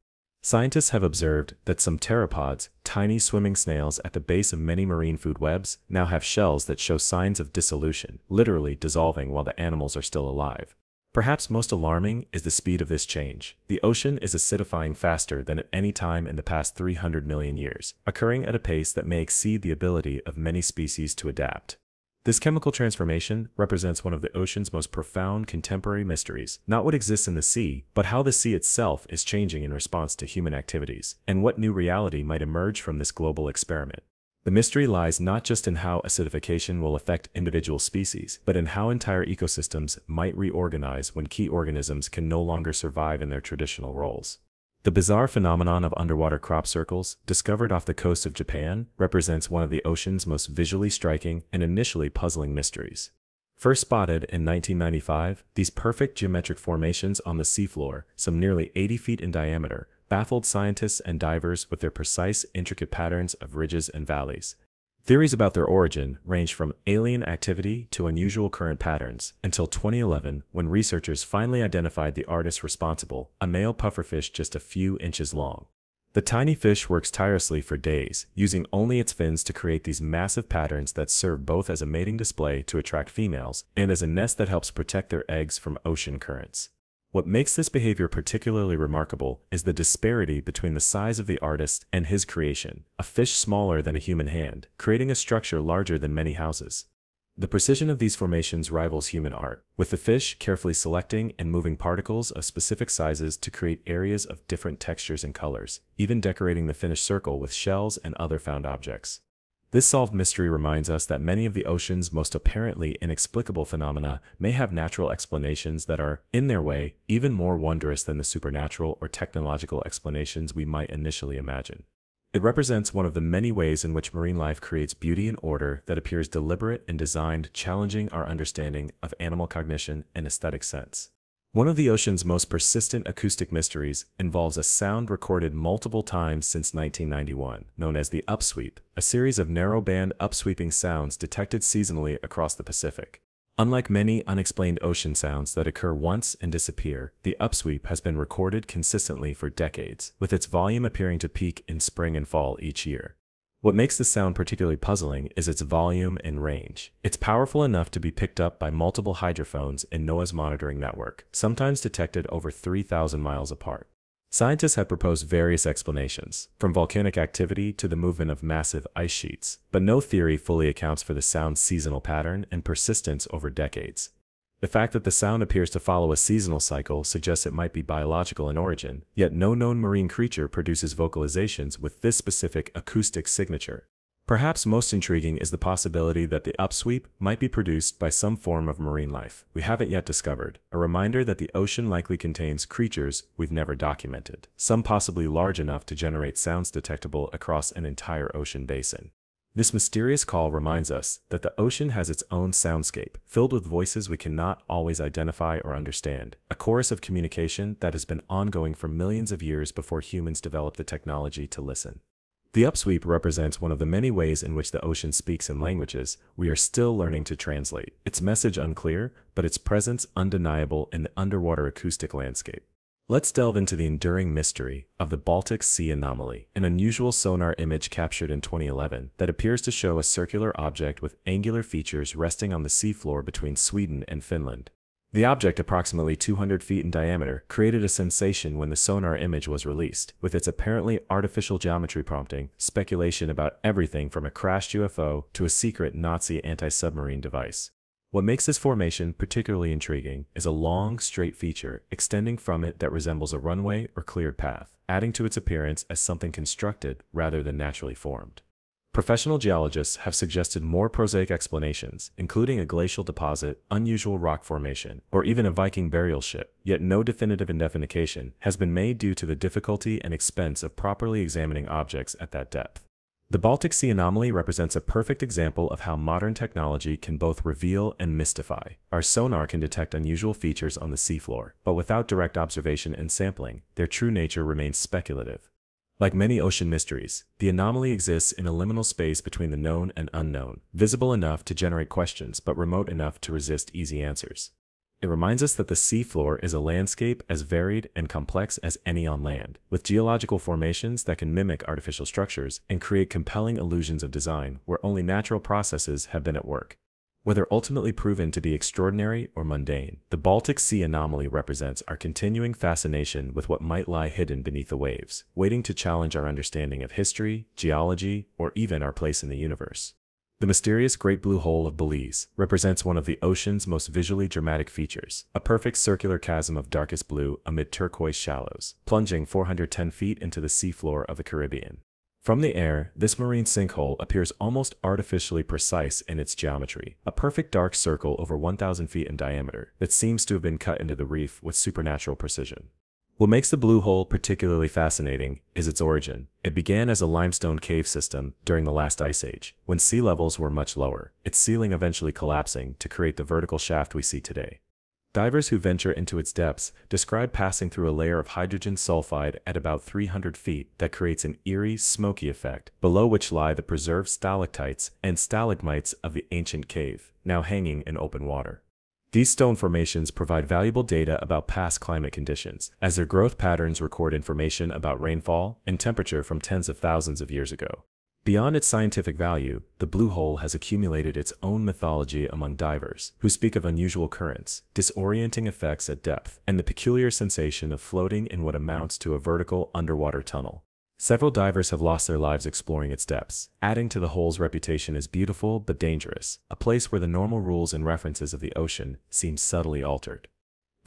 Scientists have observed that some pteropods, tiny swimming snails at the base of many marine food webs, now have shells that show signs of dissolution, literally dissolving while the animals are still alive. Perhaps most alarming is the speed of this change. The ocean is acidifying faster than at any time in the past 300 million years, occurring at a pace that may exceed the ability of many species to adapt. This chemical transformation represents one of the ocean's most profound contemporary mysteries, not what exists in the sea, but how the sea itself is changing in response to human activities, and what new reality might emerge from this global experiment. The mystery lies not just in how acidification will affect individual species, but in how entire ecosystems might reorganize when key organisms can no longer survive in their traditional roles. The bizarre phenomenon of underwater crop circles, discovered off the coast of Japan, represents one of the ocean's most visually striking and initially puzzling mysteries. First spotted in 1995, these perfect geometric formations on the seafloor, some nearly 80 feet in diameter, baffled scientists and divers with their precise, intricate patterns of ridges and valleys. Theories about their origin range from alien activity to unusual current patterns, until 2011, when researchers finally identified the artist responsible, a male pufferfish just a few inches long. The tiny fish works tirelessly for days, using only its fins to create these massive patterns that serve both as a mating display to attract females and as a nest that helps protect their eggs from ocean currents. What makes this behavior particularly remarkable is the disparity between the size of the artist and his creation, a fish smaller than a human hand, creating a structure larger than many houses. The precision of these formations rivals human art, with the fish carefully selecting and moving particles of specific sizes to create areas of different textures and colors, even decorating the finished circle with shells and other found objects. This solved mystery reminds us that many of the ocean's most apparently inexplicable phenomena may have natural explanations that are, in their way, even more wondrous than the supernatural or technological explanations we might initially imagine. It represents one of the many ways in which marine life creates beauty and order that appears deliberate and designed, challenging our understanding of animal cognition and aesthetic sense. One of the ocean's most persistent acoustic mysteries involves a sound recorded multiple times since 1991, known as the upsweep, a series of narrow-band upsweeping sounds detected seasonally across the Pacific. Unlike many unexplained ocean sounds that occur once and disappear, the upsweep has been recorded consistently for decades, with its volume appearing to peak in spring and fall each year. What makes this sound particularly puzzling is its volume and range. It's powerful enough to be picked up by multiple hydrophones in NOAA's monitoring network, sometimes detected over 3,000 miles apart. Scientists have proposed various explanations, from volcanic activity to the movement of massive ice sheets, but no theory fully accounts for the sound's seasonal pattern and persistence over decades. The fact that the sound appears to follow a seasonal cycle suggests it might be biological in origin, yet no known marine creature produces vocalizations with this specific acoustic signature. Perhaps most intriguing is the possibility that the upsweep might be produced by some form of marine life we haven't yet discovered, a reminder that the ocean likely contains creatures we've never documented, some possibly large enough to generate sounds detectable across an entire ocean basin. This mysterious call reminds us that the ocean has its own soundscape, filled with voices we cannot always identify or understand, a chorus of communication that has been ongoing for millions of years before humans developed the technology to listen. The upsweep represents one of the many ways in which the ocean speaks in languages we are still learning to translate, its message unclear, but its presence undeniable in the underwater acoustic landscape. Let's delve into the enduring mystery of the Baltic Sea anomaly, an unusual sonar image captured in 2011 that appears to show a circular object with angular features resting on the seafloor between Sweden and Finland. The object, approximately 200 feet in diameter, created a sensation when the sonar image was released, with its apparently artificial geometry prompting speculation about everything from a crashed UFO to a secret Nazi anti-submarine device. What makes this formation particularly intriguing is a long, straight feature extending from it that resembles a runway or cleared path, adding to its appearance as something constructed rather than naturally formed. Professional geologists have suggested more prosaic explanations, including a glacial deposit, unusual rock formation, or even a Viking burial ship, yet no definitive identification has been made due to the difficulty and expense of properly examining objects at that depth. The Baltic Sea anomaly represents a perfect example of how modern technology can both reveal and mystify. Our sonar can detect unusual features on the seafloor, but without direct observation and sampling, their true nature remains speculative. Like many ocean mysteries, the anomaly exists in a liminal space between the known and unknown, visible enough to generate questions but remote enough to resist easy answers. It reminds us that the seafloor is a landscape as varied and complex as any on land, with geological formations that can mimic artificial structures and create compelling illusions of design where only natural processes have been at work. Whether ultimately proven to be extraordinary or mundane, the Baltic Sea anomaly represents our continuing fascination with what might lie hidden beneath the waves, waiting to challenge our understanding of history, geology, or even our place in the universe. The mysterious Great Blue Hole of Belize represents one of the ocean's most visually dramatic features, a perfect circular chasm of darkest blue amid turquoise shallows, plunging 410 feet into the seafloor of the Caribbean. From the air, this marine sinkhole appears almost artificially precise in its geometry, a perfect dark circle over 1,000 feet in diameter that seems to have been cut into the reef with supernatural precision. What makes the Blue Hole particularly fascinating is its origin. It began as a limestone cave system during the last ice age, when sea levels were much lower, its ceiling eventually collapsing to create the vertical shaft we see today. Divers who venture into its depths describe passing through a layer of hydrogen sulfide at about 300 feet that creates an eerie, smoky effect, below which lie the preserved stalactites and stalagmites of the ancient cave, now hanging in open water. These stone formations provide valuable data about past climate conditions, as their growth patterns record information about rainfall and temperature from tens of thousands of years ago. Beyond its scientific value, the Blue Hole has accumulated its own mythology among divers, who speak of unusual currents, disorienting effects at depth, and the peculiar sensation of floating in what amounts to a vertical underwater tunnel. Several divers have lost their lives exploring its depths, adding to the hole's reputation as beautiful but dangerous, a place where the normal rules and references of the ocean seem subtly altered.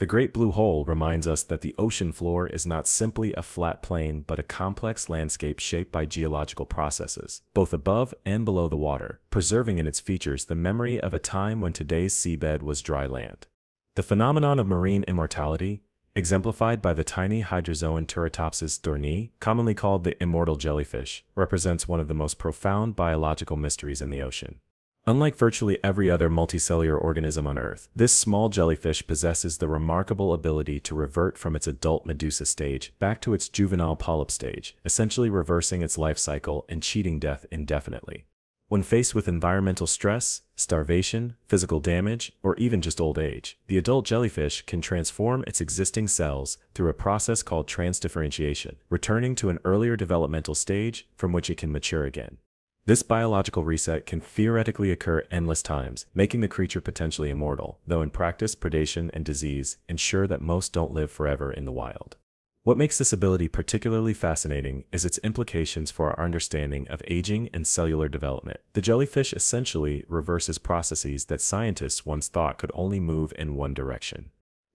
The Great Blue Hole reminds us that the ocean floor is not simply a flat plain but a complex landscape shaped by geological processes, both above and below the water, preserving in its features the memory of a time when today's seabed was dry land. The phenomenon of marine immortality, exemplified by the tiny hydrozoan Turritopsis dohrnii, commonly called the immortal jellyfish, represents one of the most profound biological mysteries in the ocean. Unlike virtually every other multicellular organism on Earth, this small jellyfish possesses the remarkable ability to revert from its adult medusa stage back to its juvenile polyp stage, essentially reversing its life cycle and cheating death indefinitely. When faced with environmental stress, starvation, physical damage, or even just old age, the adult jellyfish can transform its existing cells through a process called transdifferentiation, returning to an earlier developmental stage from which it can mature again. This biological reset can theoretically occur endless times, making the creature potentially immortal, though in practice predation and disease ensure that most don't live forever in the wild. What makes this ability particularly fascinating is its implications for our understanding of aging and cellular development. The jellyfish essentially reverses processes that scientists once thought could only move in one direction.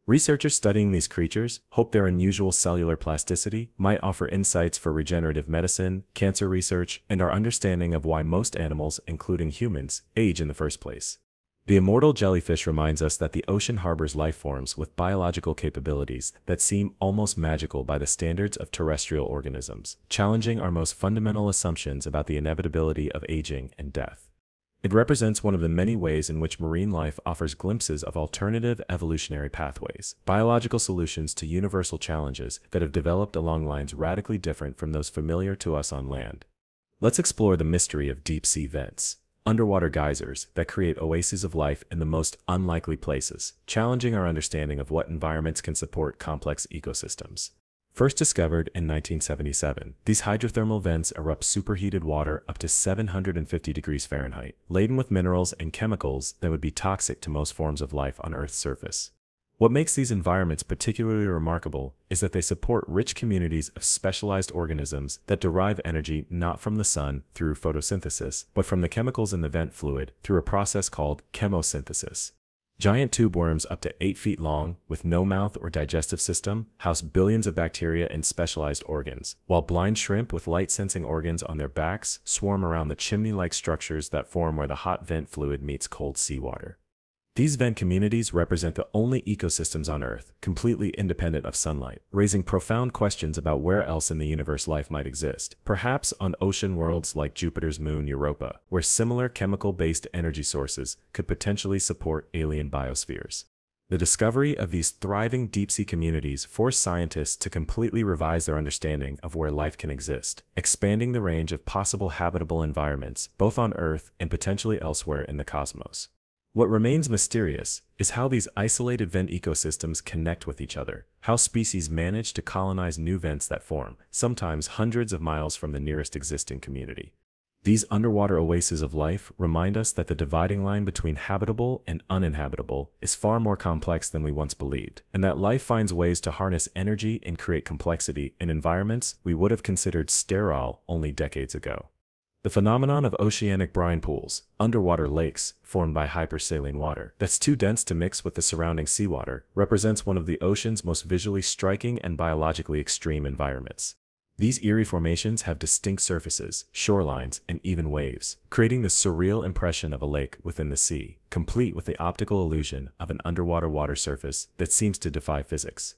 Researchers studying these creatures hope their unusual cellular plasticity might offer insights for regenerative medicine, cancer research, and our understanding of why most animals, including humans, age in the first place. The immortal jellyfish reminds us that the ocean harbors life forms with biological capabilities that seem almost magical by the standards of terrestrial organisms, challenging our most fundamental assumptions about the inevitability of aging and death. It represents one of the many ways in which marine life offers glimpses of alternative evolutionary pathways, biological solutions to universal challenges that have developed along lines radically different from those familiar to us on land. Let's explore the mystery of deep-sea vents, underwater geysers that create oases of life in the most unlikely places, challenging our understanding of what environments can support complex ecosystems. First discovered in 1977, these hydrothermal vents erupt superheated water up to 750 degrees Fahrenheit, laden with minerals and chemicals that would be toxic to most forms of life on Earth's surface. What makes these environments particularly remarkable is that they support rich communities of specialized organisms that derive energy not from the sun through photosynthesis, but from the chemicals in the vent fluid through a process called chemosynthesis. Giant tube worms up to 8 feet long, with no mouth or digestive system, house billions of bacteria and specialized organs, while blind shrimp with light-sensing organs on their backs swarm around the chimney-like structures that form where the hot vent fluid meets cold seawater. These vent communities represent the only ecosystems on Earth completely independent of sunlight, raising profound questions about where else in the universe life might exist, perhaps on ocean worlds like Jupiter's moon Europa, where similar chemical-based energy sources could potentially support alien biospheres. The discovery of these thriving deep-sea communities forced scientists to completely revise their understanding of where life can exist, expanding the range of possible habitable environments both on Earth and potentially elsewhere in the cosmos. What remains mysterious is how these isolated vent ecosystems connect with each other, how species manage to colonize new vents that form, sometimes hundreds of miles from the nearest existing community. These underwater oases of life remind us that the dividing line between habitable and uninhabitable is far more complex than we once believed, and that life finds ways to harness energy and create complexity in environments we would have considered sterile only decades ago. The phenomenon of oceanic brine pools, underwater lakes formed by hypersaline water that's too dense to mix with the surrounding seawater, represents one of the ocean's most visually striking and biologically extreme environments. These eerie formations have distinct surfaces, shorelines, and even waves, creating the surreal impression of a lake within the sea, complete with the optical illusion of an underwater water surface that seems to defy physics.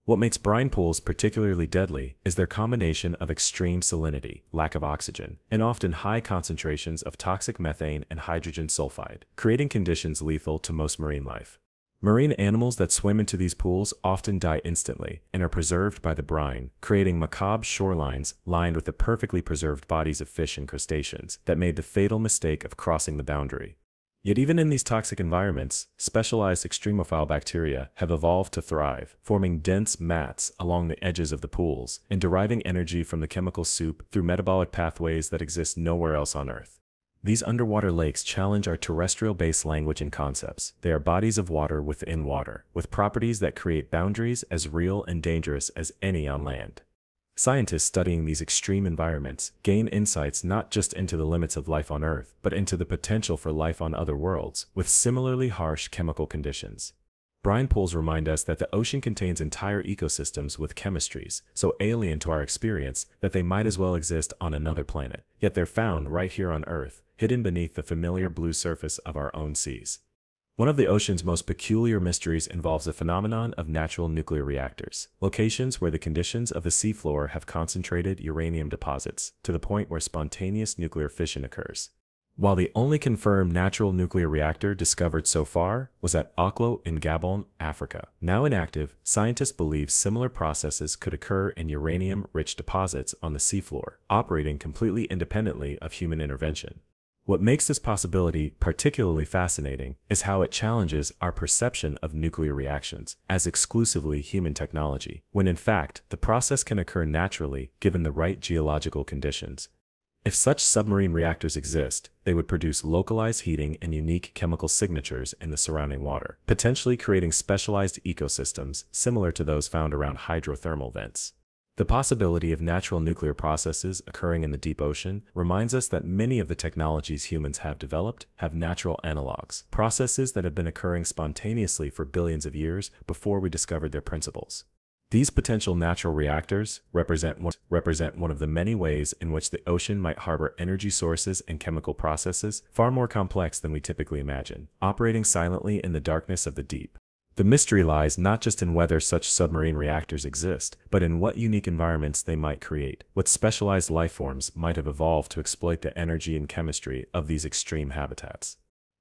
What makes brine pools particularly deadly is their combination of extreme salinity, lack of oxygen, and often high concentrations of toxic methane and hydrogen sulfide, creating conditions lethal to most marine life. Marine animals that swim into these pools often die instantly and are preserved by the brine, creating macabre shorelines lined with the perfectly preserved bodies of fish and crustaceans that made the fatal mistake of crossing the boundary. Yet even in these toxic environments, specialized extremophile bacteria have evolved to thrive, forming dense mats along the edges of the pools and deriving energy from the chemical soup through metabolic pathways that exist nowhere else on Earth. These underwater lakes challenge our terrestrial-based language and concepts. They are bodies of water within water, with properties that create boundaries as real and dangerous as any on land. Scientists studying these extreme environments gain insights not just into the limits of life on Earth, but into the potential for life on other worlds with similarly harsh chemical conditions. Brine pools remind us that the ocean contains entire ecosystems with chemistries so alien to our experience that they might as well exist on another planet, yet they're found right here on Earth, hidden beneath the familiar blue surface of our own seas. One of the ocean's most peculiar mysteries involves the phenomenon of natural nuclear reactors, locations where the conditions of the seafloor have concentrated uranium deposits to the point where spontaneous nuclear fission occurs. While the only confirmed natural nuclear reactor discovered so far was at Oklo in Gabon, Africa. Now inactive, scientists believe similar processes could occur in uranium-rich deposits on the seafloor, operating completely independently of human intervention. What makes this possibility particularly fascinating is how it challenges our perception of nuclear reactions as exclusively human technology, when in fact the process can occur naturally given the right geological conditions. If such submarine reactors exist, they would produce localized heating and unique chemical signatures in the surrounding water, potentially creating specialized ecosystems similar to those found around hydrothermal vents. The possibility of natural nuclear processes occurring in the deep ocean reminds us that many of the technologies humans have developed have natural analogs, processes that have been occurring spontaneously for billions of years before we discovered their principles. These potential natural reactors represent one of the many ways in which the ocean might harbor energy sources and chemical processes far more complex than we typically imagine, operating silently in the darkness of the deep. The mystery lies not just in whether such submarine reactors exist, but in what unique environments they might create, what specialized life forms might have evolved to exploit the energy and chemistry of these extreme habitats.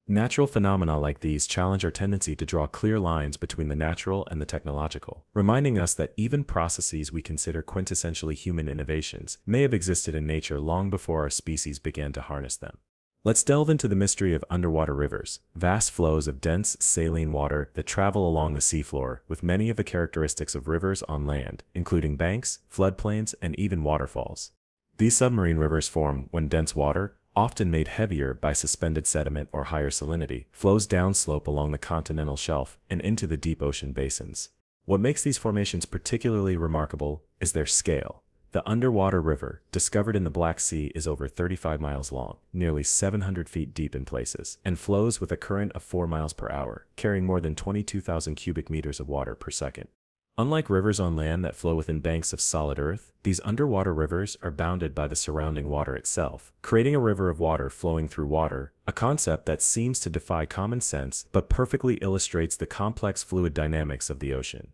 Natural phenomena like these challenge our tendency to draw clear lines between the natural and the technological, reminding us that even processes we consider quintessentially human innovations may have existed in nature long before our species began to harness them. Let's delve into the mystery of underwater rivers, vast flows of dense, saline water that travel along the seafloor with many of the characteristics of rivers on land, including banks, floodplains, and even waterfalls. These submarine rivers form when dense water, often made heavier by suspended sediment or higher salinity, flows downslope along the continental shelf and into the deep ocean basins. What makes these formations particularly remarkable is their scale. The underwater river, discovered in the Black Sea, is over 35 miles long, nearly 700 feet deep in places, and flows with a current of 4 miles per hour, carrying more than 22,000 cubic meters of water per second. Unlike rivers on land that flow within banks of solid earth, these underwater rivers are bounded by the surrounding water itself, creating a river of water flowing through water, a concept that seems to defy common sense but perfectly illustrates the complex fluid dynamics of the ocean.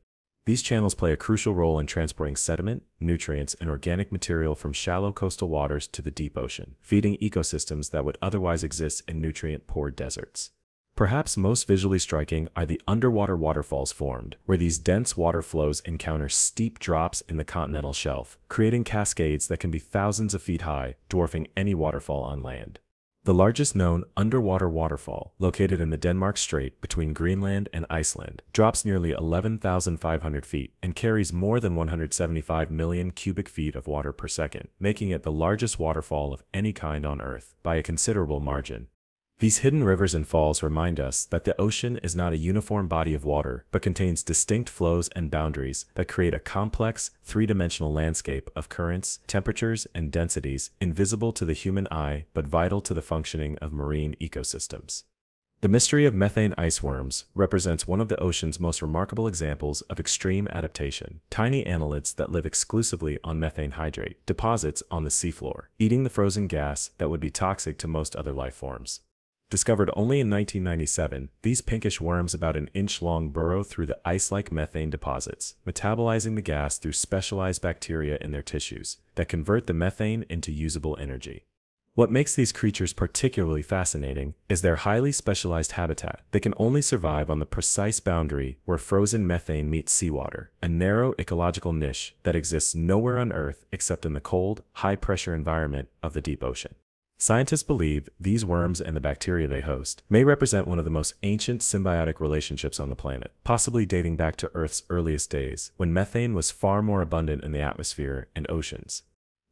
These channels play a crucial role in transporting sediment, nutrients, and organic material from shallow coastal waters to the deep ocean, feeding ecosystems that would otherwise exist in nutrient-poor deserts. Perhaps most visually striking are the underwater waterfalls formed, where these dense water flows encounter steep drops in the continental shelf, creating cascades that can be thousands of feet high, dwarfing any waterfall on land. The largest known underwater waterfall, located in the Denmark Strait between Greenland and Iceland, drops nearly 11,500 feet and carries more than 175 million cubic feet of water per second, making it the largest waterfall of any kind on Earth by a considerable margin. These hidden rivers and falls remind us that the ocean is not a uniform body of water, but contains distinct flows and boundaries that create a complex, three-dimensional landscape of currents, temperatures, and densities invisible to the human eye but vital to the functioning of marine ecosystems. The mystery of methane iceworms represents one of the ocean's most remarkable examples of extreme adaptation. Tiny annelids that live exclusively on methane hydrate deposits on the seafloor, eating the frozen gas that would be toxic to most other life forms. Discovered only in 1997, these pinkish worms about an inch long burrow through the ice-like methane deposits, metabolizing the gas through specialized bacteria in their tissues that convert the methane into usable energy. What makes these creatures particularly fascinating is their highly specialized habitat. They can only survive on the precise boundary where frozen methane meets seawater, a narrow ecological niche that exists nowhere on Earth except in the cold, high-pressure environment of the deep ocean. Scientists believe these worms and the bacteria they host may represent one of the most ancient symbiotic relationships on the planet, possibly dating back to Earth's earliest days, when methane was far more abundant in the atmosphere and oceans.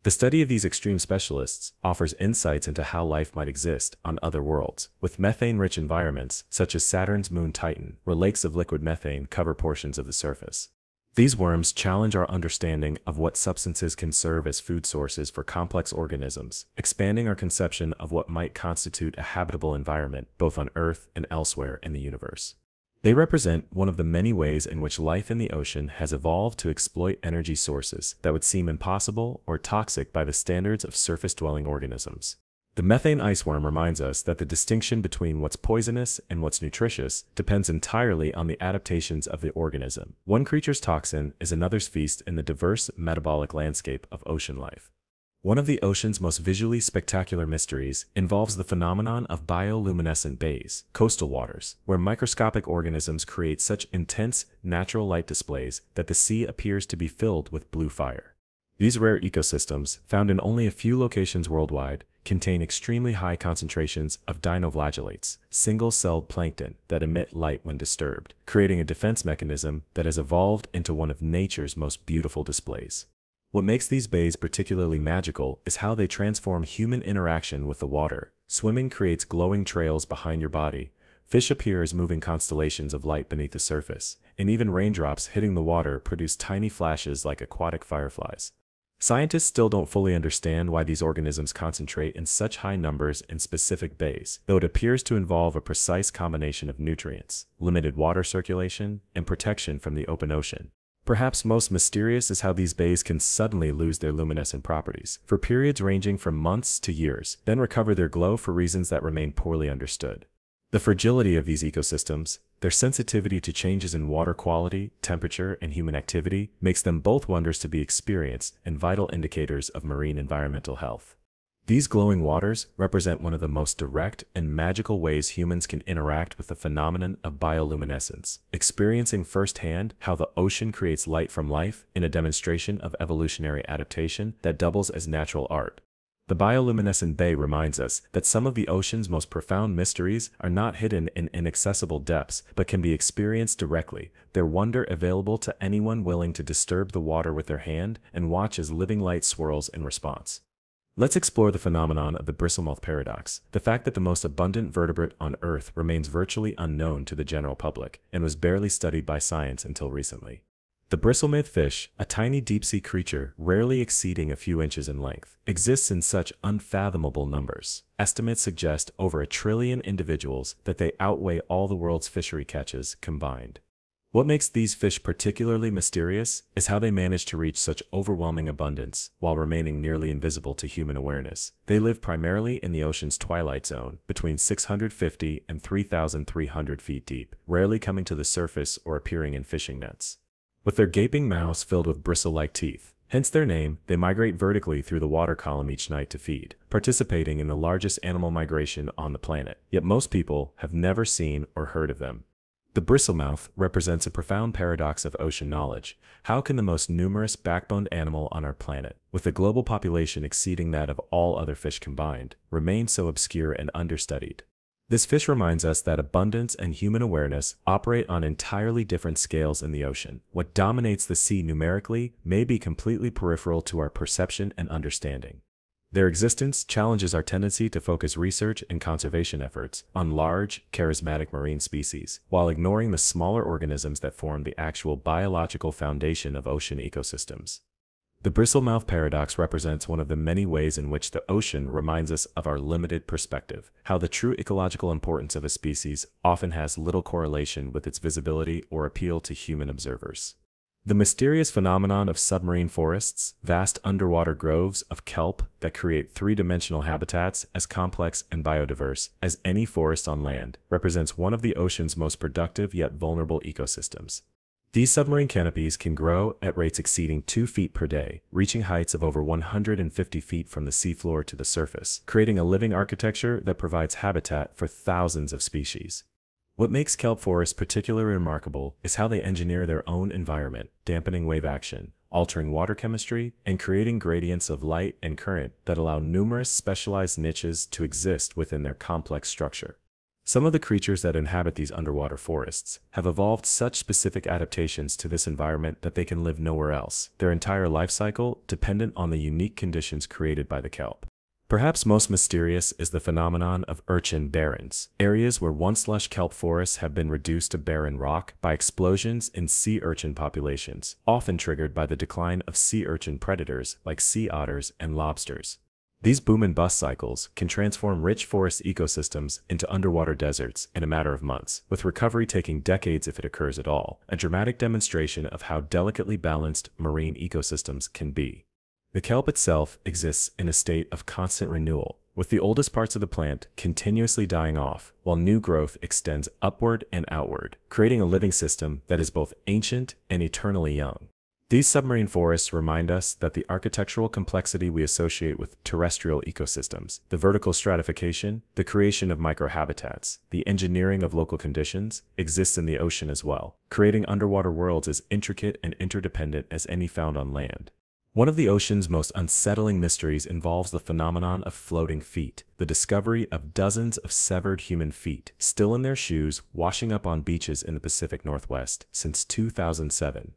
The study of these extreme specialists offers insights into how life might exist on other worlds, with methane-rich environments such as Saturn's moon Titan, where lakes of liquid methane cover portions of the surface. These worms challenge our understanding of what substances can serve as food sources for complex organisms, expanding our conception of what might constitute a habitable environment both on Earth and elsewhere in the universe. They represent one of the many ways in which life in the ocean has evolved to exploit energy sources that would seem impossible or toxic by the standards of surface-dwelling organisms. The methane iceworm reminds us that the distinction between what's poisonous and what's nutritious depends entirely on the adaptations of the organism. One creature's toxin is another's feast in the diverse metabolic landscape of ocean life. One of the ocean's most visually spectacular mysteries involves the phenomenon of bioluminescent bays, coastal waters, where microscopic organisms create such intense natural light displays that the sea appears to be filled with blue fire. These rare ecosystems, found in only a few locations worldwide, contain extremely high concentrations of dinoflagellates, single-celled plankton that emit light when disturbed, creating a defense mechanism that has evolved into one of nature's most beautiful displays. What makes these bays particularly magical is how they transform human interaction with the water. Swimming creates glowing trails behind your body, fish appear as moving constellations of light beneath the surface, and even raindrops hitting the water produce tiny flashes like aquatic fireflies. Scientists still don't fully understand why these organisms concentrate in such high numbers in specific bays, though it appears to involve a precise combination of nutrients, limited water circulation, and protection from the open ocean. Perhaps most mysterious is how these bays can suddenly lose their luminescent properties, for periods ranging from months to years, then recover their glow for reasons that remain poorly understood. The fragility of these ecosystems, their sensitivity to changes in water quality, temperature, and human activity, makes them both wonders to be experienced and vital indicators of marine environmental health. These glowing waters represent one of the most direct and magical ways humans can interact with the phenomenon of bioluminescence, experiencing firsthand how the ocean creates light from life in a demonstration of evolutionary adaptation that doubles as natural art. The bioluminescent bay reminds us that some of the ocean's most profound mysteries are not hidden in inaccessible depths, but can be experienced directly, their wonder available to anyone willing to disturb the water with their hand and watch as living light swirls in response. Let's explore the phenomenon of the bristlemoth paradox, the fact that the most abundant vertebrate on Earth remains virtually unknown to the general public and was barely studied by science until recently. The bristlemoth fish, a tiny deep-sea creature rarely exceeding a few inches in length, exists in such unfathomable numbers. Estimates suggest over 1 trillion individuals that they outweigh all the world's fishery catches combined. What makes these fish particularly mysterious is how they manage to reach such overwhelming abundance while remaining nearly invisible to human awareness. They live primarily in the ocean's twilight zone, between 650 and 3,300 feet deep, rarely coming to the surface or appearing in fishing nets. With their gaping mouths filled with bristle-like teeth, Hence their name. They migrate vertically through the water column each night to feed, participating in the largest animal migration on the planet. Yet most people have never seen or heard of them. The bristlemouth represents a profound paradox of ocean knowledge. How can the most numerous backboned animal on our planet, with a global population exceeding that of all other fish combined, remain so obscure and understudied? This fish reminds us that abundance and human awareness operate on entirely different scales in the ocean. What dominates the sea numerically may be completely peripheral to our perception and understanding. Their existence challenges our tendency to focus research and conservation efforts on large, charismatic marine species, while ignoring the smaller organisms that form the actual biological foundation of ocean ecosystems. The bristlemouth paradox represents one of the many ways in which the ocean reminds us of our limited perspective, how the true ecological importance of a species often has little correlation with its visibility or appeal to human observers. The mysterious phenomenon of submarine forests, vast underwater groves of kelp that create three-dimensional habitats as complex and biodiverse as any forest on land, represents one of the ocean's most productive yet vulnerable ecosystems. These submarine canopies can grow at rates exceeding 2 feet per day, reaching heights of over 150 feet from the seafloor to the surface, creating a living architecture that provides habitat for thousands of species. What makes kelp forests particularly remarkable is how they engineer their own environment, dampening wave action, altering water chemistry, and creating gradients of light and current that allow numerous specialized niches to exist within their complex structure. Some of the creatures that inhabit these underwater forests have evolved such specific adaptations to this environment that they can live nowhere else, their entire life cycle dependent on the unique conditions created by the kelp. Perhaps most mysterious is the phenomenon of urchin barrens, areas where once lush kelp forests have been reduced to barren rock by explosions in sea urchin populations, often triggered by the decline of sea urchin predators like sea otters and lobsters. These boom and bust cycles can transform rich forest ecosystems into underwater deserts in a matter of months, with recovery taking decades if it occurs at all, a dramatic demonstration of how delicately balanced marine ecosystems can be. The kelp itself exists in a state of constant renewal, with the oldest parts of the plant continuously dying off, while new growth extends upward and outward, creating a living system that is both ancient and eternally young. These submarine forests remind us that the architectural complexity we associate with terrestrial ecosystems, the vertical stratification, the creation of microhabitats, the engineering of local conditions, exists in the ocean as well, creating underwater worlds as intricate and interdependent as any found on land. One of the ocean's most unsettling mysteries involves the phenomenon of floating feet, the discovery of dozens of severed human feet, still in their shoes, washing up on beaches in the Pacific Northwest since 2007.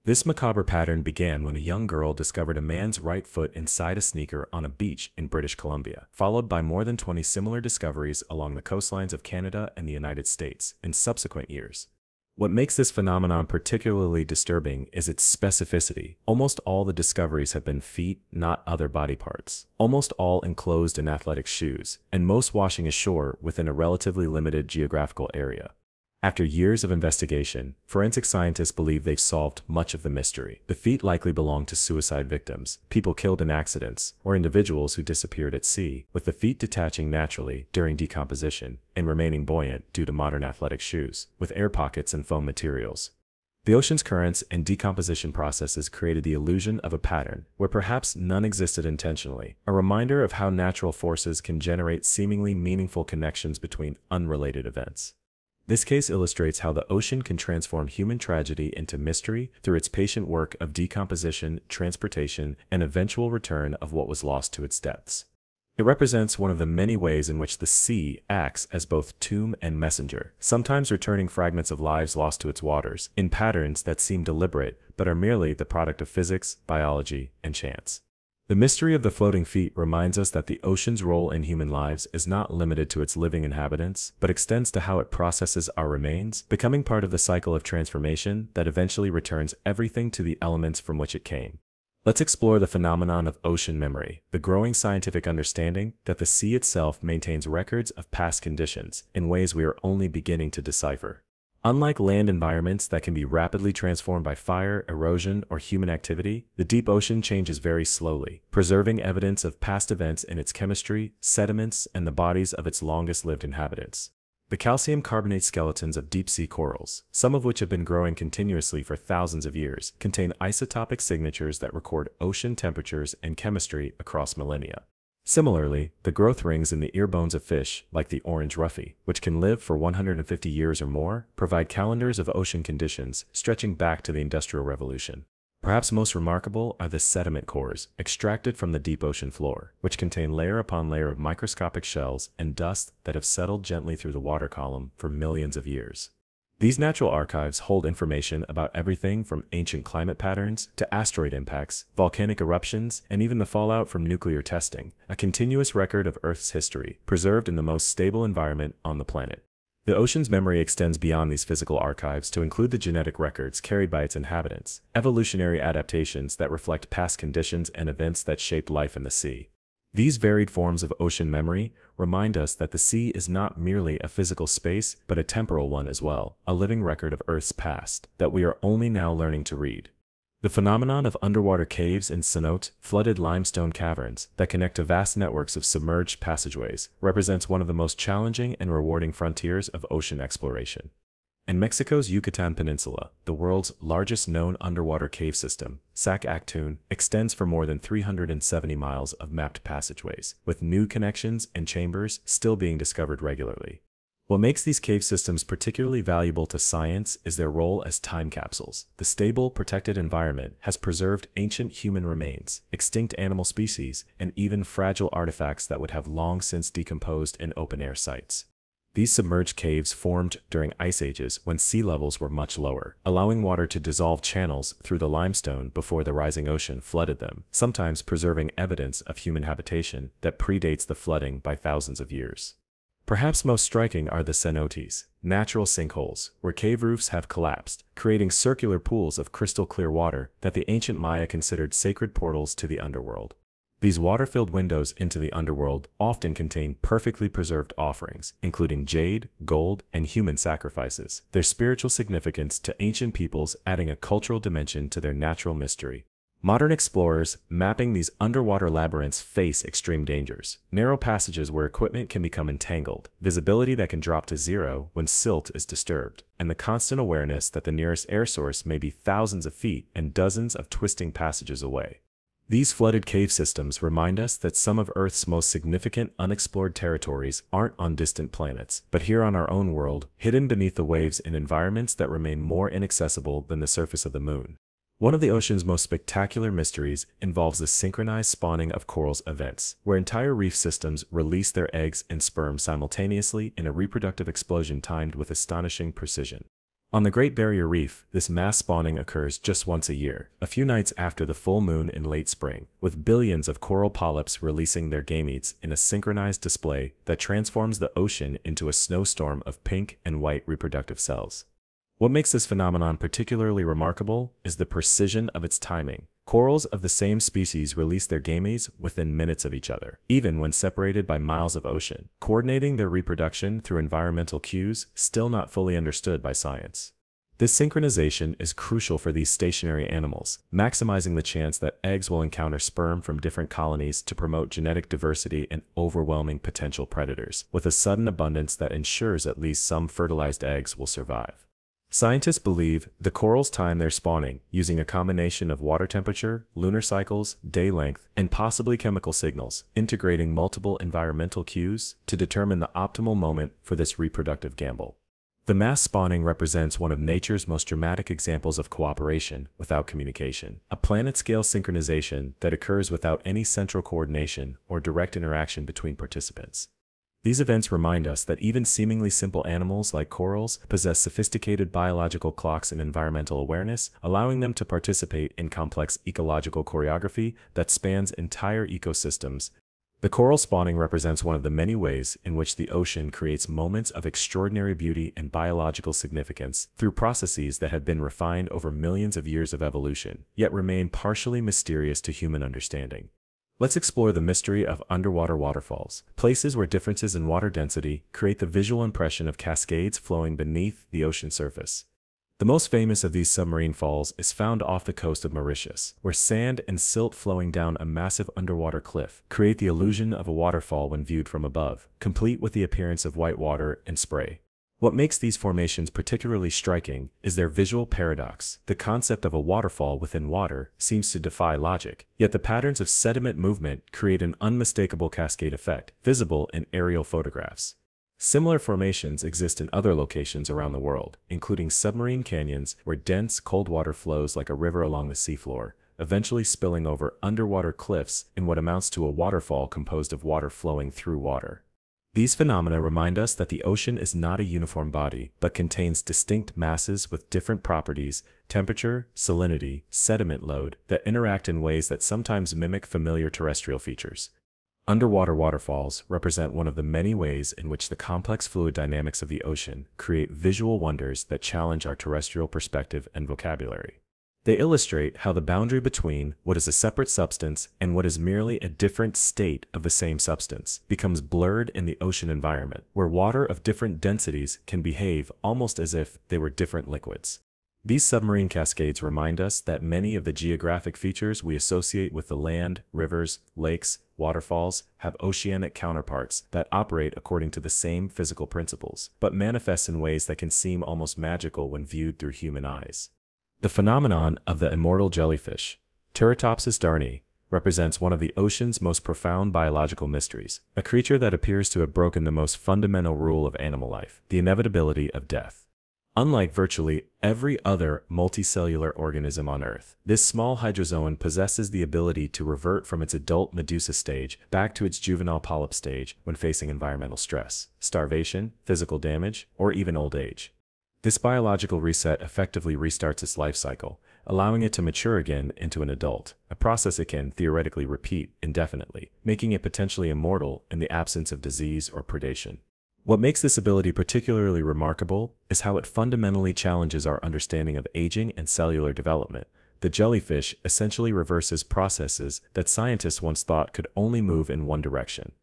This macabre pattern began when a young girl discovered a man's right foot inside a sneaker on a beach in British Columbia, followed by more than 20 similar discoveries along the coastlines of Canada and the United States in subsequent years. What makes this phenomenon particularly disturbing is its specificity. Almost all the discoveries have been feet, not other body parts, almost all enclosed in athletic shoes, and most washing ashore within a relatively limited geographical area. After years of investigation, forensic scientists believe they've solved much of the mystery. The feet likely belong to suicide victims, people killed in accidents, or individuals who disappeared at sea, with the feet detaching naturally during decomposition and remaining buoyant due to modern athletic shoes, with air pockets and foam materials. The ocean's currents and decomposition processes created the illusion of a pattern, where perhaps none existed intentionally, a reminder of how natural forces can generate seemingly meaningful connections between unrelated events. This case illustrates how the ocean can transform human tragedy into mystery through its patient work of decomposition, transportation, and eventual return of what was lost to its depths. It represents one of the many ways in which the sea acts as both tomb and messenger, sometimes returning fragments of lives lost to its waters, in patterns that seem deliberate but are merely the product of physics, biology, and chance. The mystery of the floating feet reminds us that the ocean's role in human lives is not limited to its living inhabitants, but extends to how it processes our remains, becoming part of the cycle of transformation that eventually returns everything to the elements from which it came. Let's explore the phenomenon of ocean memory, the growing scientific understanding that the sea itself maintains records of past conditions in ways we are only beginning to decipher. Unlike land environments that can be rapidly transformed by fire, erosion, or human activity, the deep ocean changes very slowly, preserving evidence of past events in its chemistry, sediments, and the bodies of its longest-lived inhabitants. The The calcium carbonate skeletons of deep-sea corals, some of which have been growing continuously for thousands of years, contain isotopic signatures that record ocean temperatures and chemistry across millennia. Similarly, the growth rings in the ear bones of fish, like the orange ruffy, which can live for 150 years or more, provide calendars of ocean conditions stretching back to the Industrial Revolution. Perhaps most remarkable are the sediment cores, extracted from the deep ocean floor, which contain layer upon layer of microscopic shells and dust that have settled gently through the water column for millions of years. These natural archives hold information about everything from ancient climate patterns to asteroid impacts, volcanic eruptions, and even the fallout from nuclear testing, a continuous record of Earth's history, preserved in the most stable environment on the planet. The ocean's memory extends beyond these physical archives to include the genetic records carried by its inhabitants, evolutionary adaptations that reflect past conditions and events that shaped life in the sea. These varied forms of ocean memory remind us that the sea is not merely a physical space, but a temporal one as well, a living record of Earth's past that we are only now learning to read. The phenomenon of underwater caves and cenote, flooded limestone caverns that connect to vast networks of submerged passageways, represents one of the most challenging and rewarding frontiers of ocean exploration. In Mexico's Yucatan Peninsula, the world's largest known underwater cave system, Sac-Actun, extends for more than 370 miles of mapped passageways, with new connections and chambers still being discovered regularly. What makes these cave systems particularly valuable to science is their role as time capsules. The stable, protected environment has preserved ancient human remains, extinct animal species, and even fragile artifacts that would have long since decomposed in open-air sites. These submerged caves formed during ice ages when sea levels were much lower, allowing water to dissolve channels through the limestone before the rising ocean flooded them, sometimes preserving evidence of human habitation that predates the flooding by thousands of years. Perhaps most striking are the cenotes, natural sinkholes, where cave roofs have collapsed, creating circular pools of crystal clear water that the ancient Maya considered sacred portals to the underworld. These water-filled windows into the underworld often contain perfectly preserved offerings, including jade, gold, and human sacrifices, their spiritual significance to ancient peoples adding a cultural dimension to their natural mystery. Modern explorers mapping these underwater labyrinths face extreme dangers. Narrow passages where equipment can become entangled, visibility that can drop to zero when silt is disturbed, and the constant awareness that the nearest air source may be thousands of feet and dozens of twisting passages away. These flooded cave systems remind us that some of Earth's most significant unexplored territories aren't on distant planets, but here on our own world, hidden beneath the waves in environments that remain more inaccessible than the surface of the moon. One of the ocean's most spectacular mysteries involves the synchronized spawning of corals events, where entire reef systems release their eggs and sperm simultaneously in a reproductive explosion timed with astonishing precision. On the Great Barrier Reef, this mass spawning occurs just once a year, a few nights after the full moon in late spring, with billions of coral polyps releasing their gametes in a synchronized display that transforms the ocean into a snowstorm of pink and white reproductive cells. What makes this phenomenon particularly remarkable is the precision of its timing. Corals of the same species release their gametes within minutes of each other, even when separated by miles of ocean, coordinating their reproduction through environmental cues still not fully understood by science. This synchronization is crucial for these stationary animals, maximizing the chance that eggs will encounter sperm from different colonies to promote genetic diversity and overwhelming potential predators, with a sudden abundance that ensures at least some fertilized eggs will survive. Scientists believe the corals time their spawning using a combination of water temperature, lunar cycles, day length, and possibly chemical signals, integrating multiple environmental cues to determine the optimal moment for this reproductive gamble. The mass spawning represents one of nature's most dramatic examples of cooperation without communication, a planet-scale synchronization that occurs without any central coordination or direct interaction between participants. These events remind us that even seemingly simple animals like corals possess sophisticated biological clocks and environmental awareness, allowing them to participate in complex ecological choreography that spans entire ecosystems. The coral spawning represents one of the many ways in which the ocean creates moments of extraordinary beauty and biological significance through processes that have been refined over millions of years of evolution, yet remain partially mysterious to human understanding. Let's explore the mystery of underwater waterfalls, places where differences in water density create the visual impression of cascades flowing beneath the ocean surface. The most famous of these submarine falls is found off the coast of Mauritius, where sand and silt flowing down a massive underwater cliff create the illusion of a waterfall when viewed from above, complete with the appearance of white water and spray. What makes these formations particularly striking is their visual paradox. The concept of a waterfall within water seems to defy logic, yet the patterns of sediment movement create an unmistakable cascade effect, visible in aerial photographs. Similar formations exist in other locations around the world, including submarine canyons where dense, cold water flows like a river along the seafloor, eventually spilling over underwater cliffs in what amounts to a waterfall composed of water flowing through water. These phenomena remind us that the ocean is not a uniform body, but contains distinct masses with different properties, temperature, salinity, sediment load, that interact in ways that sometimes mimic familiar terrestrial features. Underwater waterfalls represent one of the many ways in which the complex fluid dynamics of the ocean create visual wonders that challenge our terrestrial perspective and vocabulary. They illustrate how the boundary between what is a separate substance and what is merely a different state of the same substance becomes blurred in the ocean environment, where water of different densities can behave almost as if they were different liquids. These submarine cascades remind us that many of the geographic features we associate with the land, rivers, lakes, waterfalls have oceanic counterparts that operate according to the same physical principles, but manifest in ways that can seem almost magical when viewed through human eyes. The phenomenon of the immortal jellyfish, Turritopsis darnii, represents one of the ocean's most profound biological mysteries, a creature that appears to have broken the most fundamental rule of animal life, the inevitability of death. Unlike virtually every other multicellular organism on Earth, this small hydrozoan possesses the ability to revert from its adult medusa stage back to its juvenile polyp stage when facing environmental stress, starvation, physical damage, or even old age. This biological reset effectively restarts its life cycle, allowing it to mature again into an adult, a process it can theoretically repeat indefinitely, making it potentially immortal in the absence of disease or predation. What makes this ability particularly remarkable is how it fundamentally challenges our understanding of aging and cellular development. The jellyfish essentially reverses processes that scientists once thought could only move in one direction.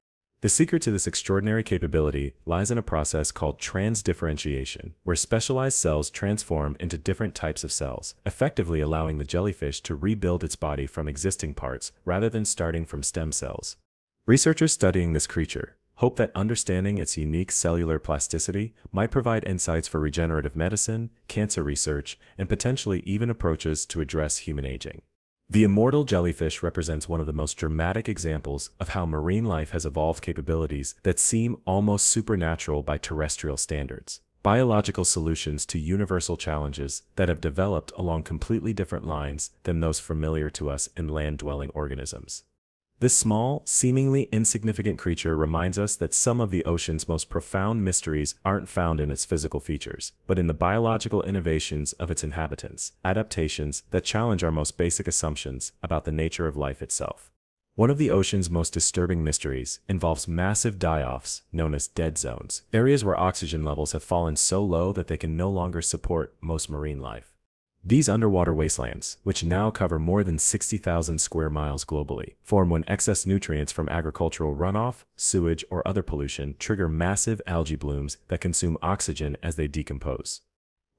The secret to this extraordinary capability lies in a process called transdifferentiation, where specialized cells transform into different types of cells, effectively allowing the jellyfish to rebuild its body from existing parts rather than starting from stem cells. Researchers studying this creature hope that understanding its unique cellular plasticity might provide insights for regenerative medicine, cancer research, and potentially even approaches to address human aging. The immortal jellyfish represents one of the most dramatic examples of how marine life has evolved capabilities that seem almost supernatural by terrestrial standards. Biological solutions to universal challenges that have developed along completely different lines than those familiar to us in land-dwelling organisms. This small, seemingly insignificant creature reminds us that some of the ocean's most profound mysteries aren't found in its physical features, but in the biological innovations of its inhabitants, adaptations that challenge our most basic assumptions about the nature of life itself. One of the ocean's most disturbing mysteries involves massive die-offs known as dead zones, areas where oxygen levels have fallen so low that they can no longer support most marine life. These underwater wastelands, which now cover more than 60,000 square miles globally, form when excess nutrients from agricultural runoff, sewage, or other pollution trigger massive algae blooms that consume oxygen as they decompose.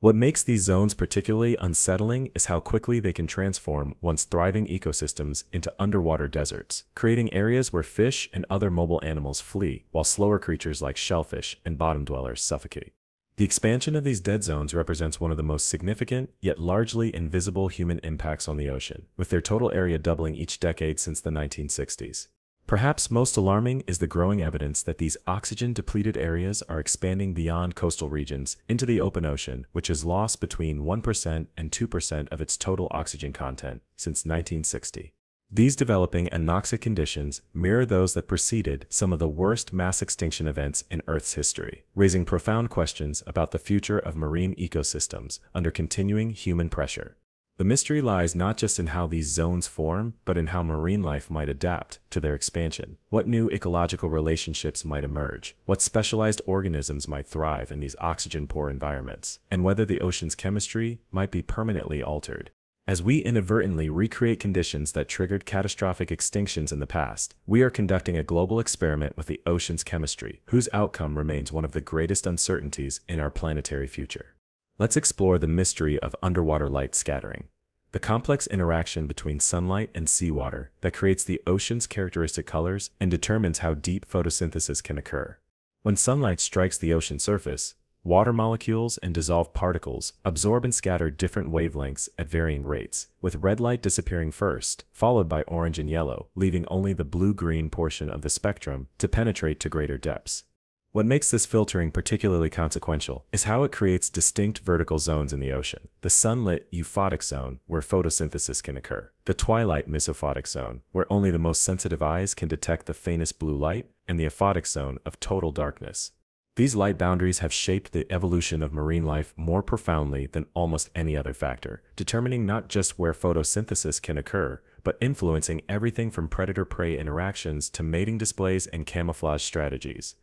What makes these zones particularly unsettling is how quickly they can transform once thriving ecosystems into underwater deserts, creating areas where fish and other mobile animals flee, while slower creatures like shellfish and bottom dwellers suffocate. The expansion of these dead zones represents one of the most significant, yet largely invisible human impacts on the ocean, with their total area doubling each decade since the 1960s. Perhaps most alarming is the growing evidence that these oxygen-depleted areas are expanding beyond coastal regions into the open ocean, which has lost between 1% and 2% of its total oxygen content since 1960. These developing anoxic conditions mirror those that preceded some of the worst mass extinction events in Earth's history, raising profound questions about the future of marine ecosystems under continuing human pressure. The mystery lies not just in how these zones form, but in how marine life might adapt to their expansion. What new ecological relationships might emerge, what specialized organisms might thrive in these oxygen-poor environments, and whether the ocean's chemistry might be permanently altered. As we inadvertently recreate conditions that triggered catastrophic extinctions in the past, we are conducting a global experiment with the ocean's chemistry, whose outcome remains one of the greatest uncertainties in our planetary future. Let's explore the mystery of underwater light scattering, the complex interaction between sunlight and seawater that creates the ocean's characteristic colors and determines how deep photosynthesis can occur. When sunlight strikes the ocean surface, Water molecules and dissolved particles absorb and scatter different wavelengths at varying rates, with red light disappearing first, followed by orange and yellow, leaving only the blue-green portion of the spectrum to penetrate to greater depths. What makes this filtering particularly consequential is how it creates distinct vertical zones in the ocean. The sunlit euphotic zone, where photosynthesis can occur. The twilight mesophotic zone, where only the most sensitive eyes can detect the faintest blue light, and the aphotic zone of total darkness. These light boundaries have shaped the evolution of marine life more profoundly than almost any other factor, determining not just where photosynthesis can occur, but influencing everything from predator-prey interactions to mating displays and camouflage strategies.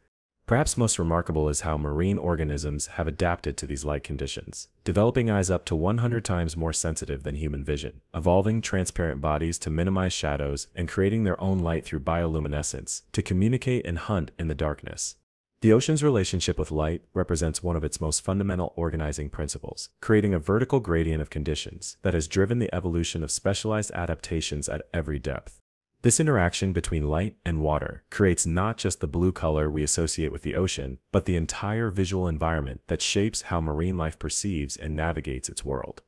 Perhaps most remarkable is how marine organisms have adapted to these light conditions, developing eyes up to 100 times more sensitive than human vision, evolving transparent bodies to minimize shadows, and creating their own light through bioluminescence to communicate and hunt in the darkness. The ocean's relationship with light represents one of its most fundamental organizing principles, creating a vertical gradient of conditions that has driven the evolution of specialized adaptations at every depth. This interaction between light and water creates not just the blue color we associate with the ocean, but the entire visual environment that shapes how marine life perceives and navigates its world.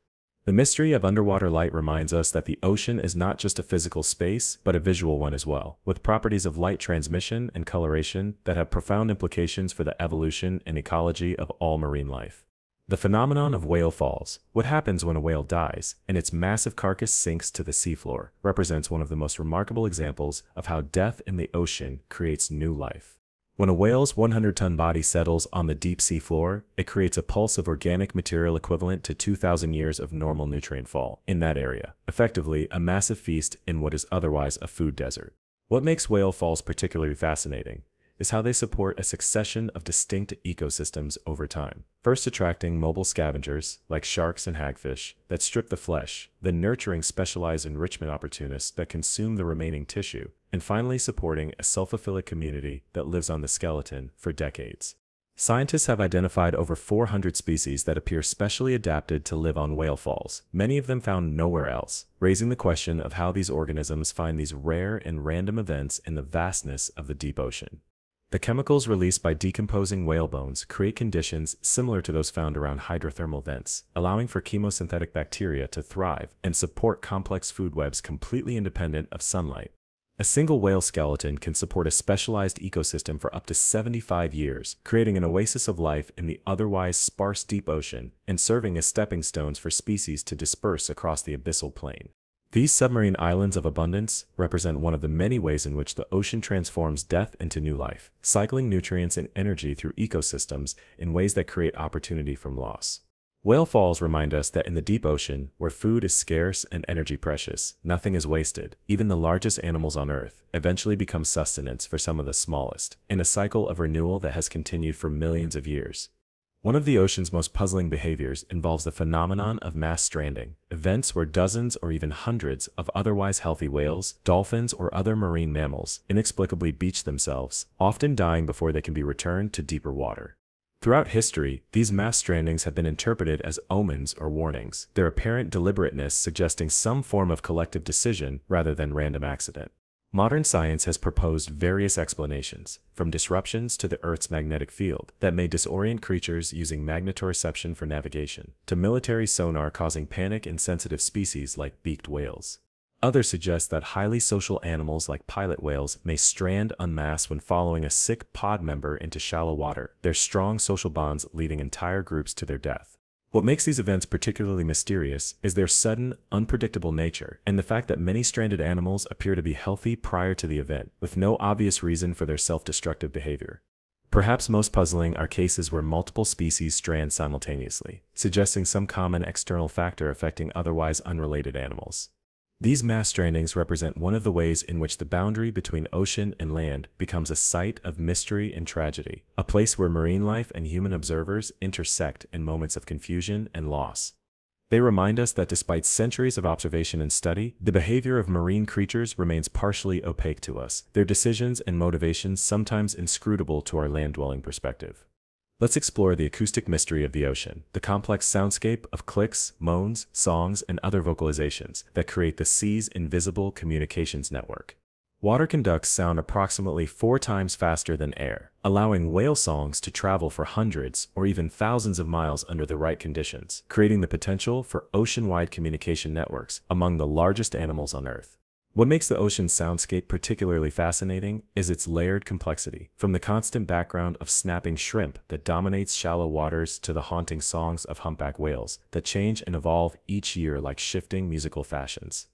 The mystery of underwater light reminds us that the ocean is not just a physical space, but a visual one as well, with properties of light transmission and coloration that have profound implications for the evolution and ecology of all marine life. The phenomenon of whale falls, what happens when a whale dies and its massive carcass sinks to the seafloor, represents one of the most remarkable examples of how death in the ocean creates new life. When a whale's 100-ton body settles on the deep sea floor, it creates a pulse of organic material equivalent to 2,000 years of normal nutrient fall in that area, effectively a massive feast in what is otherwise a food desert. What makes whale falls particularly fascinating is how they support a succession of distinct ecosystems over time. First attracting mobile scavengers, like sharks and hagfish, that strip the flesh, then nurturing specialized enrichment opportunists that consume the remaining tissue, and finally supporting a sulfophilic community that lives on the skeleton for decades. Scientists have identified over 400 species that appear specially adapted to live on whale falls, many of them found nowhere else, raising the question of how these organisms find these rare and random events in the vastness of the deep ocean. The chemicals released by decomposing whale bones create conditions similar to those found around hydrothermal vents, allowing for chemosynthetic bacteria to thrive and support complex food webs completely independent of sunlight. A single whale skeleton can support a specialized ecosystem for up to 75 years, creating an oasis of life in the otherwise sparse deep ocean and serving as stepping stones for species to disperse across the abyssal plain. These submarine islands of abundance represent one of the many ways in which the ocean transforms death into new life, cycling nutrients and energy through ecosystems in ways that create opportunity from loss. Whale falls remind us that in the deep ocean, where food is scarce and energy precious, nothing is wasted. Even the largest animals on Earth eventually become sustenance for some of the smallest, in a cycle of renewal that has continued for millions of years. One of the ocean's most puzzling behaviors involves the phenomenon of mass stranding, events where dozens or even hundreds of otherwise healthy whales, dolphins, or other marine mammals inexplicably beach themselves, often dying before they can be returned to deeper water. Throughout history, these mass strandings have been interpreted as omens or warnings, their apparent deliberateness suggesting some form of collective decision rather than random accident. Modern science has proposed various explanations, from disruptions to the Earth's magnetic field that may disorient creatures using magnetoreception for navigation, to military sonar causing panic in sensitive species like beaked whales. Others suggest that highly social animals like pilot whales may strand en masse when following a sick pod member into shallow water, their strong social bonds leading entire groups to their death. What makes these events particularly mysterious is their sudden, unpredictable nature, and the fact that many stranded animals appear to be healthy prior to the event, with no obvious reason for their self-destructive behavior. Perhaps most puzzling are cases where multiple species strand simultaneously, suggesting some common external factor affecting otherwise unrelated animals. These mass strandings represent one of the ways in which the boundary between ocean and land becomes a site of mystery and tragedy, a place where marine life and human observers intersect in moments of confusion and loss. They remind us that despite centuries of observation and study, the behavior of marine creatures remains partially opaque to us, their decisions and motivations sometimes inscrutable to our land-dwelling perspective. Let's explore the acoustic mystery of the ocean, the complex soundscape of clicks, moans, songs, and other vocalizations that create the sea's invisible communications network. Water conducts sound approximately 4 times faster than air, allowing whale songs to travel for hundreds or even thousands of miles under the right conditions, creating the potential for ocean-wide communication networks among the largest animals on Earth. What makes the ocean soundscape particularly fascinating is its layered complexity, from the constant background of snapping shrimp that dominates shallow waters to the haunting songs of humpback whales that change and evolve each year like shifting musical fashions.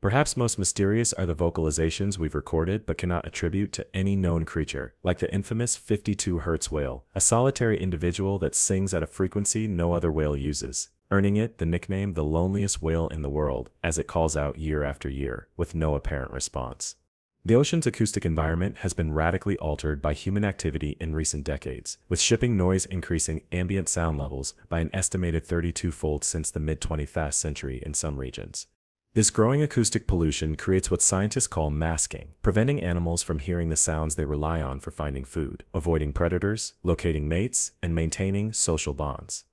Perhaps most mysterious are the vocalizations we've recorded but cannot attribute to any known creature, like the infamous 52 Hz whale, a solitary individual that sings at a frequency no other whale uses, earning it the nickname the loneliest whale in the world as it calls out year after year, with no apparent response. The ocean's acoustic environment has been radically altered by human activity in recent decades, with shipping noise increasing ambient sound levels by an estimated 32-fold since the mid-21st century in some regions. This growing acoustic pollution creates what scientists call masking, preventing animals from hearing the sounds they rely on for finding food, avoiding predators, locating mates, and maintaining social bonds.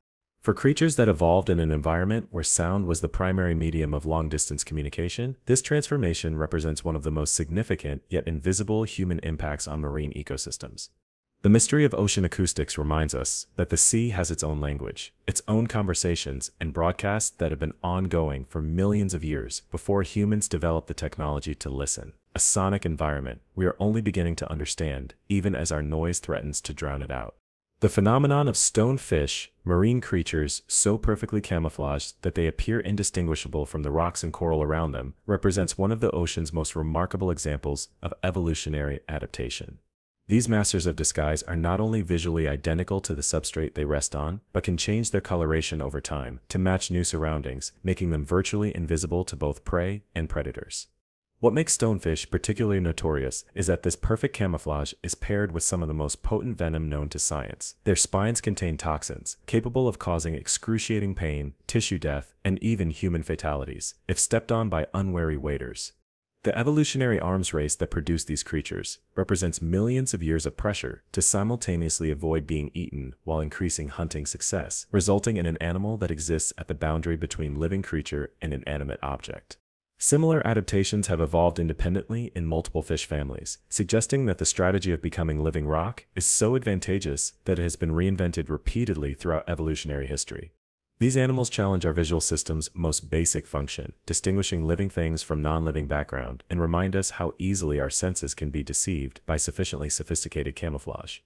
For creatures that evolved in an environment where sound was the primary medium of long-distance communication, this transformation represents one of the most significant yet invisible human impacts on marine ecosystems. The mystery of ocean acoustics reminds us that the sea has its own language, its own conversations and broadcasts that have been ongoing for millions of years before humans developed the technology to listen. A sonic environment we are only beginning to understand, even as our noise threatens to drown it out. The phenomenon of stonefish, marine creatures so perfectly camouflaged that they appear indistinguishable from the rocks and coral around them, represents one of the ocean's most remarkable examples of evolutionary adaptation. These masters of disguise are not only visually identical to the substrate they rest on, but can change their coloration over time to match new surroundings, making them virtually invisible to both prey and predators. What makes stonefish particularly notorious is that this perfect camouflage is paired with some of the most potent venom known to science. Their spines contain toxins, capable of causing excruciating pain, tissue death, and even human fatalities, if stepped on by unwary waders. The evolutionary arms race that produced these creatures represents millions of years of pressure to simultaneously avoid being eaten while increasing hunting success, resulting in an animal that exists at the boundary between living creature and inanimate object. Similar adaptations have evolved independently in multiple fish families, suggesting that the strategy of becoming living rock is so advantageous that it has been reinvented repeatedly throughout evolutionary history. These animals challenge our visual system's most basic function, distinguishing living things from non-living background, and remind us how easily our senses can be deceived by sufficiently sophisticated camouflage.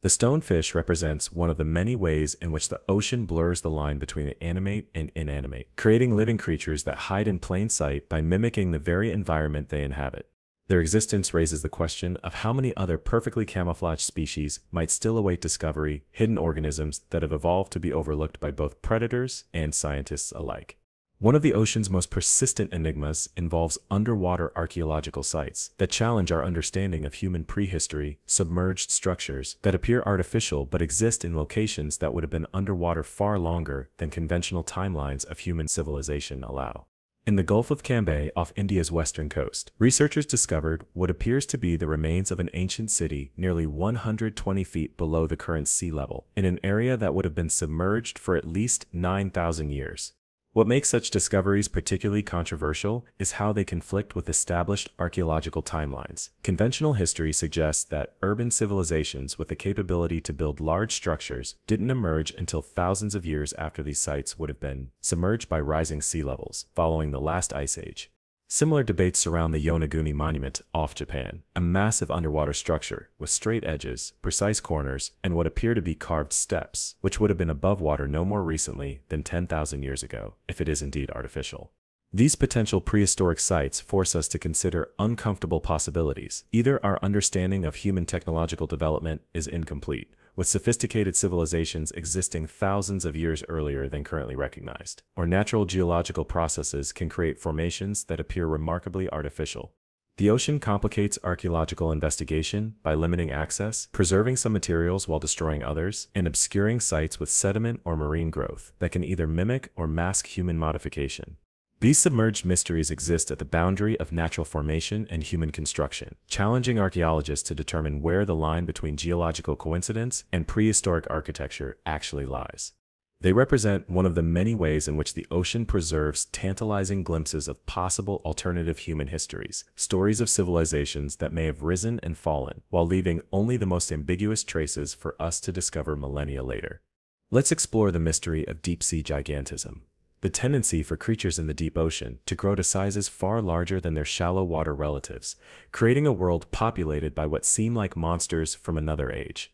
The stonefish represents one of the many ways in which the ocean blurs the line between the animate and inanimate, creating living creatures that hide in plain sight by mimicking the very environment they inhabit. Their existence raises the question of how many other perfectly camouflaged species might still await discovery, hidden organisms that have evolved to be overlooked by both predators and scientists alike. One of the ocean's most persistent enigmas involves underwater archaeological sites that challenge our understanding of human prehistory, submerged structures that appear artificial but exist in locations that would have been underwater far longer than conventional timelines of human civilization allow. In the Gulf of Cambay off India's western coast, researchers discovered what appears to be the remains of an ancient city nearly 120 feet below the current sea level, in an area that would have been submerged for at least 9,000 years. What makes such discoveries particularly controversial is how they conflict with established archaeological timelines. Conventional history suggests that urban civilizations with the capability to build large structures didn't emerge until thousands of years after these sites would have been submerged by rising sea levels, following the last ice age. Similar debates surround the Yonaguni Monument off Japan, a massive underwater structure with straight edges, precise corners, and what appear to be carved steps, which would have been above water no more recently than 10,000 years ago, if it is indeed artificial. These potential prehistoric sites force us to consider uncomfortable possibilities. Either our understanding of human technological development is incomplete, with sophisticated civilizations existing thousands of years earlier than currently recognized, or natural geological processes can create formations that appear remarkably artificial. The ocean complicates archaeological investigation by limiting access, preserving some materials while destroying others, and obscuring sites with sediment or marine growth that can either mimic or mask human modification. These submerged mysteries exist at the boundary of natural formation and human construction, challenging archaeologists to determine where the line between geological coincidence and prehistoric architecture actually lies. They represent one of the many ways in which the ocean preserves tantalizing glimpses of possible alternative human histories, stories of civilizations that may have risen and fallen, while leaving only the most ambiguous traces for us to discover millennia later. Let's explore the mystery of deep-sea gigantism, the tendency for creatures in the deep ocean to grow to sizes far larger than their shallow water relatives, creating a world populated by what seem like monsters from another age.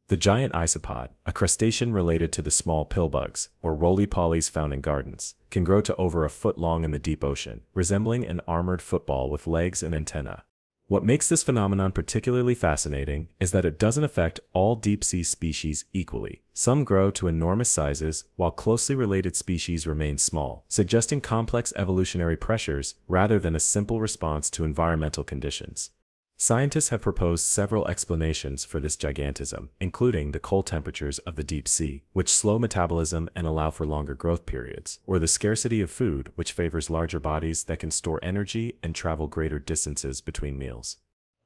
The giant isopod, a crustacean related to the small pillbugs, or roly-polies found in gardens, can grow to over a foot long in the deep ocean, resembling an armored football with legs and antennae. What makes this phenomenon particularly fascinating is that it doesn't affect all deep-sea species equally. Some grow to enormous sizes, while closely related species remain small, suggesting complex evolutionary pressures rather than a simple response to environmental conditions. Scientists have proposed several explanations for this gigantism, including the cold temperatures of the deep sea, which slow metabolism and allow for longer growth periods, or the scarcity of food, which favors larger bodies that can store energy and travel greater distances between meals.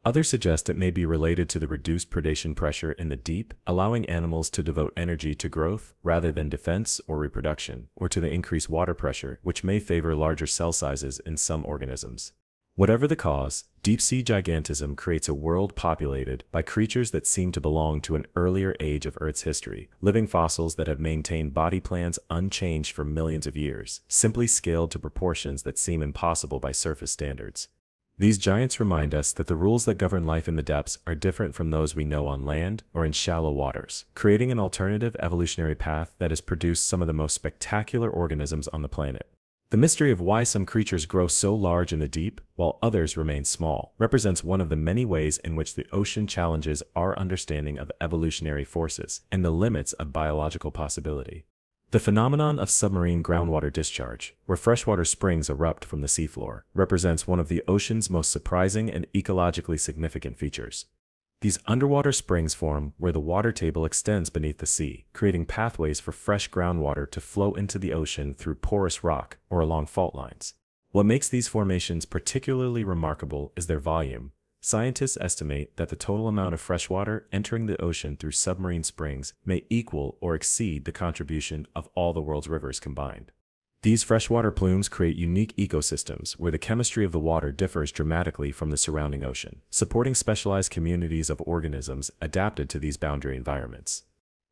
Others suggest it may be related to the reduced predation pressure in the deep, allowing animals to devote energy to growth rather than defense or reproduction, or to the increased water pressure, which may favor larger cell sizes in some organisms. Whatever the cause, deep-sea gigantism creates a world populated by creatures that seem to belong to an earlier age of Earth's history, living fossils that have maintained body plans unchanged for millions of years, simply scaled to proportions that seem impossible by surface standards. These giants remind us that the rules that govern life in the depths are different from those we know on land or in shallow waters, creating an alternative evolutionary path that has produced some of the most spectacular organisms on the planet. The mystery of why some creatures grow so large in the deep, while others remain small, represents one of the many ways in which the ocean challenges our understanding of evolutionary forces and the limits of biological possibility. The phenomenon of submarine groundwater discharge, where freshwater springs erupt from the seafloor, represents one of the ocean's most surprising and ecologically significant features. These underwater springs form where the water table extends beneath the sea, creating pathways for fresh groundwater to flow into the ocean through porous rock or along fault lines. What makes these formations particularly remarkable is their volume. Scientists estimate that the total amount of fresh water entering the ocean through submarine springs may equal or exceed the contribution of all the world's rivers combined. These freshwater plumes create unique ecosystems where the chemistry of the water differs dramatically from the surrounding ocean, supporting specialized communities of organisms adapted to these boundary environments.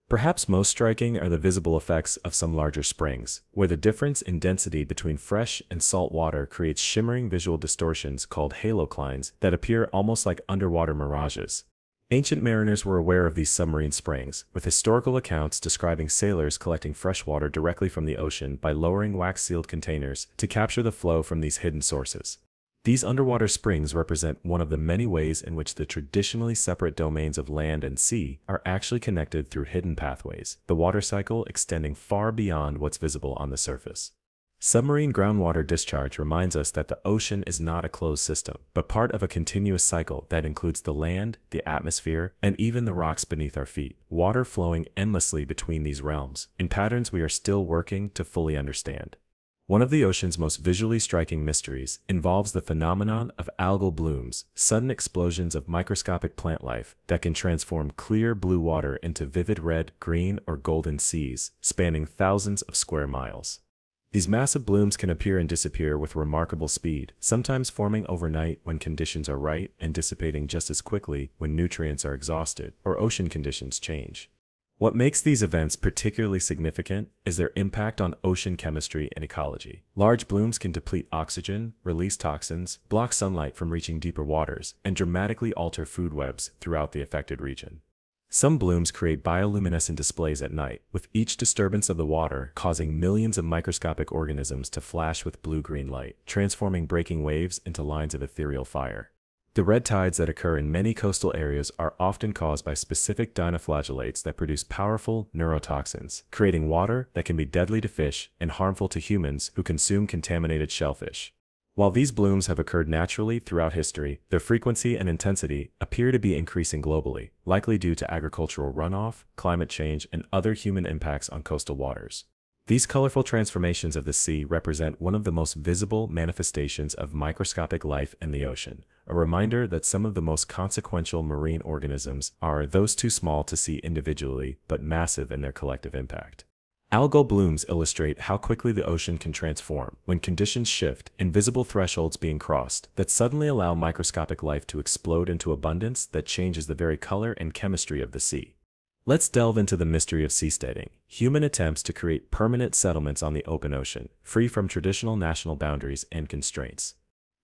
Perhaps most striking are the visible effects of some larger springs, where the difference in density between fresh and salt water creates shimmering visual distortions called haloclines that appear almost like underwater mirages. Ancient mariners were aware of these submarine springs, with historical accounts describing sailors collecting fresh water directly from the ocean by lowering wax-sealed containers to capture the flow from these hidden sources. These underwater springs represent one of the many ways in which the traditionally separate domains of land and sea are actually connected through hidden pathways, the water cycle extending far beyond what's visible on the surface. Submarine groundwater discharge reminds us that the ocean is not a closed system, but part of a continuous cycle that includes the land, the atmosphere, and even the rocks beneath our feet, water flowing endlessly between these realms, in patterns we are still working to fully understand. One of the ocean's most visually striking mysteries involves the phenomenon of algal blooms, sudden explosions of microscopic plant life that can transform clear blue water into vivid red, green, or golden seas, spanning thousands of square miles. These massive blooms can appear and disappear with remarkable speed, sometimes forming overnight when conditions are right and dissipating just as quickly when nutrients are exhausted or ocean conditions change. What makes these events particularly significant is their impact on ocean chemistry and ecology. Large blooms can deplete oxygen, release toxins, block sunlight from reaching deeper waters, and dramatically alter food webs throughout the affected region. Some blooms create bioluminescent displays at night, with each disturbance of the water causing millions of microscopic organisms to flash with blue-green light, transforming breaking waves into lines of ethereal fire. The red tides that occur in many coastal areas are often caused by specific dinoflagellates that produce powerful neurotoxins, creating water that can be deadly to fish and harmful to humans who consume contaminated shellfish. While these blooms have occurred naturally throughout history, their frequency and intensity appear to be increasing globally, likely due to agricultural runoff, climate change, and other human impacts on coastal waters. These colorful transformations of the sea represent one of the most visible manifestations of microscopic life in the ocean, a reminder that some of the most consequential marine organisms are those too small to see individually but massive in their collective impact. Algal blooms illustrate how quickly the ocean can transform when conditions shift, invisible thresholds being crossed that suddenly allow microscopic life to explode into abundance that changes the very color and chemistry of the sea. Let's delve into the mystery of seasteading, human attempts to create permanent settlements on the open ocean, free from traditional national boundaries and constraints.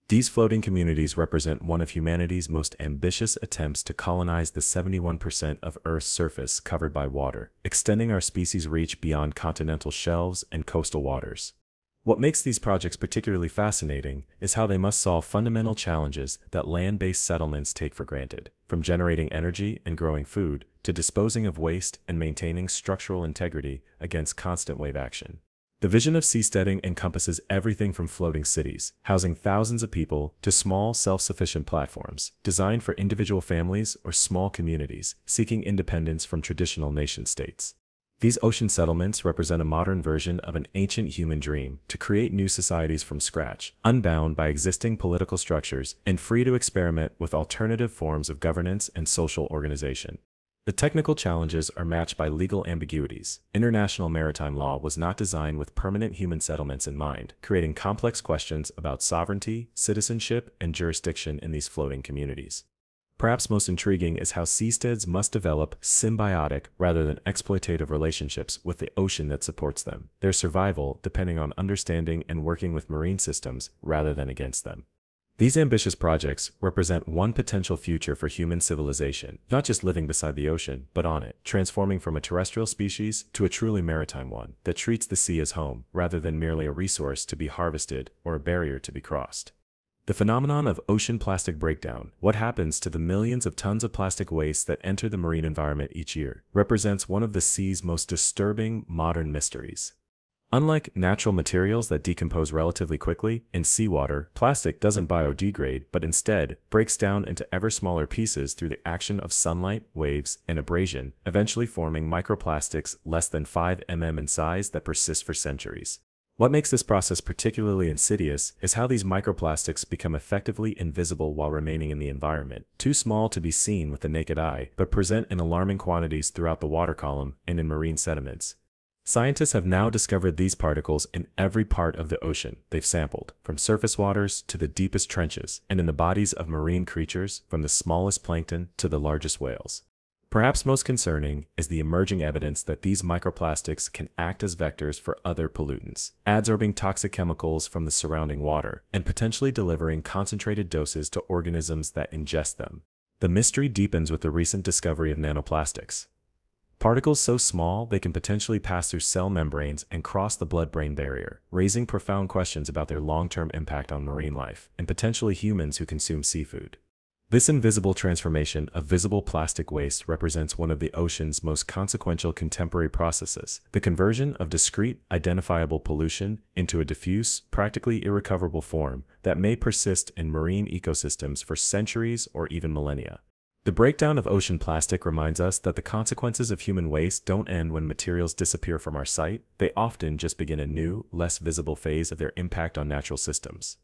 These floating communities represent one of humanity's most ambitious attempts to colonize the 71% of Earth's surface covered by water, extending our species' reach beyond continental shelves and coastal waters. What makes these projects particularly fascinating is how they must solve fundamental challenges that land-based settlements take for granted, from generating energy and growing food to disposing of waste and maintaining structural integrity against constant wave action. The vision of seasteading encompasses everything from floating cities, housing thousands of people, to small, self-sufficient platforms, designed for individual families or small communities seeking independence from traditional nation-states. These ocean settlements represent a modern version of an ancient human dream to create new societies from scratch, unbound by existing political structures and free to experiment with alternative forms of governance and social organization. The technical challenges are matched by legal ambiguities. International maritime law was not designed with permanent human settlements in mind, creating complex questions about sovereignty, citizenship, and jurisdiction in these floating communities. Perhaps most intriguing is how seasteads must develop symbiotic rather than exploitative relationships with the ocean that supports them, their survival depending on understanding and working with marine systems rather than against them. These ambitious projects represent one potential future for human civilization, not just living beside the ocean, but on it, transforming from a terrestrial species to a truly maritime one that treats the sea as home rather than merely a resource to be harvested or a barrier to be crossed. The phenomenon of ocean plastic breakdown, what happens to the millions of tons of plastic waste that enter the marine environment each year, represents one of the sea's most disturbing modern mysteries. Unlike natural materials that decompose relatively quickly, in seawater, plastic doesn't biodegrade but instead breaks down into ever smaller pieces through the action of sunlight, waves, and abrasion, eventually forming microplastics less than 5 mm in size that persist for centuries. What makes this process particularly insidious is how these microplastics become effectively invisible while remaining in the environment, too small to be seen with the naked eye, but present in alarming quantities throughout the water column and in marine sediments. Scientists have now discovered these particles in every part of the ocean they've sampled, from surface waters to the deepest trenches, and in the bodies of marine creatures from the smallest plankton to the largest whales. Perhaps most concerning is the emerging evidence that these microplastics can act as vectors for other pollutants, adsorbing toxic chemicals from the surrounding water, and potentially delivering concentrated doses to organisms that ingest them. The mystery deepens with the recent discovery of nanoplastics. Particles so small they can potentially pass through cell membranes and cross the blood-brain barrier, raising profound questions about their long-term impact on marine life, and potentially humans who consume seafood. This invisible transformation of visible plastic waste represents one of the ocean's most consequential contemporary processes, the conversion of discrete, identifiable pollution into a diffuse, practically irrecoverable form that may persist in marine ecosystems for centuries or even millennia. The breakdown of ocean plastic reminds us that the consequences of human waste don't end when materials disappear from our sight, they often just begin a new, less visible phase of their impact on natural systems.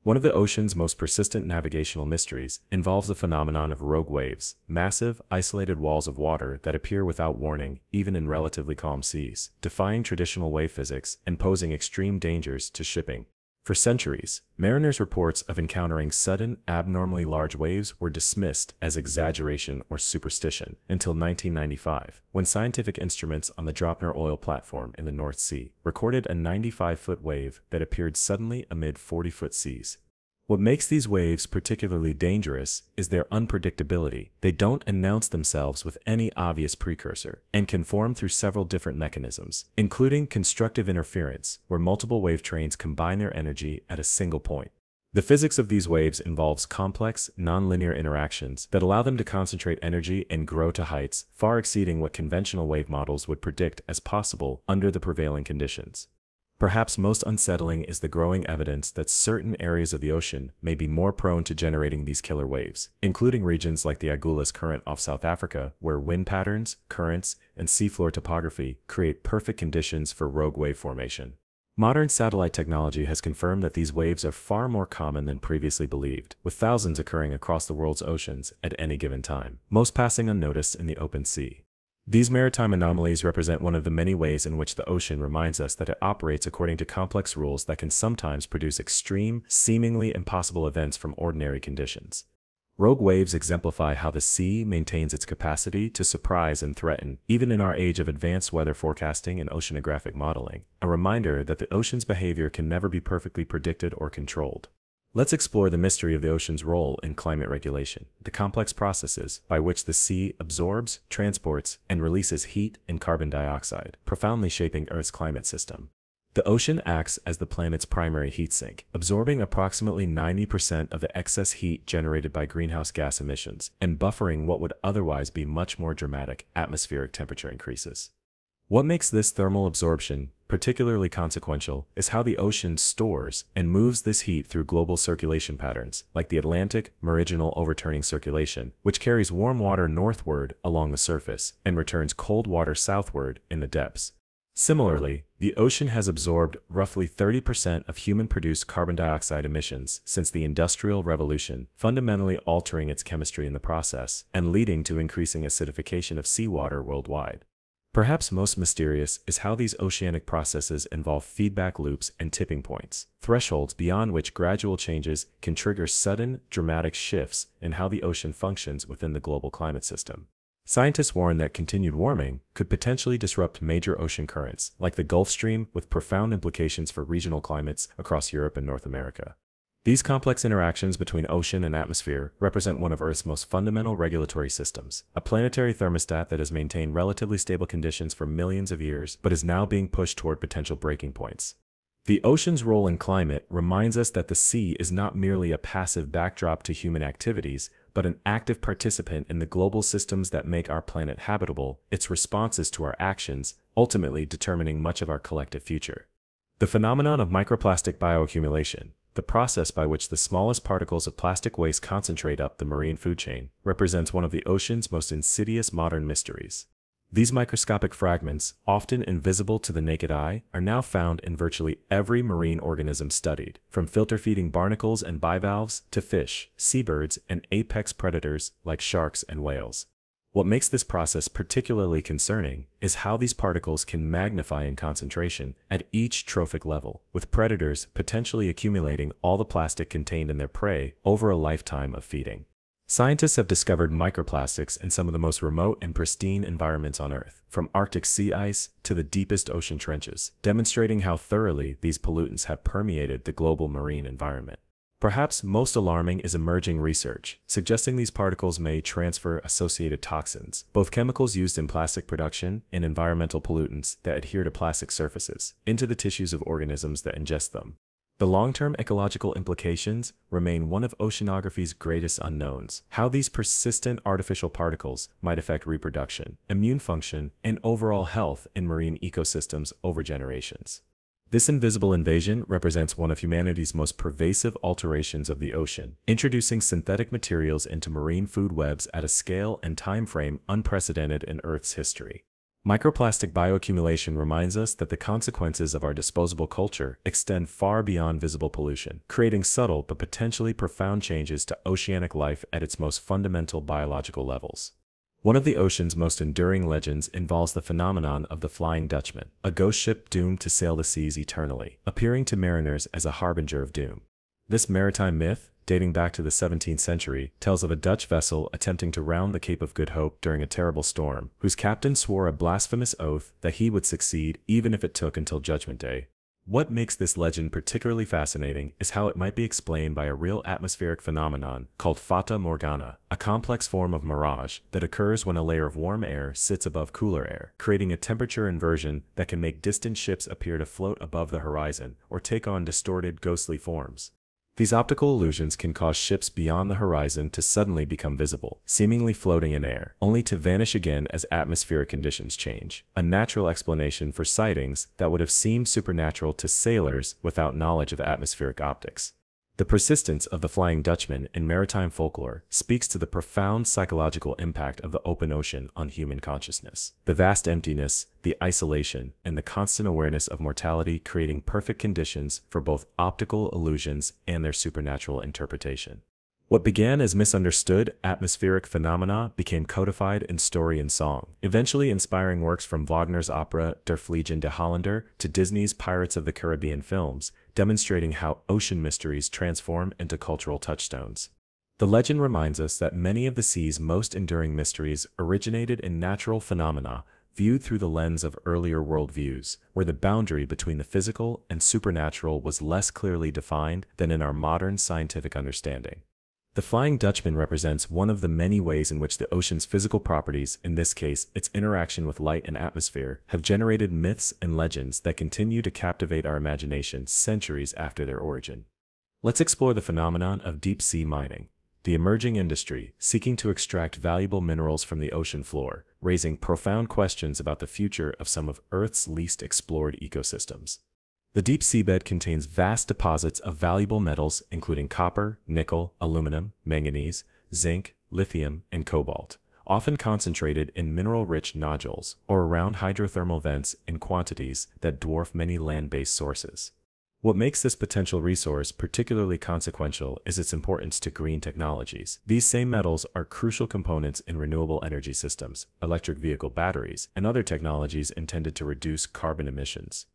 One of the ocean's most persistent navigational mysteries involves the phenomenon of rogue waves, massive, isolated walls of water that appear without warning, even in relatively calm seas, defying traditional wave physics and posing extreme dangers to shipping. For centuries, mariners' reports of encountering sudden, abnormally large waves were dismissed as exaggeration or superstition until 1995, when scientific instruments on the Dropner oil platform in the North Sea recorded a 95-foot wave that appeared suddenly amid 40-foot seas. What makes these waves particularly dangerous is their unpredictability. They don't announce themselves with any obvious precursor, and can form through several different mechanisms, including constructive interference, where multiple wave trains combine their energy at a single point. The physics of these waves involves complex, nonlinear interactions that allow them to concentrate energy and grow to heights far exceeding what conventional wave models would predict as possible under the prevailing conditions. Perhaps most unsettling is the growing evidence that certain areas of the ocean may be more prone to generating these killer waves, including regions like the Agulhas Current off South Africa, where wind patterns, currents, and seafloor topography create perfect conditions for rogue wave formation. Modern satellite technology has confirmed that these waves are far more common than previously believed, with thousands occurring across the world's oceans at any given time, most passing unnoticed in the open sea. These maritime anomalies represent one of the many ways in which the ocean reminds us that it operates according to complex rules that can sometimes produce extreme, seemingly impossible events from ordinary conditions. Rogue waves exemplify how the sea maintains its capacity to surprise and threaten, even in our age of advanced weather forecasting and oceanographic modeling, a reminder that the ocean's behavior can never be perfectly predicted or controlled. Let's explore the mystery of the ocean's role in climate regulation, the complex processes by which the sea absorbs, transports, and releases heat and carbon dioxide, profoundly shaping Earth's climate system. The ocean acts as the planet's primary heat sink, absorbing approximately 90% of the excess heat generated by greenhouse gas emissions and buffering what would otherwise be much more dramatic atmospheric temperature increases. What makes this thermal absorption particularly consequential is how the ocean stores and moves this heat through global circulation patterns, like the Atlantic meridional overturning circulation, which carries warm water northward along the surface and returns cold water southward in the depths. Similarly, the ocean has absorbed roughly 30% of human-produced carbon dioxide emissions since the Industrial Revolution, fundamentally altering its chemistry in the process and leading to increasing acidification of seawater worldwide. Perhaps most mysterious is how these oceanic processes involve feedback loops and tipping points, thresholds beyond which gradual changes can trigger sudden, dramatic shifts in how the ocean functions within the global climate system. Scientists warn that continued warming could potentially disrupt major ocean currents, like the Gulf Stream, with profound implications for regional climates across Europe and North America. These complex interactions between ocean and atmosphere represent one of Earth's most fundamental regulatory systems, a planetary thermostat that has maintained relatively stable conditions for millions of years but is now being pushed toward potential breaking points. The ocean's role in climate reminds us that the sea is not merely a passive backdrop to human activities, but an active participant in the global systems that make our planet habitable, its responses to our actions ultimately determining much of our collective future. The phenomenon of microplastic bioaccumulation, the process by which the smallest particles of plastic waste concentrate up the marine food chain, represents one of the ocean's most insidious modern mysteries. These microscopic fragments, often invisible to the naked eye, are now found in virtually every marine organism studied, from filter-feeding barnacles and bivalves to fish, seabirds, and apex predators like sharks and whales. What makes this process particularly concerning is how these particles can magnify in concentration at each trophic level, with predators potentially accumulating all the plastic contained in their prey over a lifetime of feeding. Scientists have discovered microplastics in some of the most remote and pristine environments on Earth, from Arctic sea ice to the deepest ocean trenches, demonstrating how thoroughly these pollutants have permeated the global marine environment. Perhaps most alarming is emerging research, suggesting these particles may transfer associated toxins, both chemicals used in plastic production and environmental pollutants that adhere to plastic surfaces, into the tissues of organisms that ingest them. The long-term ecological implications remain one of oceanography's greatest unknowns: how these persistent artificial particles might affect reproduction, immune function, and overall health in marine ecosystems over generations. This invisible invasion represents one of humanity's most pervasive alterations of the ocean, introducing synthetic materials into marine food webs at a scale and time frame unprecedented in Earth's history. Microplastic bioaccumulation reminds us that the consequences of our disposable culture extend far beyond visible pollution, creating subtle but potentially profound changes to oceanic life at its most fundamental biological levels. One of the ocean's most enduring legends involves the phenomenon of the Flying Dutchman, a ghost ship doomed to sail the seas eternally, appearing to mariners as a harbinger of doom. This maritime myth, dating back to the 17th century, tells of a Dutch vessel attempting to round the Cape of Good Hope during a terrible storm, whose captain swore a blasphemous oath that he would succeed even if it took until Judgment Day. What makes this legend particularly fascinating is how it might be explained by a real atmospheric phenomenon called fata morgana, a complex form of mirage that occurs when a layer of warm air sits above cooler air, creating a temperature inversion that can make distant ships appear to float above the horizon or take on distorted, ghostly forms. These optical illusions can cause ships beyond the horizon to suddenly become visible, seemingly floating in air, only to vanish again as atmospheric conditions change. A natural explanation for sightings that would have seemed supernatural to sailors without knowledge of atmospheric optics. The persistence of the Flying Dutchman in maritime folklore speaks to the profound psychological impact of the open ocean on human consciousness. The vast emptiness, the isolation, and the constant awareness of mortality creating perfect conditions for both optical illusions and their supernatural interpretation. What began as misunderstood atmospheric phenomena became codified in story and song, eventually inspiring works from Wagner's opera Der Fliegende Holländer to Disney's Pirates of the Caribbean films, demonstrating how ocean mysteries transform into cultural touchstones. The legend reminds us that many of the sea's most enduring mysteries originated in natural phenomena viewed through the lens of earlier worldviews, where the boundary between the physical and supernatural was less clearly defined than in our modern scientific understanding. The Flying Dutchman represents one of the many ways in which the ocean's physical properties, in this case its interaction with light and atmosphere, have generated myths and legends that continue to captivate our imagination centuries after their origin. Let's explore the phenomenon of deep-sea mining, the emerging industry seeking to extract valuable minerals from the ocean floor, raising profound questions about the future of some of Earth's least explored ecosystems. The deep seabed contains vast deposits of valuable metals including copper, nickel, aluminum, manganese, zinc, lithium, and cobalt, often concentrated in mineral-rich nodules or around hydrothermal vents in quantities that dwarf many land-based sources. What makes this potential resource particularly consequential is its importance to green technologies. These same metals are crucial components in renewable energy systems, electric vehicle batteries, and other technologies intended to reduce carbon emissions.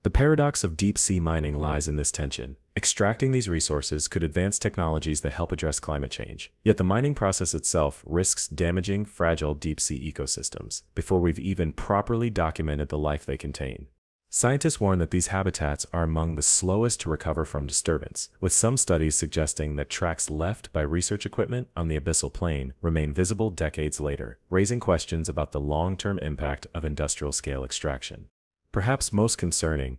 The paradox of deep-sea mining lies in this tension. Extracting these resources could advance technologies that help address climate change, yet the mining process itself risks damaging fragile deep-sea ecosystems before we've even properly documented the life they contain. Scientists warn that these habitats are among the slowest to recover from disturbance, with some studies suggesting that tracks left by research equipment on the abyssal plain remain visible decades later, raising questions about the long-term impact of industrial-scale extraction. Perhaps most concerning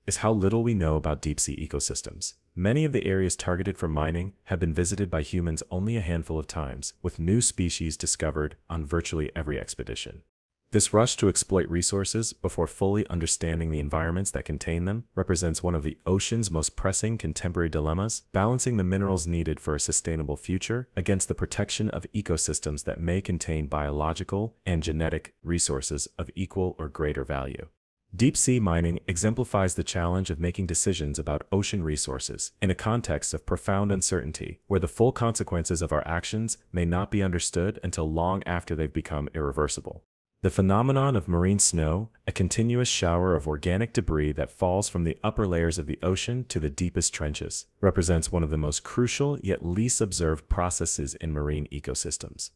is how little we know about deep-sea ecosystems. Many of the areas targeted for mining have been visited by humans only a handful of times, with new species discovered on virtually every expedition. This rush to exploit resources before fully understanding the environments that contain them represents one of the ocean's most pressing contemporary dilemmas, balancing the minerals needed for a sustainable future against the protection of ecosystems that may contain biological and genetic resources of equal or greater value. Deep-sea mining exemplifies the challenge of making decisions about ocean resources in a context of profound uncertainty, where the full consequences of our actions may not be understood until long after they've become irreversible. The phenomenon of marine snow, a continuous shower of organic debris that falls from the upper layers of the ocean to the deepest trenches, represents one of the most crucial yet least observed processes in marine ecosystems.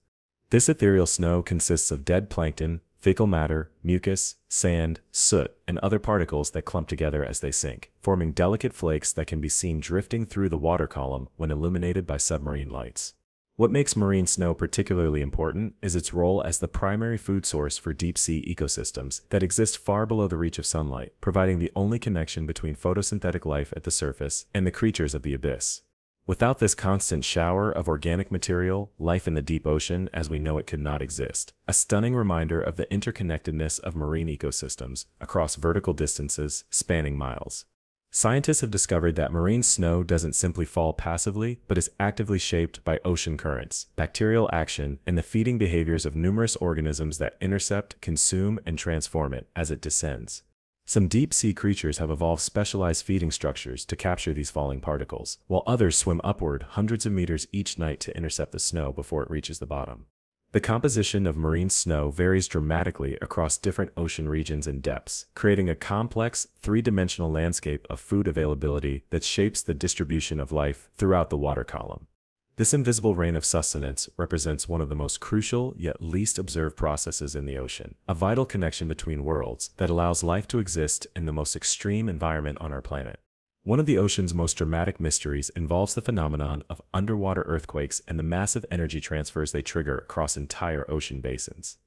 This ethereal snow consists of dead plankton, fecal matter, mucus, sand, soot, and other particles that clump together as they sink, forming delicate flakes that can be seen drifting through the water column when illuminated by submarine lights. What makes marine snow particularly important is its role as the primary food source for deep-sea ecosystems that exist far below the reach of sunlight, providing the only connection between photosynthetic life at the surface and the creatures of the abyss. Without this constant shower of organic material, life in the deep ocean as we know it could not exist. A stunning reminder of the interconnectedness of marine ecosystems across vertical distances spanning miles. Scientists have discovered that marine snow doesn't simply fall passively, but is actively shaped by ocean currents, bacterial action, and the feeding behaviors of numerous organisms that intercept, consume, and transform it as it descends. Some deep-sea creatures have evolved specialized feeding structures to capture these falling particles, while others swim upward hundreds of meters each night to intercept the snow before it reaches the bottom. The composition of marine snow varies dramatically across different ocean regions and depths, creating a complex, three-dimensional landscape of food availability that shapes the distribution of life throughout the water column. This invisible rain of sustenance represents one of the most crucial yet least observed processes in the ocean, a vital connection between worlds that allows life to exist in the most extreme environment on our planet. One of the ocean's most dramatic mysteries involves the phenomenon of underwater earthquakes and the massive energy transfers they trigger across entire ocean basins.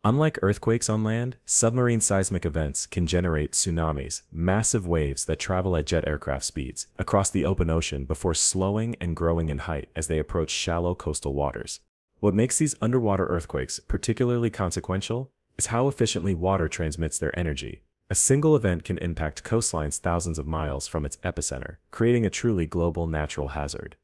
Unlike earthquakes on land, submarine seismic events can generate tsunamis, massive waves that travel at jet aircraft speeds, across the open ocean before slowing and growing in height as they approach shallow coastal waters. What makes these underwater earthquakes particularly consequential is how efficiently water transmits their energy. A single event can impact coastlines thousands of miles from its epicenter, creating a truly global natural hazard.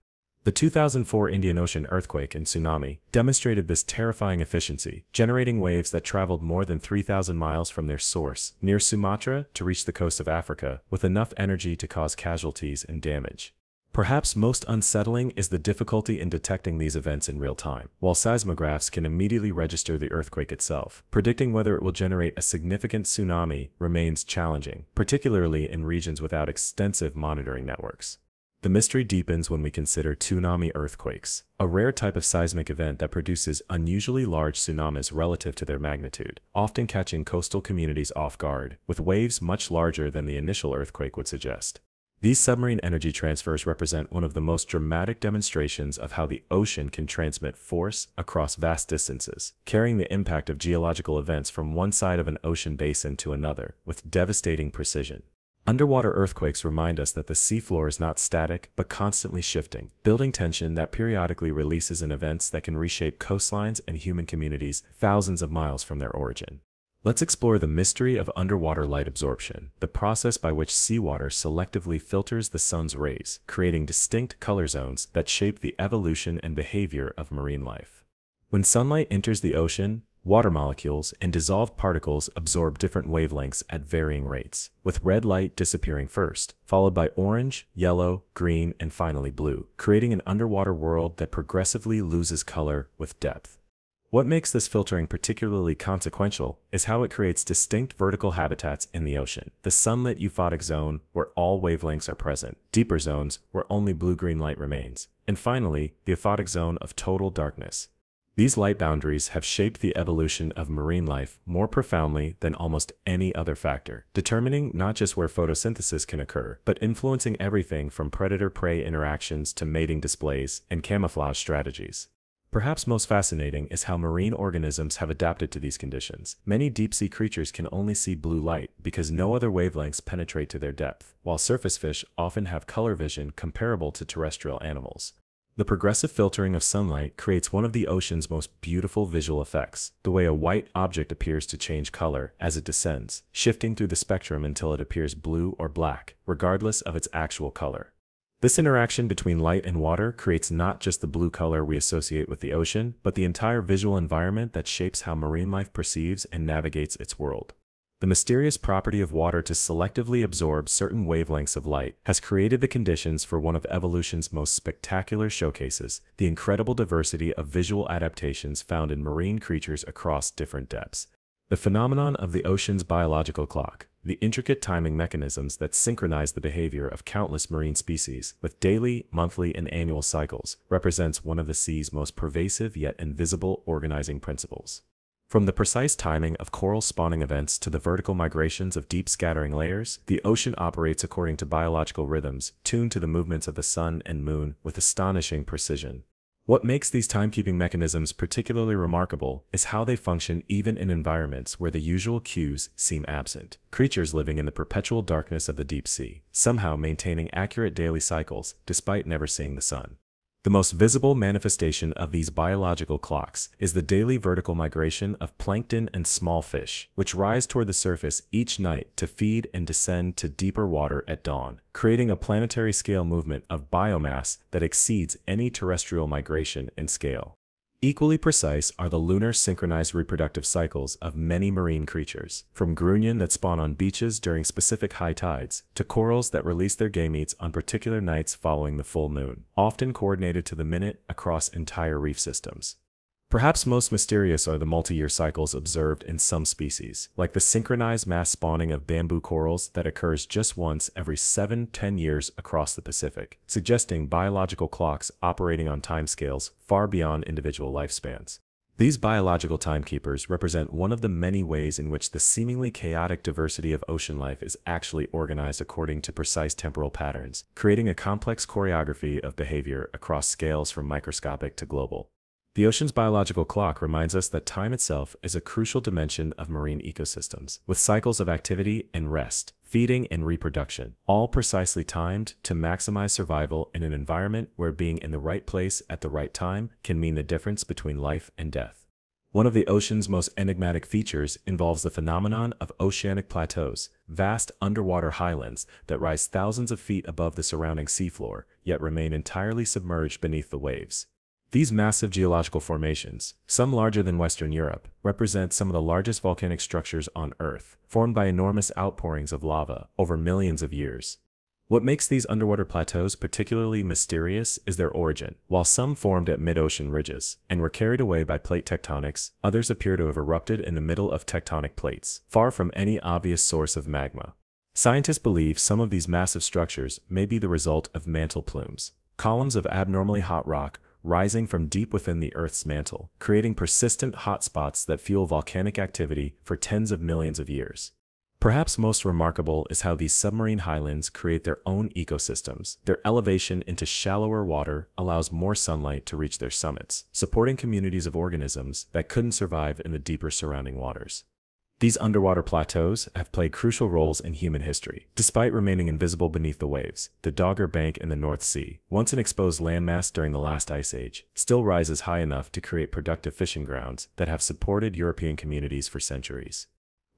The 2004 Indian Ocean earthquake and tsunami demonstrated this terrifying efficiency, generating waves that traveled more than 3,000 miles from their source, near Sumatra, to reach the coast of Africa, with enough energy to cause casualties and damage. Perhaps most unsettling is the difficulty in detecting these events in real time. While seismographs can immediately register the earthquake itself, predicting whether it will generate a significant tsunami remains challenging, particularly in regions without extensive monitoring networks. The mystery deepens when we consider tsunami earthquakes, a rare type of seismic event that produces unusually large tsunamis relative to their magnitude, often catching coastal communities off guard, with waves much larger than the initial earthquake would suggest. These submarine energy transfers represent one of the most dramatic demonstrations of how the ocean can transmit force across vast distances, carrying the impact of geological events from one side of an ocean basin to another with devastating precision. Underwater earthquakes remind us that the seafloor is not static, but constantly shifting, building tension that periodically releases in events that can reshape coastlines and human communities thousands of miles from their origin. Let's explore the mystery of underwater light absorption, the process by which seawater selectively filters the sun's rays, creating distinct color zones that shape the evolution and behavior of marine life. When sunlight enters the ocean, water molecules and dissolved particles absorb different wavelengths at varying rates, with red light disappearing first, followed by orange, yellow, green, and finally blue, creating an underwater world that progressively loses color with depth. What makes this filtering particularly consequential is how it creates distinct vertical habitats in the ocean. The sunlit euphotic zone, where all wavelengths are present, deeper zones, where only blue-green light remains, and finally, the aphotic zone of total darkness. These light boundaries have shaped the evolution of marine life more profoundly than almost any other factor, determining not just where photosynthesis can occur, but influencing everything from predator-prey interactions to mating displays and camouflage strategies. Perhaps most fascinating is how marine organisms have adapted to these conditions. Many deep-sea creatures can only see blue light because no other wavelengths penetrate to their depth, while surface fish often have color vision comparable to terrestrial animals. The progressive filtering of sunlight creates one of the ocean's most beautiful visual effects, the way a white object appears to change color as it descends, shifting through the spectrum until it appears blue or black, regardless of its actual color. This interaction between light and water creates not just the blue color we associate with the ocean, but the entire visual environment that shapes how marine life perceives and navigates its world. The mysterious property of water to selectively absorb certain wavelengths of light has created the conditions for one of evolution's most spectacular showcases, the incredible diversity of visual adaptations found in marine creatures across different depths. The phenomenon of the ocean's biological clock, the intricate timing mechanisms that synchronize the behavior of countless marine species with daily, monthly, and annual cycles, represents one of the sea's most pervasive yet invisible organizing principles. From the precise timing of coral spawning events to the vertical migrations of deep scattering layers, the ocean operates according to biological rhythms tuned to the movements of the sun and moon with astonishing precision. What makes these timekeeping mechanisms particularly remarkable is how they function even in environments where the usual cues seem absent. Creatures living in the perpetual darkness of the deep sea, somehow maintaining accurate daily cycles despite never seeing the sun. The most visible manifestation of these biological clocks is the daily vertical migration of plankton and small fish, which rise toward the surface each night to feed and descend to deeper water at dawn, creating a planetary scale movement of biomass that exceeds any terrestrial migration in scale. Equally precise are the lunar synchronized reproductive cycles of many marine creatures, from grunion that spawn on beaches during specific high tides, to corals that release their gametes on particular nights following the full moon, often coordinated to the minute across entire reef systems. Perhaps most mysterious are the multi-year cycles observed in some species, like the synchronized mass spawning of bamboo corals that occurs just once every 7–10 years across the Pacific, suggesting biological clocks operating on timescales far beyond individual lifespans. These biological timekeepers represent one of the many ways in which the seemingly chaotic diversity of ocean life is actually organized according to precise temporal patterns, creating a complex choreography of behavior across scales from microscopic to global. The ocean's biological clock reminds us that time itself is a crucial dimension of marine ecosystems, with cycles of activity and rest, feeding and reproduction, all precisely timed to maximize survival in an environment where being in the right place at the right time can mean the difference between life and death. One of the ocean's most enigmatic features involves the phenomenon of oceanic plateaus, vast underwater highlands that rise thousands of feet above the surrounding seafloor, yet remain entirely submerged beneath the waves. These massive geological formations, some larger than Western Europe, represent some of the largest volcanic structures on Earth, formed by enormous outpourings of lava over millions of years. What makes these underwater plateaus particularly mysterious is their origin. While some formed at mid-ocean ridges and were carried away by plate tectonics, others appear to have erupted in the middle of tectonic plates, far from any obvious source of magma. Scientists believe some of these massive structures may be the result of mantle plumes, columns of abnormally hot rock rising from deep within the Earth's mantle, creating persistent hotspots that fuel volcanic activity for tens of millions of years. Perhaps most remarkable is how these submarine highlands create their own ecosystems. Their elevation into shallower water allows more sunlight to reach their summits, supporting communities of organisms that couldn't survive in the deeper surrounding waters. These underwater plateaus have played crucial roles in human history. Despite remaining invisible beneath the waves, the Dogger Bank in the North Sea, once an exposed landmass during the last ice age, still rises high enough to create productive fishing grounds that have supported European communities for centuries.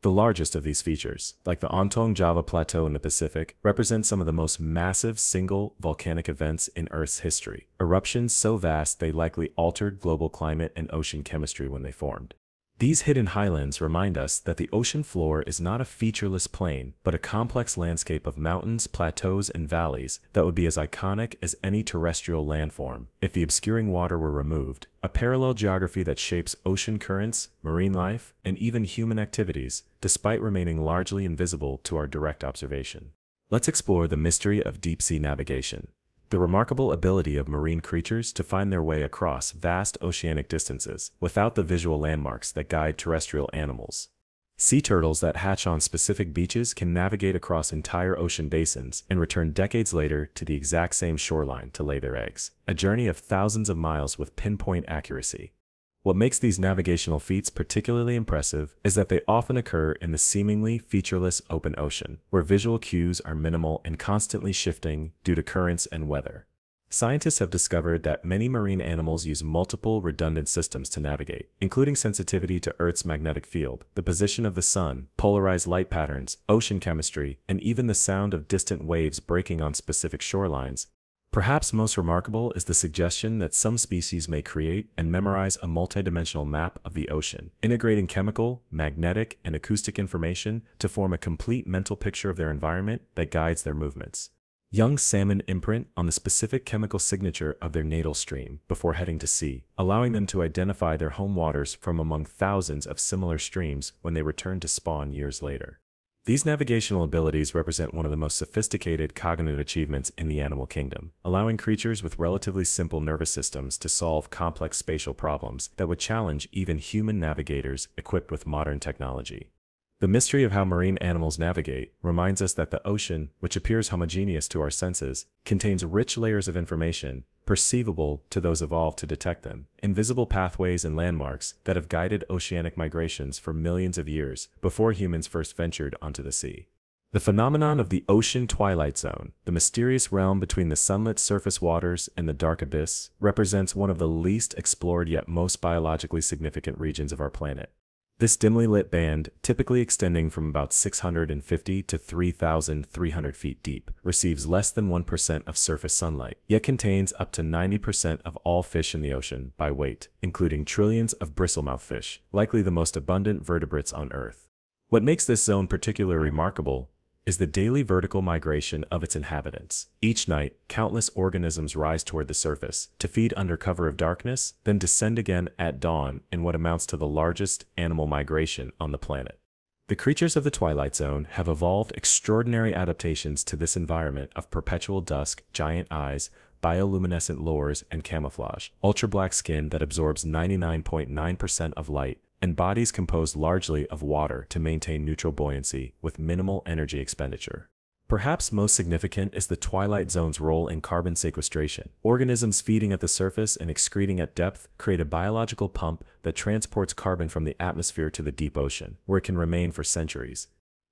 The largest of these features, like the Ontong Java Plateau in the Pacific, represent some of the most massive single volcanic events in Earth's history. Eruptions so vast they likely altered global climate and ocean chemistry when they formed. These hidden highlands remind us that the ocean floor is not a featureless plain, but a complex landscape of mountains, plateaus, and valleys that would be as iconic as any terrestrial landform if the obscuring water were removed, a parallel geography that shapes ocean currents, marine life, and even human activities, despite remaining largely invisible to our direct observation. Let's explore the mystery of deep-sea navigation. The remarkable ability of marine creatures to find their way across vast oceanic distances without the visual landmarks that guide terrestrial animals. Sea turtles that hatch on specific beaches can navigate across entire ocean basins and return decades later to the exact same shoreline to lay their eggs, a journey of thousands of miles with pinpoint accuracy. What makes these navigational feats particularly impressive is that they often occur in the seemingly featureless open ocean, where visual cues are minimal and constantly shifting due to currents and weather. Scientists have discovered that many marine animals use multiple redundant systems to navigate, including sensitivity to Earth's magnetic field, the position of the sun, polarized light patterns, ocean chemistry, and even the sound of distant waves breaking on specific shorelines. Perhaps most remarkable is the suggestion that some species may create and memorize a multidimensional map of the ocean, integrating chemical, magnetic, and acoustic information to form a complete mental picture of their environment that guides their movements. Young salmon imprint on the specific chemical signature of their natal stream before heading to sea, allowing them to identify their home waters from among thousands of similar streams when they return to spawn years later. These navigational abilities represent one of the most sophisticated cognitive achievements in the animal kingdom, allowing creatures with relatively simple nervous systems to solve complex spatial problems that would challenge even human navigators equipped with modern technology. The mystery of how marine animals navigate reminds us that the ocean, which appears homogeneous to our senses, contains rich layers of information, perceivable to those evolved to detect them, invisible pathways and landmarks that have guided oceanic migrations for millions of years before humans first ventured onto the sea. The phenomenon of the ocean twilight zone, the mysterious realm between the sunlit surface waters and the dark abyss, represents one of the least explored yet most biologically significant regions of our planet. This dimly lit band, typically extending from about 650 to 3,300 feet deep, receives less than 1% of surface sunlight, yet contains up to 90% of all fish in the ocean by weight, including trillions of bristlemouth fish, likely the most abundant vertebrates on Earth. What makes this zone particularly remarkable is the daily vertical migration of its inhabitants. Each night, countless organisms rise toward the surface to feed under cover of darkness, then descend again at dawn in what amounts to the largest animal migration on the planet. The creatures of the Twilight Zone have evolved extraordinary adaptations to this environment of perpetual dusk, giant eyes, bioluminescent lures, and camouflage, ultra-black skin that absorbs 99.9% of light, and bodies composed largely of water to maintain neutral buoyancy with minimal energy expenditure. Perhaps most significant is the Twilight Zone's role in carbon sequestration. Organisms feeding at the surface and excreting at depth create a biological pump that transports carbon from the atmosphere to the deep ocean, where it can remain for centuries.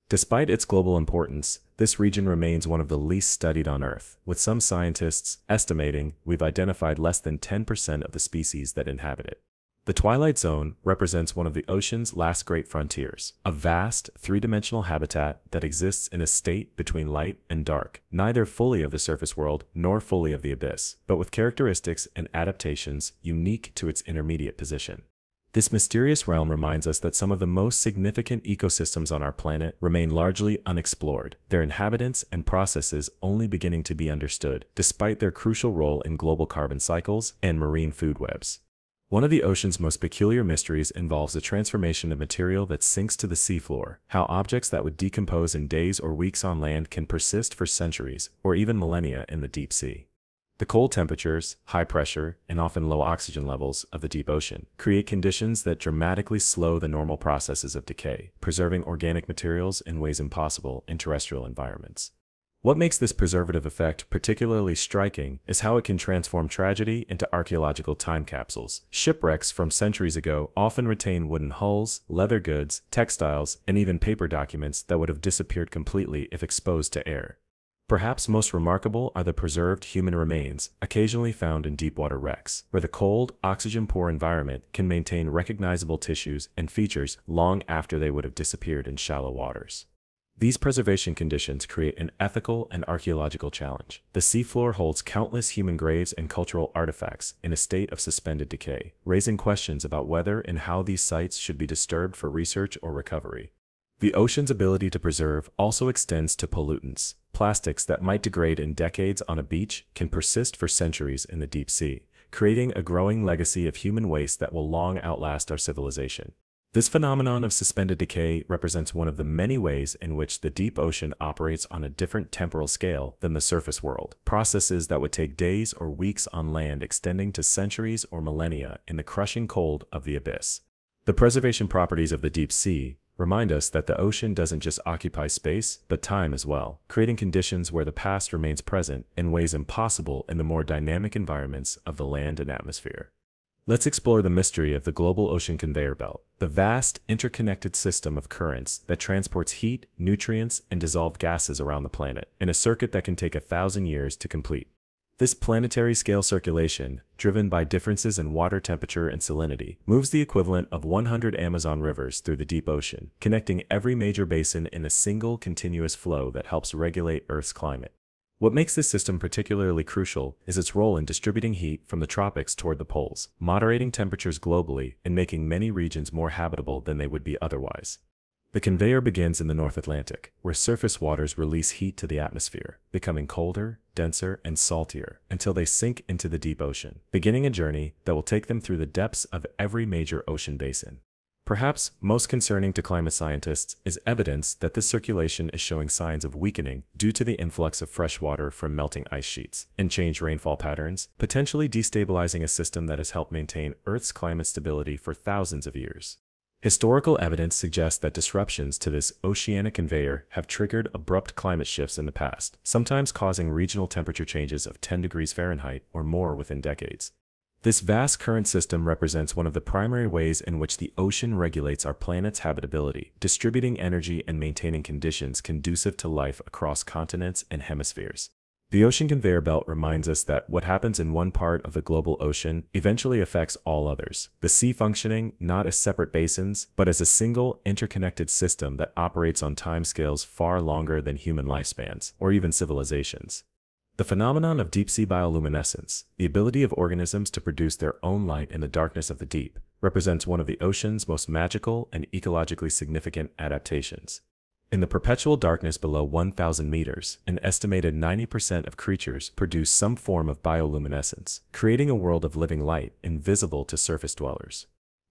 Despite its global importance, this region remains one of the least studied on Earth, with some scientists estimating we've identified less than 10% of the species that inhabit it. The Twilight Zone represents one of the ocean's last great frontiers, a vast, three-dimensional habitat that exists in a state between light and dark, neither fully of the surface world nor fully of the abyss, but with characteristics and adaptations unique to its intermediate position. This mysterious realm reminds us that some of the most significant ecosystems on our planet remain largely unexplored, their inhabitants and processes only beginning to be understood, despite their crucial role in global carbon cycles and marine food webs. One of the ocean's most peculiar mysteries involves the transformation of material that sinks to the seafloor, how objects that would decompose in days or weeks on land can persist for centuries or even millennia in the deep sea. The cold temperatures, high pressure, and often low oxygen levels of the deep ocean create conditions that dramatically slow the normal processes of decay, preserving organic materials in ways impossible in terrestrial environments. What makes this preservative effect particularly striking is how it can transform tragedy into archaeological time capsules. Shipwrecks from centuries ago often retain wooden hulls, leather goods, textiles, and even paper documents that would have disappeared completely if exposed to air. Perhaps most remarkable are the preserved human remains, occasionally found in deepwater wrecks, where the cold, oxygen-poor environment can maintain recognizable tissues and features long after they would have disappeared in shallow waters. These preservation conditions create an ethical and archaeological challenge. The seafloor holds countless human graves and cultural artifacts in a state of suspended decay, raising questions about whether and how these sites should be disturbed for research or recovery. The ocean's ability to preserve also extends to pollutants. Plastics that might degrade in decades on a beach can persist for centuries in the deep sea, creating a growing legacy of human waste that will long outlast our civilization. This phenomenon of suspended decay represents one of the many ways in which the deep ocean operates on a different temporal scale than the surface world, processes that would take days or weeks on land extending to centuries or millennia in the crushing cold of the abyss. The preservation properties of the deep sea remind us that the ocean doesn't just occupy space, but time as well, creating conditions where the past remains present in ways impossible in the more dynamic environments of the land and atmosphere. Let's explore the mystery of the global ocean conveyor belt, the vast, interconnected system of currents that transports heat, nutrients, and dissolved gases around the planet, in a circuit that can take 1,000 years to complete. This planetary-scale circulation, driven by differences in water temperature and salinity, moves the equivalent of 100 Amazon rivers through the deep ocean, connecting every major basin in a single continuous flow that helps regulate Earth's climate. What makes this system particularly crucial is its role in distributing heat from the tropics toward the poles, moderating temperatures globally and making many regions more habitable than they would be otherwise. The conveyor begins in the North Atlantic, where surface waters release heat to the atmosphere, becoming colder, denser, and saltier until they sink into the deep ocean, beginning a journey that will take them through the depths of every major ocean basin. Perhaps most concerning to climate scientists is evidence that this circulation is showing signs of weakening due to the influx of fresh water from melting ice sheets and changed rainfall patterns, potentially destabilizing a system that has helped maintain Earth's climate stability for thousands of years. Historical evidence suggests that disruptions to this oceanic conveyor have triggered abrupt climate shifts in the past, sometimes causing regional temperature changes of 10 degrees Fahrenheit or more within decades. This vast current system represents one of the primary ways in which the ocean regulates our planet's habitability, distributing energy and maintaining conditions conducive to life across continents and hemispheres. The ocean conveyor belt reminds us that what happens in one part of the global ocean eventually affects all others, the sea functioning not as separate basins, but as a single, interconnected system that operates on timescales far longer than human lifespans, or even civilizations. The phenomenon of deep-sea bioluminescence, the ability of organisms to produce their own light in the darkness of the deep, represents one of the ocean's most magical and ecologically significant adaptations. In the perpetual darkness below 1,000 meters, an estimated 90% of creatures produce some form of bioluminescence, creating a world of living light invisible to surface dwellers.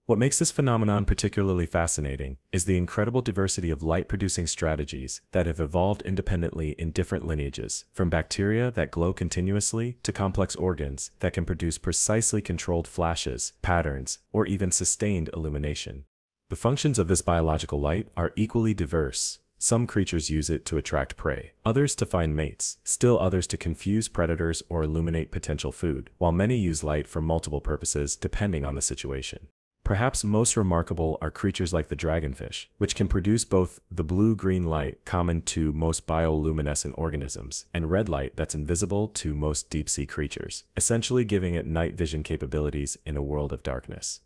What makes this phenomenon particularly fascinating is the incredible diversity of light-producing strategies that have evolved independently in different lineages, from bacteria that glow continuously to complex organs that can produce precisely controlled flashes, patterns, or even sustained illumination. The functions of this biological light are equally diverse. Some creatures use it to attract prey, others to find mates, still others to confuse predators or illuminate potential food, while many use light for multiple purposes depending on the situation. Perhaps most remarkable are creatures like the dragonfish, which can produce both the blue-green light common to most bioluminescent organisms and red light that's invisible to most deep-sea creatures, essentially giving it night vision capabilities in a world of darkness.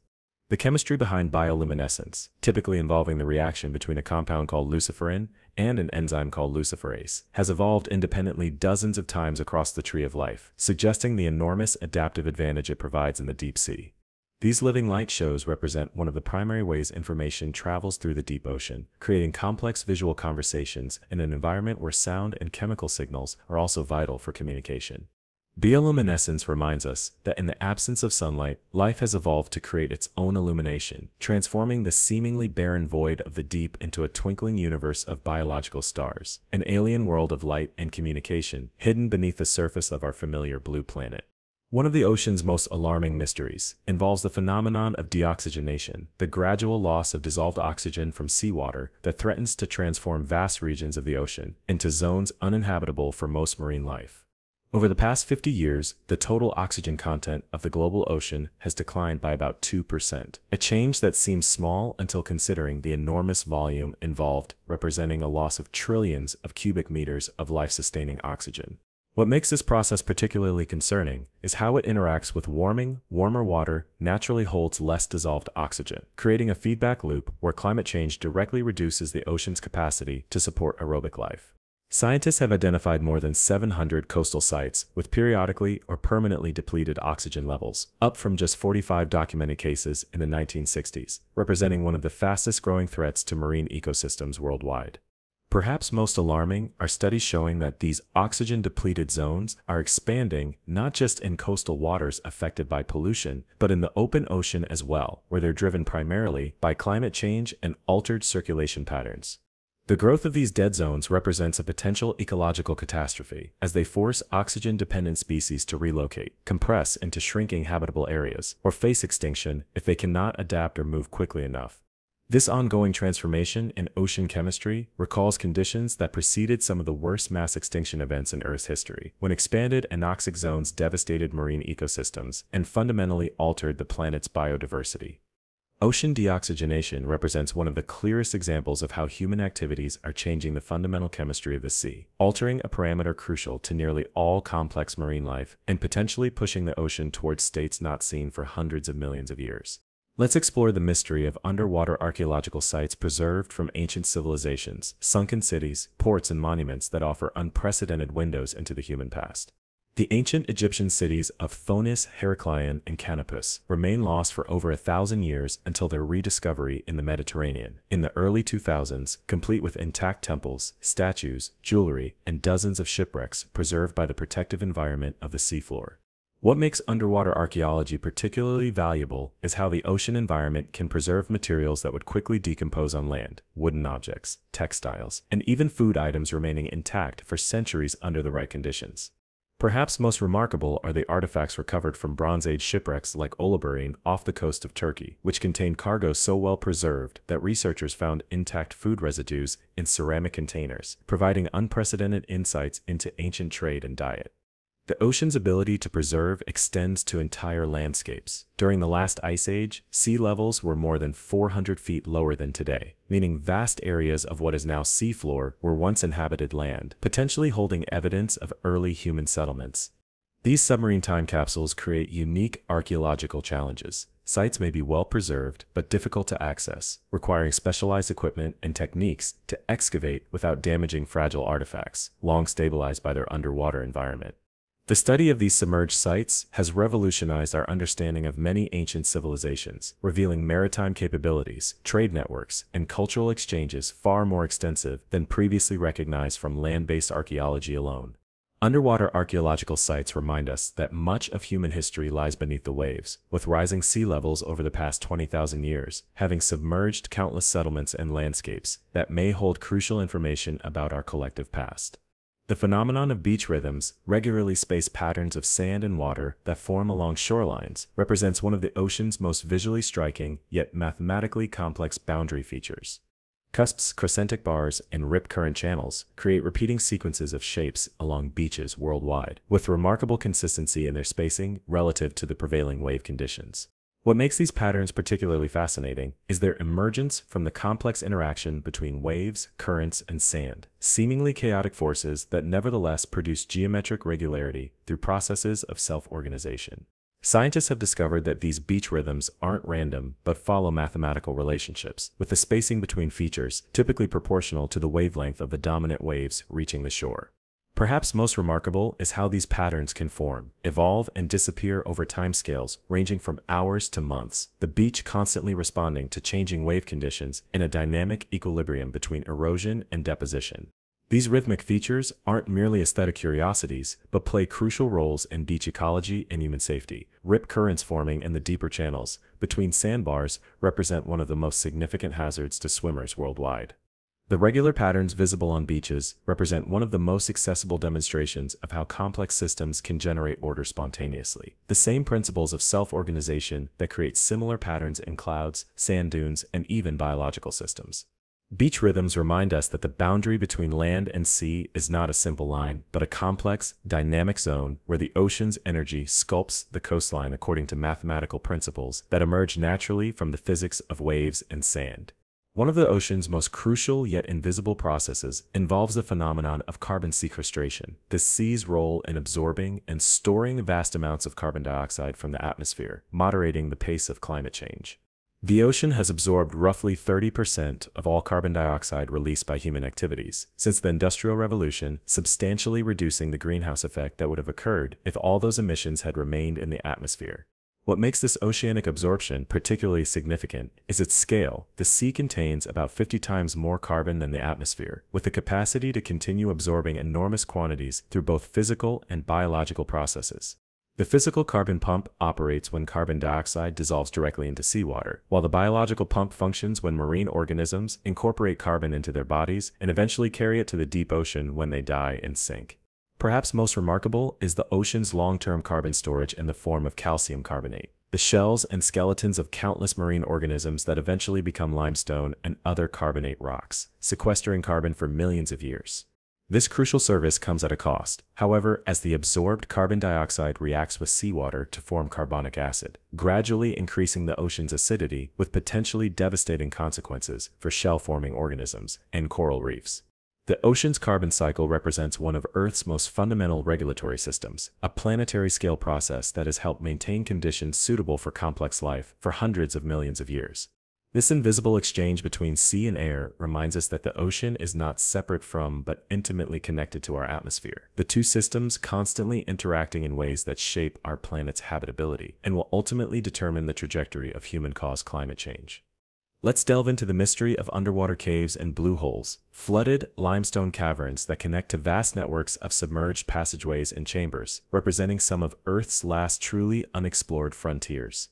The chemistry behind bioluminescence, typically involving the reaction between a compound called luciferin and an enzyme called luciferase, has evolved independently dozens of times across the tree of life, suggesting the enormous adaptive advantage it provides in the deep sea. These living light shows represent one of the primary ways information travels through the deep ocean, creating complex visual conversations in an environment where sound and chemical signals are also vital for communication. Bioluminescence reminds us that in the absence of sunlight, life has evolved to create its own illumination, transforming the seemingly barren void of the deep into a twinkling universe of biological stars, an alien world of light and communication hidden beneath the surface of our familiar blue planet. One of the ocean's most alarming mysteries involves the phenomenon of deoxygenation, the gradual loss of dissolved oxygen from seawater that threatens to transform vast regions of the ocean into zones uninhabitable for most marine life. Over the past 50 years, the total oxygen content of the global ocean has declined by about 2%, a change that seems small until considering the enormous volume involved, representing a loss of trillions of cubic meters of life-sustaining oxygen. What makes this process particularly concerning is how it interacts with warming. Warmer water naturally holds less dissolved oxygen, creating a feedback loop where climate change directly reduces the ocean's capacity to support aerobic life. Scientists have identified more than 700 coastal sites with periodically or permanently depleted oxygen levels, up from just 45 documented cases in the 1960s, representing one of the fastest-growing threats to marine ecosystems worldwide. Perhaps most alarming are studies showing that these oxygen-depleted zones are expanding not just in coastal waters affected by pollution, but in the open ocean as well, where they're driven primarily by climate change and altered circulation patterns. The growth of these dead zones represents a potential ecological catastrophe, as they force oxygen-dependent species to relocate, compress into shrinking habitable areas, or face extinction if they cannot adapt or move quickly enough. This ongoing transformation in ocean chemistry recalls conditions that preceded some of the worst mass extinction events in Earth's history, when expanded anoxic zones devastated marine ecosystems and fundamentally altered the planet's biodiversity. Ocean deoxygenation represents one of the clearest examples of how human activities are changing the fundamental chemistry of the sea, altering a parameter crucial to nearly all complex marine life and potentially pushing the ocean towards states not seen for hundreds of millions of years. Let's explore the mystery of underwater archaeological sites preserved from ancient civilizations, sunken cities, ports, and monuments that offer unprecedented windows into the human past. The ancient Egyptian cities of Thonis, Heracleion, and Canopus remain lost for over 1,000 years until their rediscovery in the Mediterranean in the early 2000s, complete with intact temples, statues, jewelry, and dozens of shipwrecks preserved by the protective environment of the seafloor. What makes underwater archaeology particularly valuable is how the ocean environment can preserve materials that would quickly decompose on land, wooden objects, textiles, and even food items remaining intact for centuries under the right conditions. Perhaps most remarkable are the artifacts recovered from Bronze Age shipwrecks like Uluburine off the coast of Turkey, which contained cargo so well preserved that researchers found intact food residues in ceramic containers, providing unprecedented insights into ancient trade and diet. The ocean's ability to preserve extends to entire landscapes. During the last ice age, sea levels were more than 400 feet lower than today, meaning vast areas of what is now seafloor were once inhabited land, potentially holding evidence of early human settlements. These submarine time capsules create unique archaeological challenges. Sites may be well preserved, but difficult to access, requiring specialized equipment and techniques to excavate without damaging fragile artifacts, long stabilized by their underwater environment. The study of these submerged sites has revolutionized our understanding of many ancient civilizations, revealing maritime capabilities, trade networks, and cultural exchanges far more extensive than previously recognized from land-based archaeology alone. Underwater archaeological sites remind us that much of human history lies beneath the waves, with rising sea levels over the past 20,000 years, having submerged countless settlements and landscapes that may hold crucial information about our collective past. The phenomenon of beach rhythms, regularly spaced patterns of sand and water that form along shorelines, represents one of the ocean's most visually striking yet mathematically complex boundary features. Cusps, crescentic bars, and rip current channels create repeating sequences of shapes along beaches worldwide, with remarkable consistency in their spacing relative to the prevailing wave conditions. What makes these patterns particularly fascinating is their emergence from the complex interaction between waves, currents, and sand, seemingly chaotic forces that nevertheless produce geometric regularity through processes of self-organization. Scientists have discovered that these beach rhythms aren't random but follow mathematical relationships, with the spacing between features typically proportional to the wavelength of the dominant waves reaching the shore. Perhaps most remarkable is how these patterns can form, evolve, and disappear over timescales ranging from hours to months, the beach constantly responding to changing wave conditions in a dynamic equilibrium between erosion and deposition. These rhythmic features aren't merely aesthetic curiosities, but play crucial roles in beach ecology and human safety. Rip currents forming in the deeper channels between sandbars represent one of the most significant hazards to swimmers worldwide. The regular patterns visible on beaches represent one of the most accessible demonstrations of how complex systems can generate order spontaneously. The same principles of self-organization that create similar patterns in clouds, sand dunes, and even biological systems. Beach rhythms remind us that the boundary between land and sea is not a simple line, but a complex, dynamic zone where the ocean's energy sculpts the coastline according to mathematical principles that emerge naturally from the physics of waves and sand. One of the ocean's most crucial yet invisible processes involves the phenomenon of carbon sequestration, the sea's role in absorbing and storing vast amounts of carbon dioxide from the atmosphere, moderating the pace of climate change. The ocean has absorbed roughly 30% of all carbon dioxide released by human activities since the Industrial Revolution, substantially reducing the greenhouse effect that would have occurred if all those emissions had remained in the atmosphere. What makes this oceanic absorption particularly significant is its scale. The sea contains about 50 times more carbon than the atmosphere, with the capacity to continue absorbing enormous quantities through both physical and biological processes. The physical carbon pump operates when carbon dioxide dissolves directly into seawater, while the biological pump functions when marine organisms incorporate carbon into their bodies and eventually carry it to the deep ocean when they die and sink. Perhaps most remarkable is the ocean's long-term carbon storage in the form of calcium carbonate, the shells and skeletons of countless marine organisms that eventually become limestone and other carbonate rocks, sequestering carbon for millions of years. This crucial service comes at a cost, however, as the absorbed carbon dioxide reacts with seawater to form carbonic acid, gradually increasing the ocean's acidity with potentially devastating consequences for shell-forming organisms and coral reefs. The ocean's carbon cycle represents one of Earth's most fundamental regulatory systems, a planetary-scale process that has helped maintain conditions suitable for complex life for hundreds of millions of years. This invisible exchange between sea and air reminds us that the ocean is not separate from but intimately connected to our atmosphere, the two systems constantly interacting in ways that shape our planet's habitability and will ultimately determine the trajectory of human-caused climate change. Let's delve into the mystery of underwater caves and blue holes, flooded limestone caverns that connect to vast networks of submerged passageways and chambers, representing some of Earth's last truly unexplored frontiers.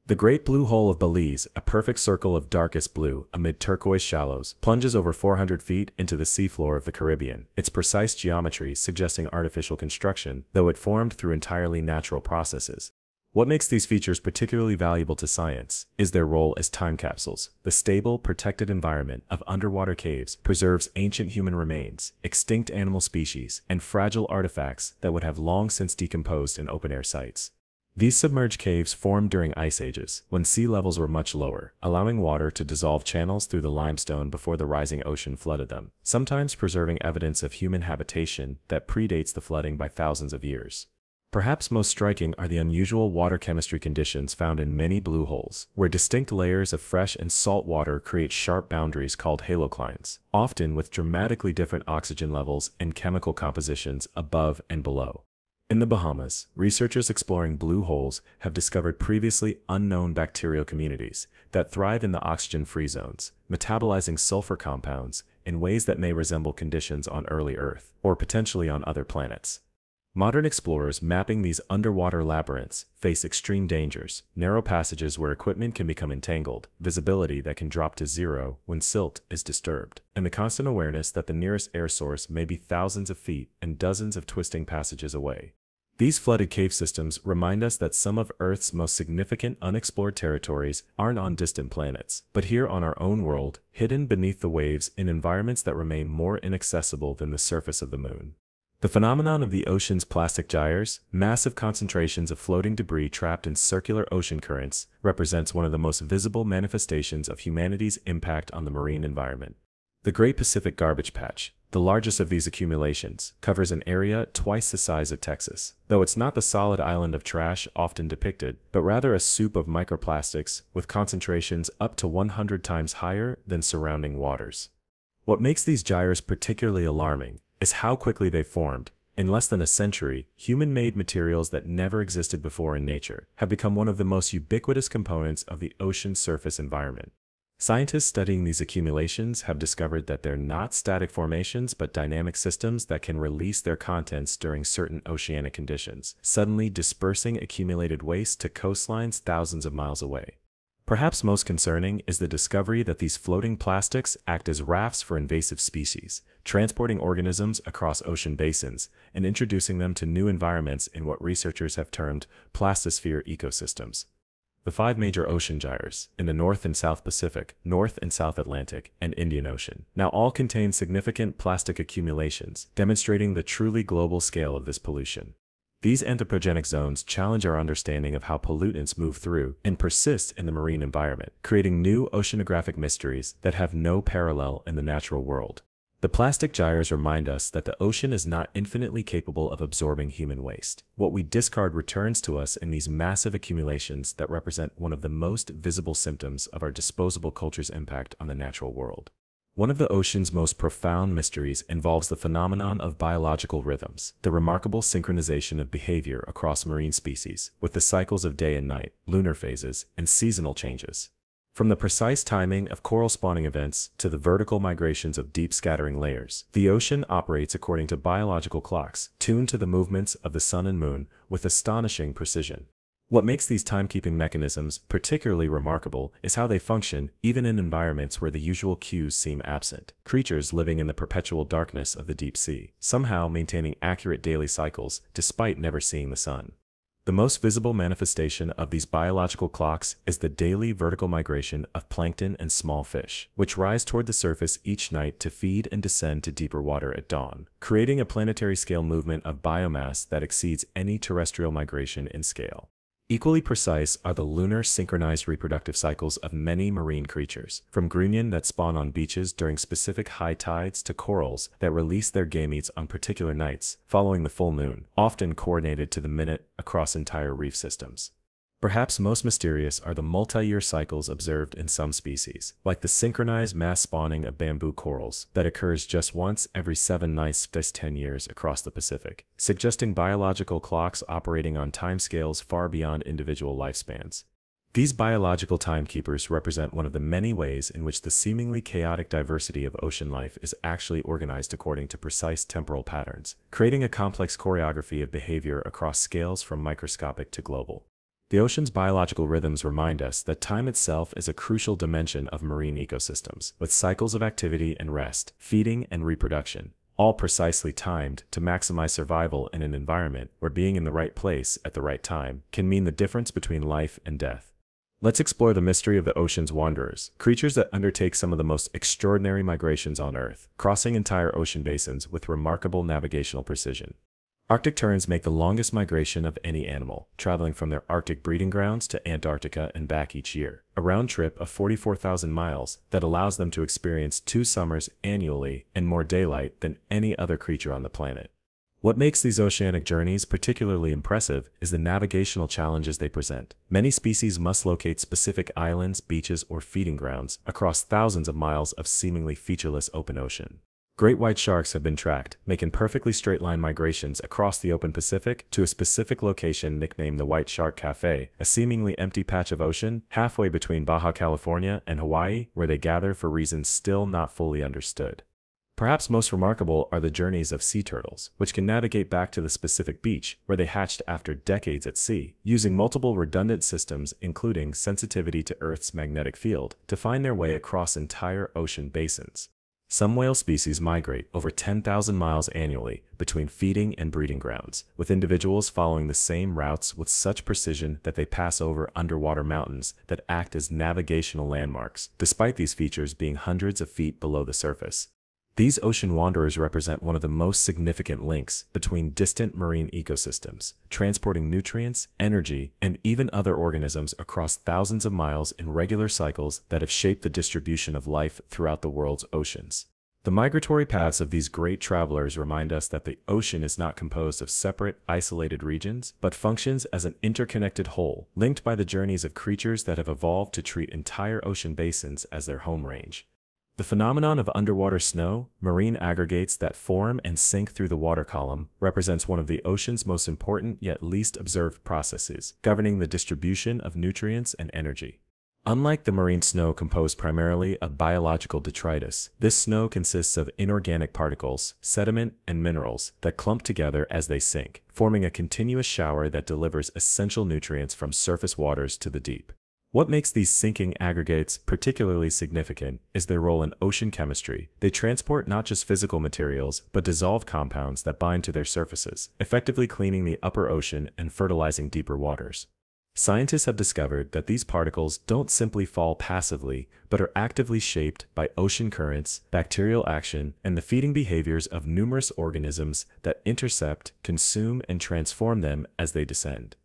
The Great Blue Hole of Belize, a perfect circle of darkest blue amid turquoise shallows, plunges over 400 feet into the seafloor of the Caribbean, its precise geometry suggesting artificial construction, though it formed through entirely natural processes. What makes these features particularly valuable to science is their role as time capsules. The stable, protected environment of underwater caves preserves ancient human remains, extinct animal species, and fragile artifacts that would have long since decomposed in open-air sites. These submerged caves formed during ice ages, when sea levels were much lower, allowing water to dissolve channels through the limestone before the rising ocean flooded them, sometimes preserving evidence of human habitation that predates the flooding by thousands of years. Perhaps most striking are the unusual water chemistry conditions found in many blue holes, where distinct layers of fresh and salt water create sharp boundaries called haloclines, often with dramatically different oxygen levels and chemical compositions above and below. In the Bahamas, researchers exploring blue holes have discovered previously unknown bacterial communities that thrive in the oxygen-free zones, metabolizing sulfur compounds in ways that may resemble conditions on early Earth, or potentially on other planets. Modern explorers mapping these underwater labyrinths face extreme dangers, narrow passages where equipment can become entangled, visibility that can drop to zero when silt is disturbed, and the constant awareness that the nearest air source may be thousands of feet and dozens of twisting passages away. These flooded cave systems remind us that some of Earth's most significant unexplored territories aren't on distant planets, but here on our own world, hidden beneath the waves in environments that remain more inaccessible than the surface of the moon. The phenomenon of the ocean's plastic gyres, massive concentrations of floating debris trapped in circular ocean currents, represents one of the most visible manifestations of humanity's impact on the marine environment. The Great Pacific Garbage Patch, the largest of these accumulations, covers an area twice the size of Texas, though it's not the solid island of trash often depicted, but rather a soup of microplastics with concentrations up to 100 times higher than surrounding waters. What makes these gyres particularly alarming is how quickly they formed, In less than a century, human-made materials that never existed before in nature have become one of the most ubiquitous components of the ocean's surface environment. Scientists studying these accumulations have discovered that they're not static formations but dynamic systems that can release their contents during certain oceanic conditions, suddenly dispersing accumulated waste to coastlines thousands of miles away. Perhaps most concerning is the discovery that these floating plastics act as rafts for invasive species, transporting organisms across ocean basins and introducing them to new environments in what researchers have termed plastosphere ecosystems. The 5 major ocean gyres, in the North and South Pacific, North and South Atlantic, and Indian Ocean, now all contain significant plastic accumulations, demonstrating the truly global scale of this pollution. These anthropogenic zones challenge our understanding of how pollutants move through and persist in the marine environment, creating new oceanographic mysteries that have no parallel in the natural world. The plastic gyres remind us that the ocean is not infinitely capable of absorbing human waste. What we discard returns to us in these massive accumulations that represent one of the most visible symptoms of our disposable culture's impact on the natural world. One of the ocean's most profound mysteries involves the phenomenon of biological rhythms, the remarkable synchronization of behavior across marine species, with the cycles of day and night, lunar phases, and seasonal changes. From the precise timing of coral spawning events to the vertical migrations of deep scattering layers, the ocean operates according to biological clocks, tuned to the movements of the sun and moon with astonishing precision. What makes these timekeeping mechanisms particularly remarkable is how they function even in environments where the usual cues seem absent. Creatures living in the perpetual darkness of the deep sea, somehow maintaining accurate daily cycles despite never seeing the sun. The most visible manifestation of these biological clocks is the daily vertical migration of plankton and small fish, which rise toward the surface each night to feed and descend to deeper water at dawn, creating a planetary scale movement of biomass that exceeds any terrestrial migration in scale. Equally precise are the lunar synchronized reproductive cycles of many marine creatures, from grunion that spawn on beaches during specific high tides to corals that release their gametes on particular nights following the full moon, often coordinated to the minute across entire reef systems. Perhaps most mysterious are the multi-year cycles observed in some species, like the synchronized mass spawning of bamboo corals that occurs just once every 7 nice 10 years across the Pacific, suggesting biological clocks operating on timescales far beyond individual lifespans. These biological timekeepers represent one of the many ways in which the seemingly chaotic diversity of ocean life is actually organized according to precise temporal patterns, creating a complex choreography of behavior across scales from microscopic to global. The ocean's biological rhythms remind us that time itself is a crucial dimension of marine ecosystems, with cycles of activity and rest, feeding and reproduction, all precisely timed to maximize survival in an environment where being in the right place at the right time can mean the difference between life and death. Let's explore the mystery of the ocean's wanderers, creatures that undertake some of the most extraordinary migrations on Earth, crossing entire ocean basins with remarkable navigational precision. Arctic terns make the longest migration of any animal, traveling from their Arctic breeding grounds to Antarctica and back each year, a round trip of 44,000 miles that allows them to experience 2 summers annually and more daylight than any other creature on the planet. What makes these oceanic journeys particularly impressive is the navigational challenges they present. Many species must locate specific islands, beaches, or feeding grounds across thousands of miles of seemingly featureless open ocean. Great white sharks have been tracked, making perfectly straight-line migrations across the open Pacific to a specific location nicknamed the White Shark Cafe, a seemingly empty patch of ocean halfway between Baja California and Hawaii, where they gather for reasons still not fully understood. Perhaps most remarkable are the journeys of sea turtles, which can navigate back to the specific beach where they hatched after decades at sea, using multiple redundant systems including sensitivity to Earth's magnetic field to find their way across entire ocean basins. Some whale species migrate over 10,000 miles annually between feeding and breeding grounds, with individuals following the same routes with such precision that they pass over underwater mountains that act as navigational landmarks, despite these features being hundreds of feet below the surface. These ocean wanderers represent one of the most significant links between distant marine ecosystems, transporting nutrients, energy, and even other organisms across thousands of miles in regular cycles that have shaped the distribution of life throughout the world's oceans. The migratory paths of these great travelers remind us that the ocean is not composed of separate, isolated regions, but functions as an interconnected whole, linked by the journeys of creatures that have evolved to treat entire ocean basins as their home range. The phenomenon of underwater snow, marine aggregates that form and sink through the water column, represents one of the ocean's most important yet least observed processes, governing the distribution of nutrients and energy. Unlike the marine snow composed primarily of biological detritus, this snow consists of inorganic particles, sediment, and minerals that clump together as they sink, forming a continuous shower that delivers essential nutrients from surface waters to the deep. What makes these sinking aggregates particularly significant is their role in ocean chemistry. They transport not just physical materials, but dissolved compounds that bind to their surfaces, effectively cleaning the upper ocean and fertilizing deeper waters. Scientists have discovered that these particles don't simply fall passively, but are actively shaped by ocean currents, bacterial action, and the feeding behaviors of numerous organisms that intercept, consume, and transform them as they descend.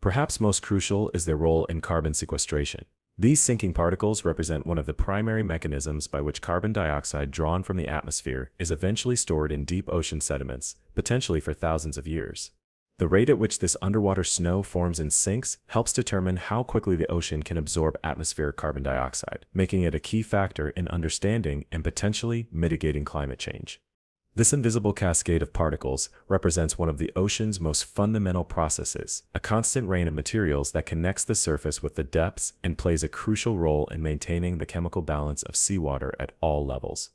Perhaps most crucial is their role in carbon sequestration. These sinking particles represent one of the primary mechanisms by which carbon dioxide drawn from the atmosphere is eventually stored in deep ocean sediments, potentially for thousands of years. The rate at which this underwater snow forms and sinks helps determine how quickly the ocean can absorb atmospheric carbon dioxide, making it a key factor in understanding and potentially mitigating climate change. This invisible cascade of particles represents one of the ocean's most fundamental processes, a constant rain of materials that connects the surface with the depths and plays a crucial role in maintaining the chemical balance of seawater at all levels.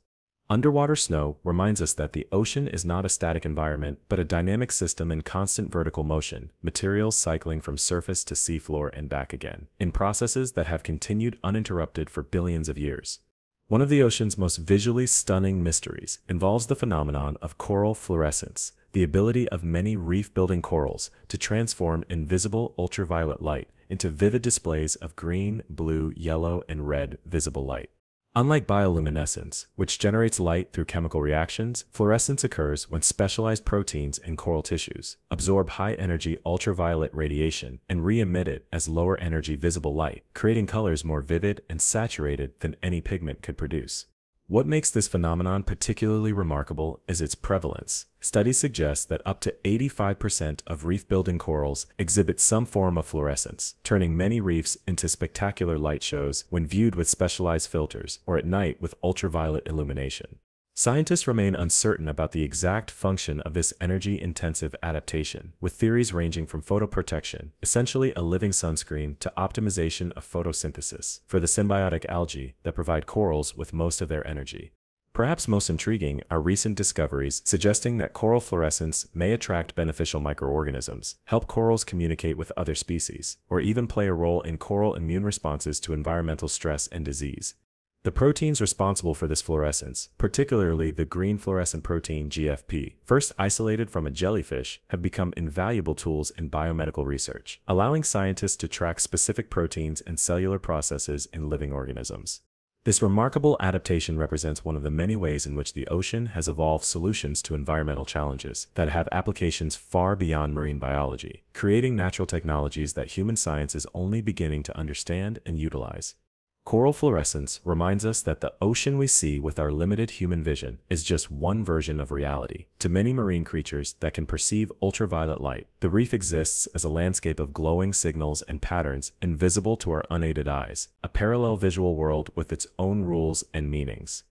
Underwater snow reminds us that the ocean is not a static environment, but a dynamic system in constant vertical motion, materials cycling from surface to seafloor and back again, in processes that have continued uninterrupted for billions of years. One of the ocean's most visually stunning mysteries involves the phenomenon of coral fluorescence, the ability of many reef-building corals to transform invisible ultraviolet light into vivid displays of green, blue, yellow, and red visible light. Unlike bioluminescence, which generates light through chemical reactions, fluorescence occurs when specialized proteins in coral tissues absorb high-energy ultraviolet radiation and re-emit it as lower-energy visible light, creating colors more vivid and saturated than any pigment could produce. What makes this phenomenon particularly remarkable is its prevalence. Studies suggest that up to 85% of reef-building corals exhibit some form of fluorescence, turning many reefs into spectacular light shows when viewed with specialized filters or at night with ultraviolet illumination. Scientists remain uncertain about the exact function of this energy-intensive adaptation, with theories ranging from photoprotection, essentially a living sunscreen, to optimization of photosynthesis for the symbiotic algae that provide corals with most of their energy. Perhaps most intriguing are recent discoveries suggesting that coral fluorescence may attract beneficial microorganisms, help corals communicate with other species, or even play a role in coral immune responses to environmental stress and disease. The proteins responsible for this fluorescence, particularly the green fluorescent protein GFP, first isolated from a jellyfish, have become invaluable tools in biomedical research, allowing scientists to track specific proteins and cellular processes in living organisms. This remarkable adaptation represents one of the many ways in which the ocean has evolved solutions to environmental challenges that have applications far beyond marine biology, creating natural technologies that human science is only beginning to understand and utilize. Coral fluorescence reminds us that the ocean we see with our limited human vision is just one version of reality. To many marine creatures that can perceive ultraviolet light, the reef exists as a landscape of glowing signals and patterns invisible to our unaided eyes, a parallel visual world with its own rules and meanings.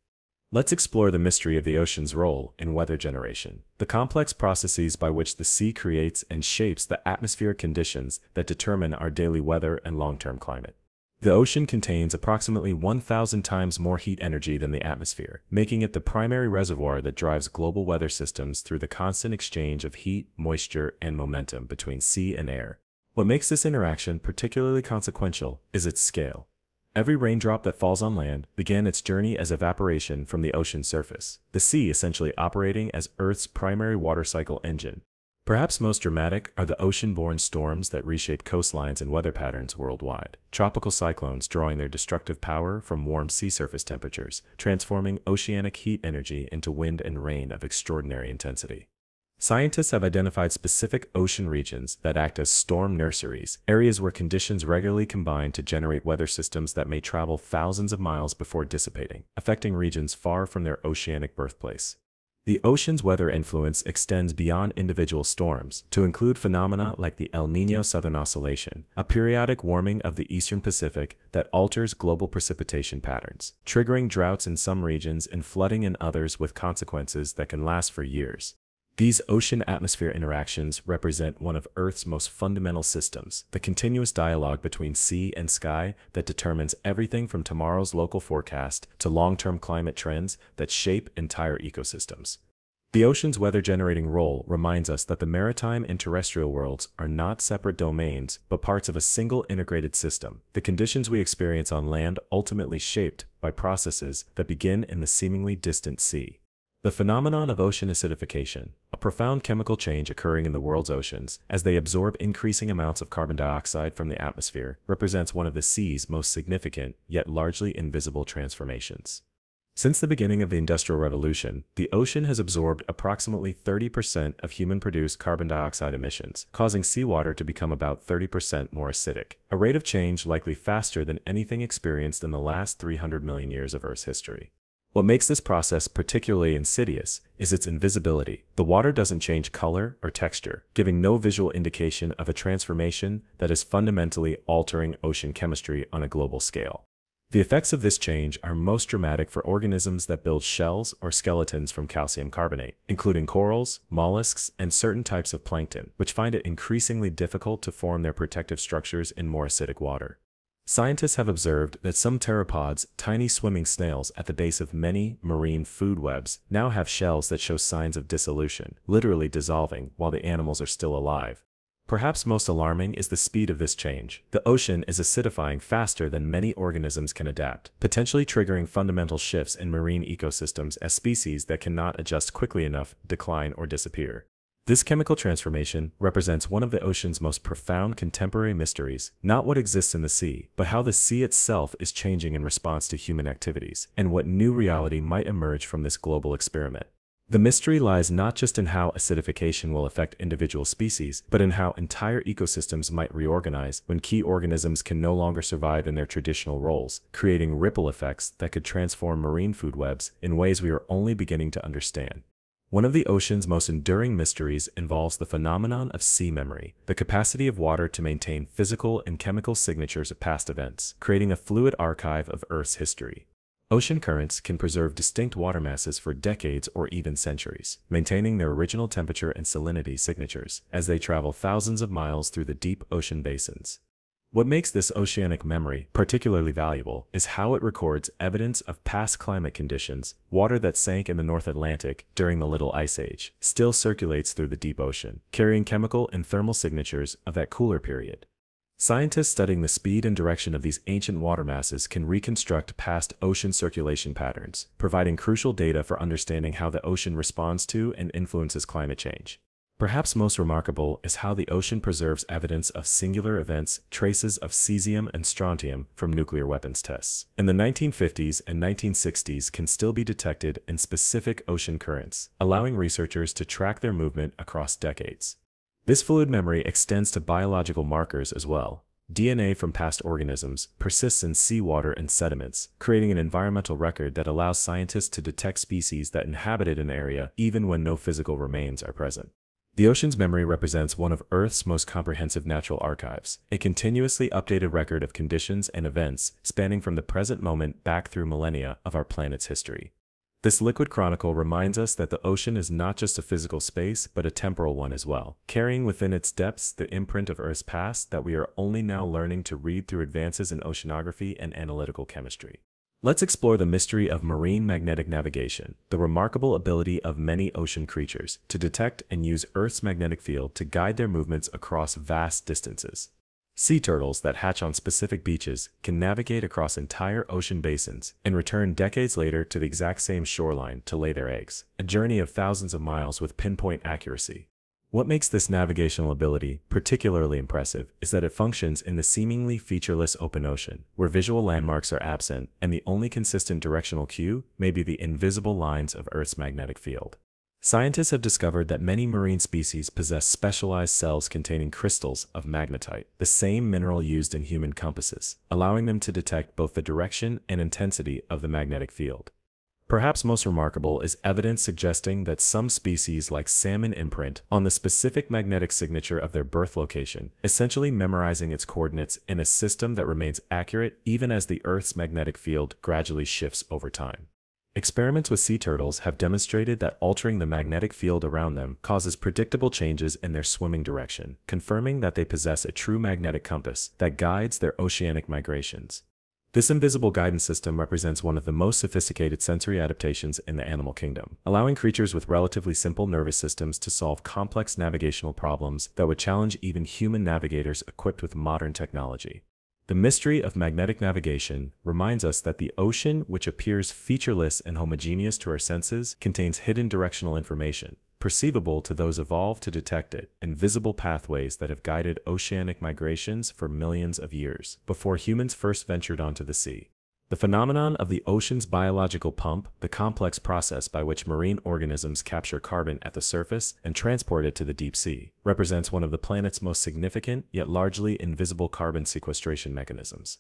Let's explore the mystery of the ocean's role in weather generation, the complex processes by which the sea creates and shapes the atmospheric conditions that determine our daily weather and long-term climate. The ocean contains approximately 1,000 times more heat energy than the atmosphere, making it the primary reservoir that drives global weather systems through the constant exchange of heat, moisture, and momentum between sea and air. What makes this interaction particularly consequential is its scale. Every raindrop that falls on land began its journey as evaporation from the ocean's surface, the sea essentially operating as Earth's primary water cycle engine. Perhaps most dramatic are the ocean-borne storms that reshape coastlines and weather patterns worldwide. Tropical cyclones drawing their destructive power from warm sea surface temperatures, transforming oceanic heat energy into wind and rain of extraordinary intensity. Scientists have identified specific ocean regions that act as storm nurseries, areas where conditions regularly combine to generate weather systems that may travel thousands of miles before dissipating, affecting regions far from their oceanic birthplace. The ocean's weather influence extends beyond individual storms to include phenomena like the El Niño Southern Oscillation, a periodic warming of the eastern Pacific that alters global precipitation patterns, triggering droughts in some regions and flooding in others with consequences that can last for years. These ocean-atmosphere interactions represent one of Earth's most fundamental systems, the continuous dialogue between sea and sky that determines everything from tomorrow's local forecast to long-term climate trends that shape entire ecosystems. The ocean's weather-generating role reminds us that the maritime and terrestrial worlds are not separate domains, but parts of a single integrated system. The conditions we experience on land ultimately shaped by processes that begin in the seemingly distant sea. The phenomenon of ocean acidification, a profound chemical change occurring in the world's oceans as they absorb increasing amounts of carbon dioxide from the atmosphere, represents one of the sea's most significant, yet largely invisible transformations. Since the beginning of the Industrial Revolution, the ocean has absorbed approximately 30% of human-produced carbon dioxide emissions, causing seawater to become about 30% more acidic, a rate of change likely faster than anything experienced in the last 300 million years of Earth's history. What makes this process particularly insidious is its invisibility. The water doesn't change color or texture, giving no visual indication of a transformation that is fundamentally altering ocean chemistry on a global scale. The effects of this change are most dramatic for organisms that build shells or skeletons from calcium carbonate, including corals, mollusks, and certain types of plankton, which find it increasingly difficult to form their protective structures in more acidic water. Scientists have observed that some pteropods, tiny swimming snails at the base of many marine food webs, now have shells that show signs of dissolution, literally dissolving while the animals are still alive. Perhaps most alarming is the speed of this change. The ocean is acidifying faster than many organisms can adapt, potentially triggering fundamental shifts in marine ecosystems as species that cannot adjust quickly enough decline or disappear. This chemical transformation represents one of the ocean's most profound contemporary mysteries, not what exists in the sea, but how the sea itself is changing in response to human activities, and what new reality might emerge from this global experiment. The mystery lies not just in how acidification will affect individual species, but in how entire ecosystems might reorganize when key organisms can no longer survive in their traditional roles, creating ripple effects that could transform marine food webs in ways we are only beginning to understand. One of the ocean's most enduring mysteries involves the phenomenon of sea memory, the capacity of water to maintain physical and chemical signatures of past events, creating a fluid archive of Earth's history. Ocean currents can preserve distinct water masses for decades or even centuries, maintaining their original temperature and salinity signatures as they travel thousands of miles through the deep ocean basins. What makes this oceanic memory particularly valuable is how it records evidence of past climate conditions. Water that sank in the North Atlantic during the Little Ice Age still circulates through the deep ocean, carrying chemical and thermal signatures of that cooler period. Scientists studying the speed and direction of these ancient water masses can reconstruct past ocean circulation patterns, providing crucial data for understanding how the ocean responds to and influences climate change. Perhaps most remarkable is how the ocean preserves evidence of singular events, traces of cesium and strontium from nuclear weapons tests. In the 1950s and 1960s can still be detected in specific ocean currents, allowing researchers to track their movement across decades. This fluid memory extends to biological markers as well. DNA from past organisms persists in seawater and sediments, creating an environmental record that allows scientists to detect species that inhabited an area even when no physical remains are present. The ocean's memory represents one of Earth's most comprehensive natural archives, a continuously updated record of conditions and events spanning from the present moment back through millennia of our planet's history. This liquid chronicle reminds us that the ocean is not just a physical space, but a temporal one as well, carrying within its depths the imprint of Earth's past that we are only now learning to read through advances in oceanography and analytical chemistry. Let's explore the mystery of marine magnetic navigation, the remarkable ability of many ocean creatures to detect and use Earth's magnetic field to guide their movements across vast distances. Sea turtles that hatch on specific beaches can navigate across entire ocean basins and return decades later to the exact same shoreline to lay their eggs, a journey of thousands of miles with pinpoint accuracy. What makes this navigational ability particularly impressive is that it functions in the seemingly featureless open ocean, where visual landmarks are absent and the only consistent directional cue may be the invisible lines of Earth's magnetic field. Scientists have discovered that many marine species possess specialized cells containing crystals of magnetite, the same mineral used in human compasses, allowing them to detect both the direction and intensity of the magnetic field. Perhaps most remarkable is evidence suggesting that some species like salmon imprint on the specific magnetic signature of their birth location, essentially memorizing its coordinates in a system that remains accurate even as the Earth's magnetic field gradually shifts over time. Experiments with sea turtles have demonstrated that altering the magnetic field around them causes predictable changes in their swimming direction, confirming that they possess a true magnetic compass that guides their oceanic migrations. This invisible guidance system represents one of the most sophisticated sensory adaptations in the animal kingdom, allowing creatures with relatively simple nervous systems to solve complex navigational problems that would challenge even human navigators equipped with modern technology. The mystery of magnetic navigation reminds us that the ocean, which appears featureless and homogeneous to our senses, contains hidden directional information, perceivable to those evolved to detect it, and visible pathways that have guided oceanic migrations for millions of years, before humans first ventured onto the sea. The phenomenon of the ocean's biological pump, the complex process by which marine organisms capture carbon at the surface and transport it to the deep sea, represents one of the planet's most significant yet largely invisible carbon sequestration mechanisms.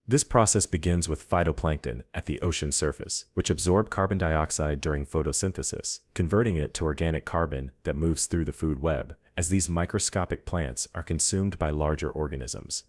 This process begins with phytoplankton at the ocean surface, which absorb carbon dioxide during photosynthesis, converting it to organic carbon that moves through the food web, as these microscopic plants are consumed by larger organisms.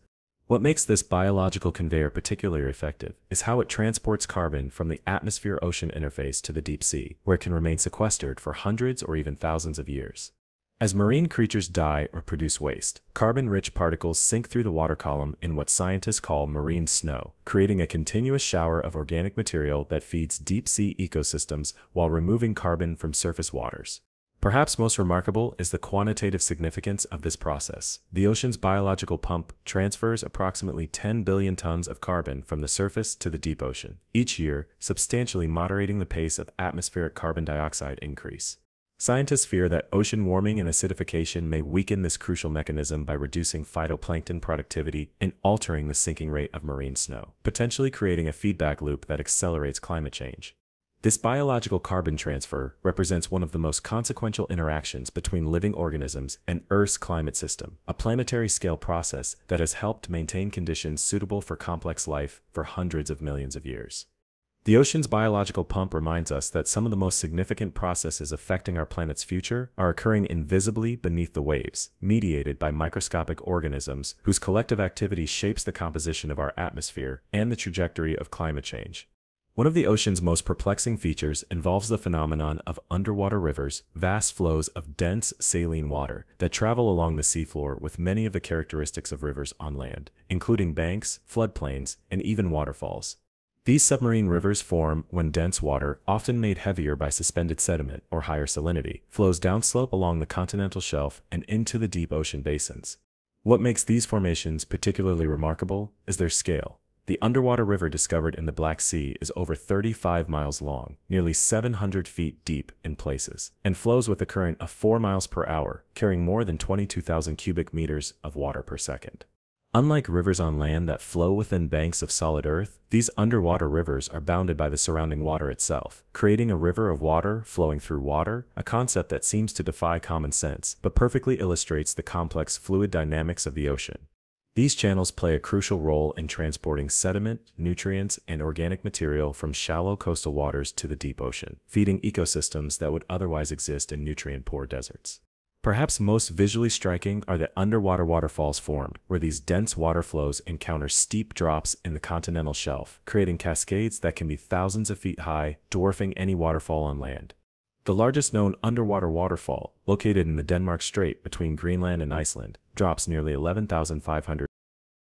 What makes this biological conveyor particularly effective is how it transports carbon from the atmosphere-ocean interface to the deep sea, where it can remain sequestered for hundreds or even thousands of years. As marine creatures die or produce waste, carbon-rich particles sink through the water column in what scientists call marine snow, creating a continuous shower of organic material that feeds deep-sea ecosystems while removing carbon from surface waters. Perhaps most remarkable is the quantitative significance of this process. The ocean's biological pump transfers approximately 10 billion tons of carbon from the surface to the deep ocean each year, substantially moderating the pace of atmospheric carbon dioxide increase. Scientists fear that ocean warming and acidification may weaken this crucial mechanism by reducing phytoplankton productivity and altering the sinking rate of marine snow, potentially creating a feedback loop that accelerates climate change. This biological carbon transfer represents one of the most consequential interactions between living organisms and Earth's climate system, a planetary-scale process that has helped maintain conditions suitable for complex life for hundreds of millions of years. The ocean's biological pump reminds us that some of the most significant processes affecting our planet's future are occurring invisibly beneath the waves, mediated by microscopic organisms whose collective activity shapes the composition of our atmosphere and the trajectory of climate change. One of the ocean's most perplexing features involves the phenomenon of underwater rivers, vast flows of dense saline water that travel along the seafloor with many of the characteristics of rivers on land, including banks, floodplains, and even waterfalls. These submarine rivers form when dense water, often made heavier by suspended sediment or higher salinity, flows downslope along the continental shelf and into the deep ocean basins. What makes these formations particularly remarkable is their scale. The underwater river discovered in the Black Sea is over 35 miles long, nearly 700 feet deep in places, and flows with a current of 4 miles per hour, carrying more than 22,000 cubic meters of water per second. Unlike rivers on land that flow within banks of solid earth, these underwater rivers are bounded by the surrounding water itself, creating a river of water flowing through water, a concept that seems to defy common sense, but perfectly illustrates the complex fluid dynamics of the ocean. These channels play a crucial role in transporting sediment, nutrients, and organic material from shallow coastal waters to the deep ocean, feeding ecosystems that would otherwise exist in nutrient-poor deserts. Perhaps most visually striking are the underwater waterfalls formed, where these dense water flows encounter steep drops in the continental shelf, creating cascades that can be thousands of feet high, dwarfing any waterfall on land. The largest known underwater waterfall, located in the Denmark Strait between Greenland and Iceland, drops nearly 11,500